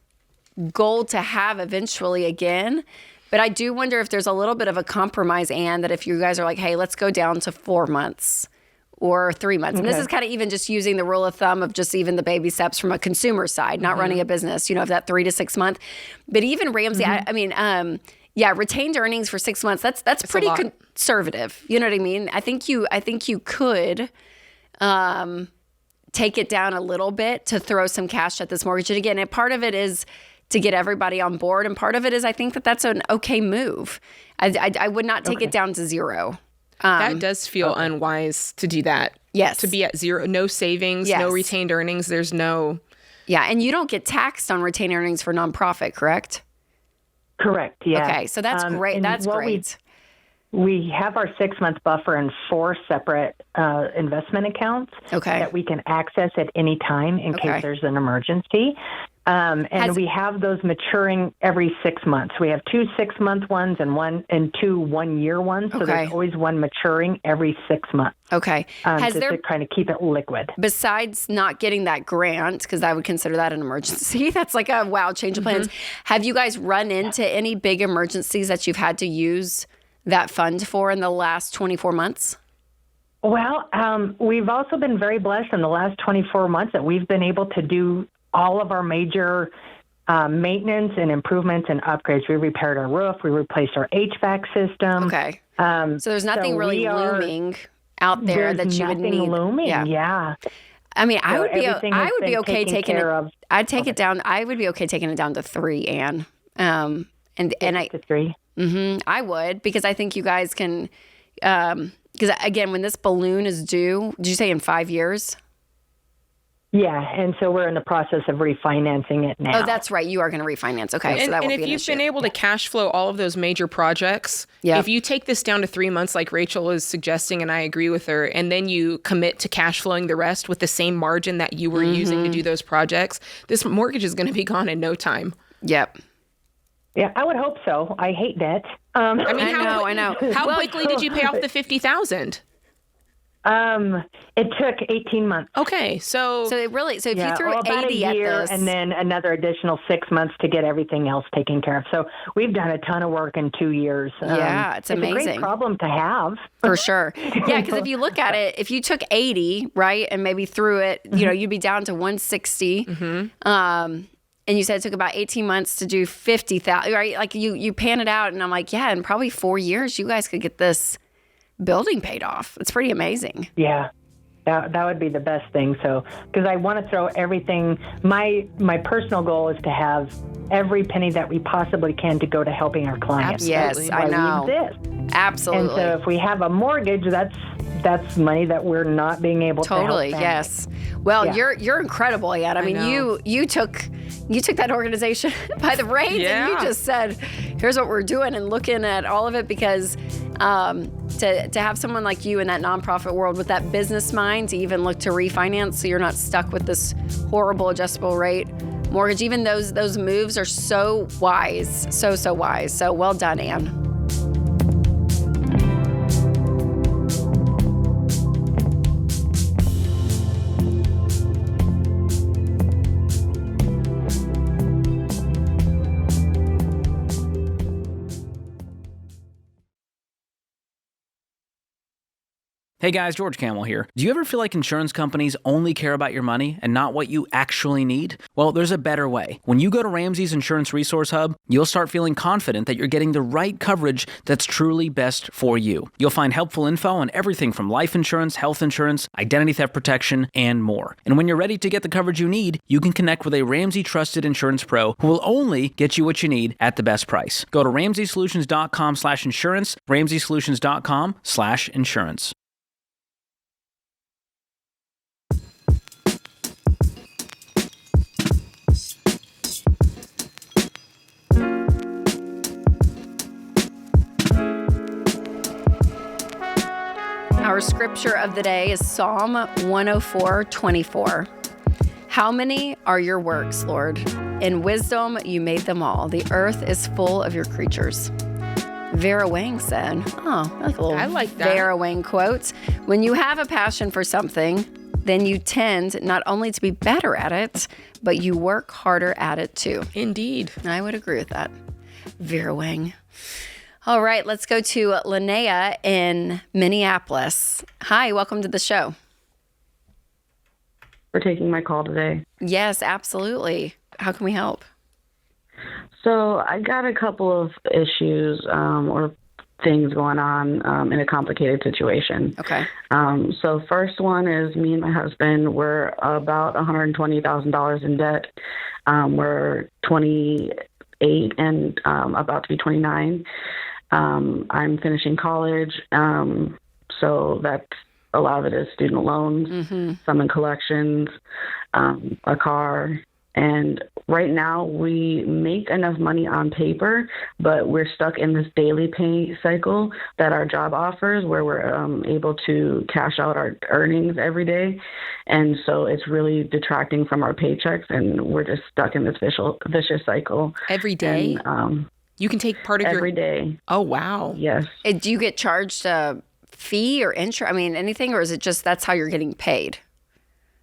goal to have eventually again, but I do wonder if there's a little bit of a compromise, Anne, that if you guys are like, hey, let's go down to 4 months or 3 months. And this is kind of even just using the rule of thumb of just even the baby steps from a consumer side, not running a business, of that 3 to 6 month. But even Ramsey, retained earnings for 6 months, that's pretty conservative. You know what I mean? I think you could take it down a little bit to throw some cash at this mortgage. And again, part of it is to get everybody on board. And part of it is I think that's an okay move. I would not take it down to zero. That does feel unwise to do that. Yes. To be at zero, no savings, no retained earnings. There's no. Yeah. And you don't get taxed on retained earnings for nonprofit, correct? Correct. Yeah. Okay. So that's great. That's great. We have our 6-month buffer in 4 separate investment accounts that we can access at any time in case there's an emergency. And we have those maturing every 6 months. We have 2 6-month ones and 2 1-year ones. So there's always one maturing every 6 months. Okay. To kind of keep it liquid. Besides not getting that grant, because I would consider that an emergency, that's like a change of plans. Have you guys run into any big emergencies that you've had to use that fund for in the last 24 months? Well, we've also been very blessed in the last 24 months that we've been able to do all of our major maintenance and improvements and upgrades. We repaired our roof. We replaced our HVAC system. Okay. So there's nothing really looming out there that you would need. Looming, yeah. I mean, I would be okay taking it. I'd take it down. I would be okay taking it down to 3, Anne. And to 3. I would, because I think you guys can. Because again, when this balloon is due, did you say in 5 years? Yeah, and so we're in the process of refinancing it now. Oh, that's right. You are going to refinance. Okay, and, so that and would be if you've been able to cash flow all of those major projects, if you take this down to 3 months, like Rachel is suggesting, and I agree with her, and then you commit to cash flowing the rest with the same margin that you were using to do those projects, this mortgage is going to be gone in no time. Yep. Yeah, I would hope so. I hate debt. I know. How quickly did you pay off the $50,000? It took 18 months. Okay, so if you threw about 80 a year at this, and then another additional 6 months to get everything else taken care of. So we've done a ton of work in 2 years. It's amazing. It's a great problem to have. For sure. Yeah, because if you look at it, if you took 80, right, and maybe threw it, you'd be down to 160. And you said it took about 18 months to do 50,000, right? Like you pan it out, and I'm like, yeah, in probably 4 years, you guys could get this building paid off. It's pretty amazing. Yeah, that would be the best thing. So, because I want to throw everything. My personal goal is to have every penny that we possibly can to go to helping our clients. Yes, I know. We exist. Absolutely. And so, if we have a mortgage, that's money that we're not being able to help families. Yes. Well, you're incredible, Anne. I mean, you took that organization by the reins and you just said, here's what we're doing, and looking at all of it, because to have someone like you in that nonprofit world with that business mind to even look to refinance so you're not stuck with this horrible adjustable rate mortgage, even those moves are so wise, so wise. So well done, Anne. Hey guys, George Camel here. Do you ever feel like insurance companies only care about your money and not what you actually need? Well, there's a better way. When you go to Ramsey's Insurance Resource Hub, you'll start feeling confident that you're getting the right coverage that's truly best for you. You'll find helpful info on everything from life insurance, health insurance, identity theft protection, and more. And when you're ready to get the coverage you need, you can connect with a Ramsey trusted insurance pro who will only get you what you need at the best price. Go to RamseySolutions.com/insurance, RamseySolutions.com/insurance. Our scripture of the day is Psalm 104:24. How many are your works, Lord? In wisdom you made them all. The earth is full of your creatures. Vera Wang said, I like that. Vera Wang quotes, when you have a passion for something, then you tend not only to be better at it, but you work harder at it too. Indeed. I would agree with that. Vera Wang. All right, let's go to Linnea in Minneapolis. Hi, welcome to the show. For taking my call today. Yes, absolutely. How can we help? So I got a couple of issues or things going on in a complicated situation. Okay. So first one is me and my husband, we're about $120,000 in debt. We're 28 and about to be 29. I'm finishing college, so that's a lot of it is student loans, some in collections, a car. And right now we make enough money on paper, but we're stuck in this daily pay cycle that our job offers where we're able to cash out our earnings every day. And so it's really detracting from our paychecks, and we're just stuck in this vicious cycle. Every day? And, you can take part of every day. Oh, wow. Yes. Do you get charged a fee or anything, or is it just that's how you're getting paid?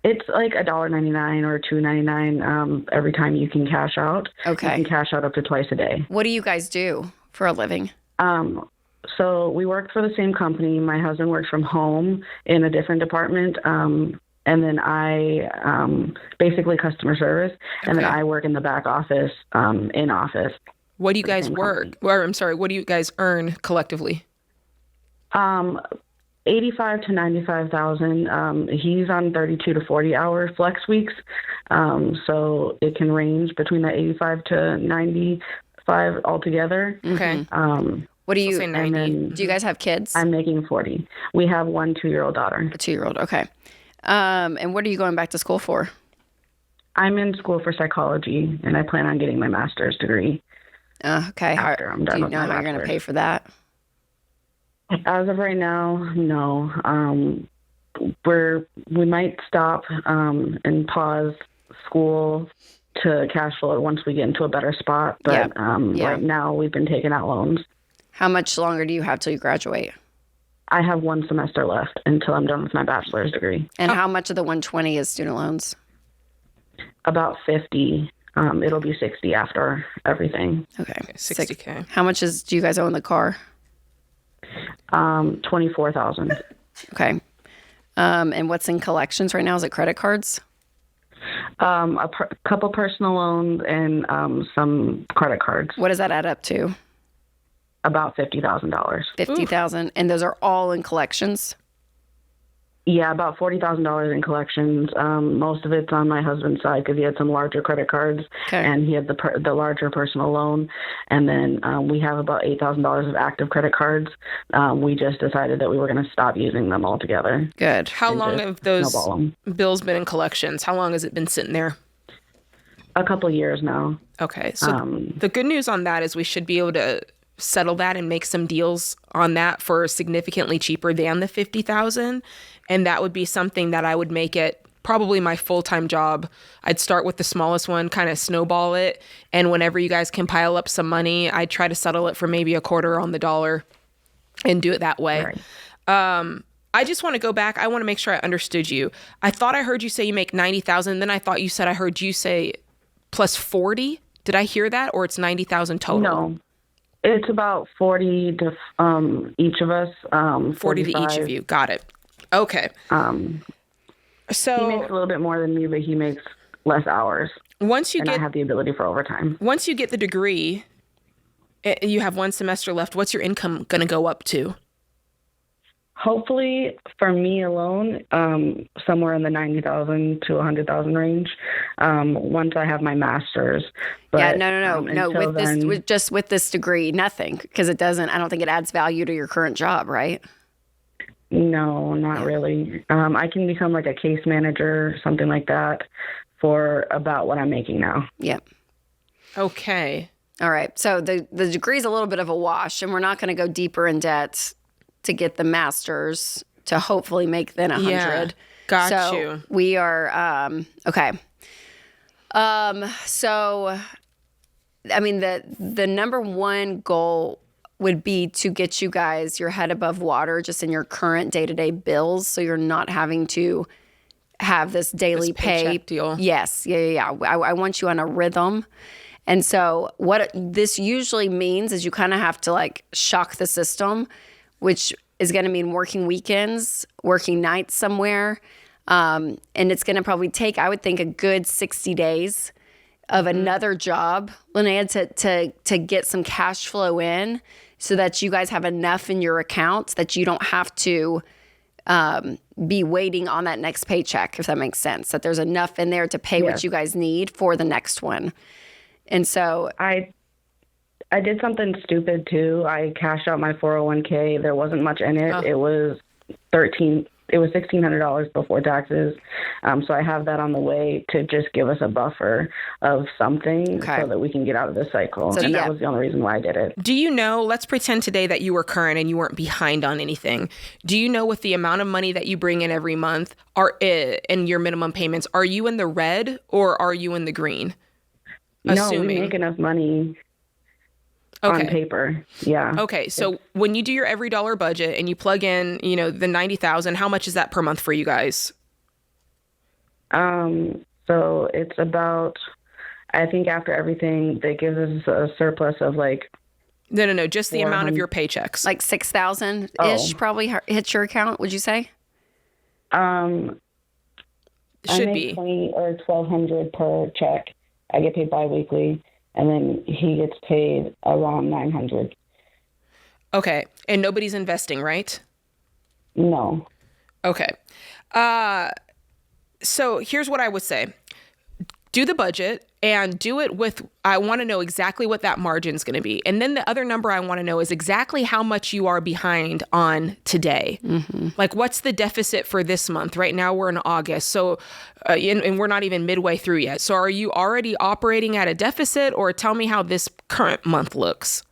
It's like $1.99 or $2.99 every time you can cash out. Okay. You can cash out up to twice a day. What do you guys do for a living? So we work for the same company. My husband works from home in a different department. And then I basically customer service. And then I work in the back office, in office. What do you guys work? Or I'm sorry, what do you guys earn collectively? 85 to 95,000. He's on 32 to 40 hour flex weeks. So it can range between the 85 to 95 altogether. Okay. What do you, do you guys have kids? I'm making 40. We have 1 2-year-old daughter. A 2-year-old. Okay. And what are you going back to school for? I'm in school for psychology, and I plan on getting my master's degree. Okay. After I'm done do you with know my how you're going to bachelor's. pay for that? As of right now, no. We might stop and pause school to cash flow it once we get into a better spot. But right now, we've been taking out loans. How much longer do you have till you graduate? I have 1 semester left until I'm done with my bachelor's degree. And how much of the 120 is student loans? About 50. It'll be 60 after everything. Okay. 60K. How much do you guys own the car? 24,000. Okay. And what's in collections right now? Is it credit cards? A couple personal loans and some credit cards. What does that add up to? About $50,000. 50,000, and those are all in collections. Yeah, about $40,000 in collections. Most of it's on my husband's side because he had some larger credit cards, and he had the larger personal loan. And then we have about $8,000 of active credit cards. We just decided that we were going to stop using them altogether. Good. How long have those bills been in collections? How long has it been sitting there? A couple years now. Okay, so the good news on that is we should be able to settle that and make some deals on that for significantly cheaper than the $50,000. And that would be something that I would make it probably my full-time job. I'd start with the smallest one, kind of snowball it. And whenever you guys can pile up some money, I'd try to settle it for maybe a quarter on the dollar and do it that way. Right. I just want to go back. I want to make sure I understood you. I thought I heard you say you make $90,000. Then I thought you said I heard you say plus 40. Did I hear that? Or it's $90,000 total? No. It's about 40 to each of us. 40 to each of you. Got it. Okay. So he makes a little bit more than me, but he makes less hours. Once you I have the ability for overtime. Once you get the degree, you have one semester left. What's your income going to go up to? Hopefully, for me alone, somewhere in the 90,000 to 100,000 range. Once I have my master's. But, no. With this degree, nothing, because it doesn't. I don't think it adds value to your current job, right? No, not really. I can become like a case manager, something like that, for about what I'm making now. Yep. Okay. All right. So the degree is a little bit of a wash, and we're not going to go deeper in debt to get the master's to hopefully make then 100. Yeah, got you. So we are okay. So I mean the number one goal would be to get you guys your head above water just in your current day-to-day bills, so you're not having to have this daily pay deal. Yes. Yeah. I want you on a rhythm. And so what this usually means is you kind of have to like shock the system, which is going to mean working weekends, working nights somewhere. And it's going to probably take, I would think, a good 60 days of another job, Linnea, to get some cash flow in so that you guys have enough in your accounts that you don't have to be waiting on that next paycheck, if that makes sense, that there's enough in there to pay what you guys need for the next one. And so I did something stupid too. I cashed out my 401k. There wasn't much in it. It was $1,600 before taxes. So I have that on the way to just give us a buffer of something so that we can get out of this cycle. And that was the only reason why I did it. Do you know, let's pretend today that you were current and you weren't behind on anything. Do you know with the amount of money that you bring in every month in your minimum payments, are you in the red or are you in the green? No, we make enough money on paper. Yeah. Okay. So when you do your every dollar budget and you plug in, the 90,000, how much is that per month for you guys? So it's about, I think after everything, that gives us a surplus of like. No. Just the amount of your paychecks. Like 6,000-ish probably hits your account, would you say? Should be $20 or $1,200 per check. I get paid biweekly, and then he gets paid around $900. Okay, and nobody's investing, right? No. Okay. So here's what I would say. Do the budget and do it with, I want to know exactly what that margin is going to be. And then the other number I want to know is exactly how much you are behind on today. Mm-hmm. Like what's the deficit for this month? Right now we're in August. So, and we're not even midway through yet. So are you already operating at a deficit, or tell me how this current month looks?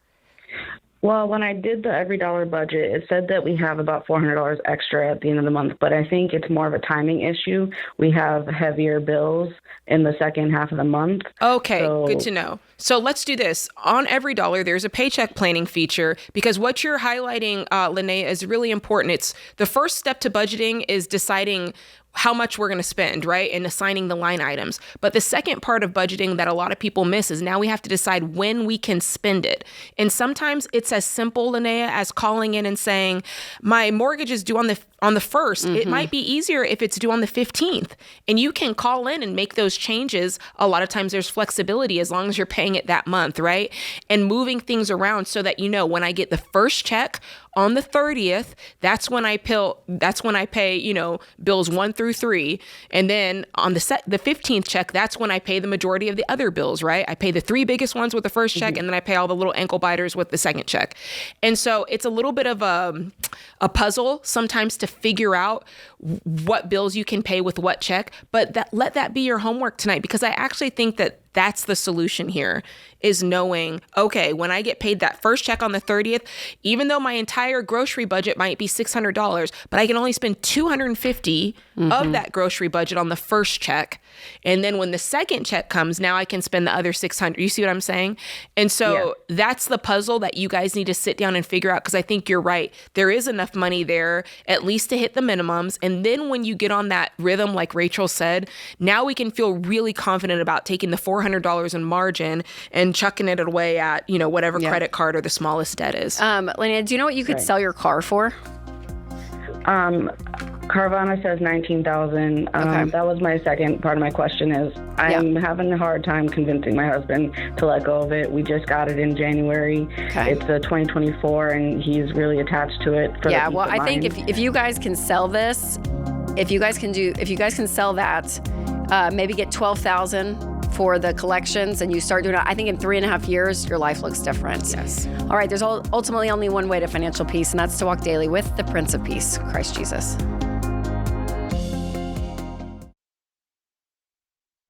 Well, when I did the every dollar budget, it said that we have about $400 extra at the end of the month, but I think it's more of a timing issue. We have heavier bills in the second half of the month. Okay, good to know. So let's do this. On every dollar, there's a paycheck planning feature, because what you're highlighting, Linnea, is really important. It's the first step to budgeting is deciding how much we're going to spend, right? And assigning the line items. But the second part of budgeting that a lot of people miss is now we have to decide when we can spend it. And sometimes it's as simple, Linnea, as calling in and saying, my mortgage is due on the 1st. Mm-hmm. It might be easier if it's due on the 15th. And you can call in and make those changes. A lot of times there's flexibility as long as you're paying it that month, right? And moving things around so that, when I get the first check on the 30th, that's when I pay, bills 1 through 3. And then on the 15th check, that's when I pay the majority of the other bills, right? I pay the 3 biggest ones with the first check, and then I pay all the little ankle biters with the second check. And so it's a little bit of a puzzle sometimes to figure out what bills you can pay with what check, but let that be your homework tonight, because I actually think that that's the solution here, is knowing, okay, when I get paid that first check on the 30th, even though my entire grocery budget might be $600, but I can only spend $250 of that grocery budget on the first check. And then when the second check comes, now I can spend the other $600. You see what I'm saying? And so that's the puzzle that you guys need to sit down and figure out, because I think you're right. There is enough money there, at least to hit the minimums. And then when you get on that rhythm, like Rachel said, now we can feel really confident about taking the $400 in margin and chucking it away at, whatever credit card or the smallest debt is. Linnea, do you know what you could sell your car for? Carvana says 19,000. That was my second part of my question is I'm having a hard time convincing my husband to let go of it. We just got it in January. It's a 2024 and he's really attached to it. Well, I think if you guys can sell this, if you guys can sell that, maybe get 12,000 for the collections and you start doing it, I think in 3.5 years, your life looks different. Yes. All right, there's ultimately only one way to financial peace, and that's to walk daily with the Prince of Peace, Christ Jesus.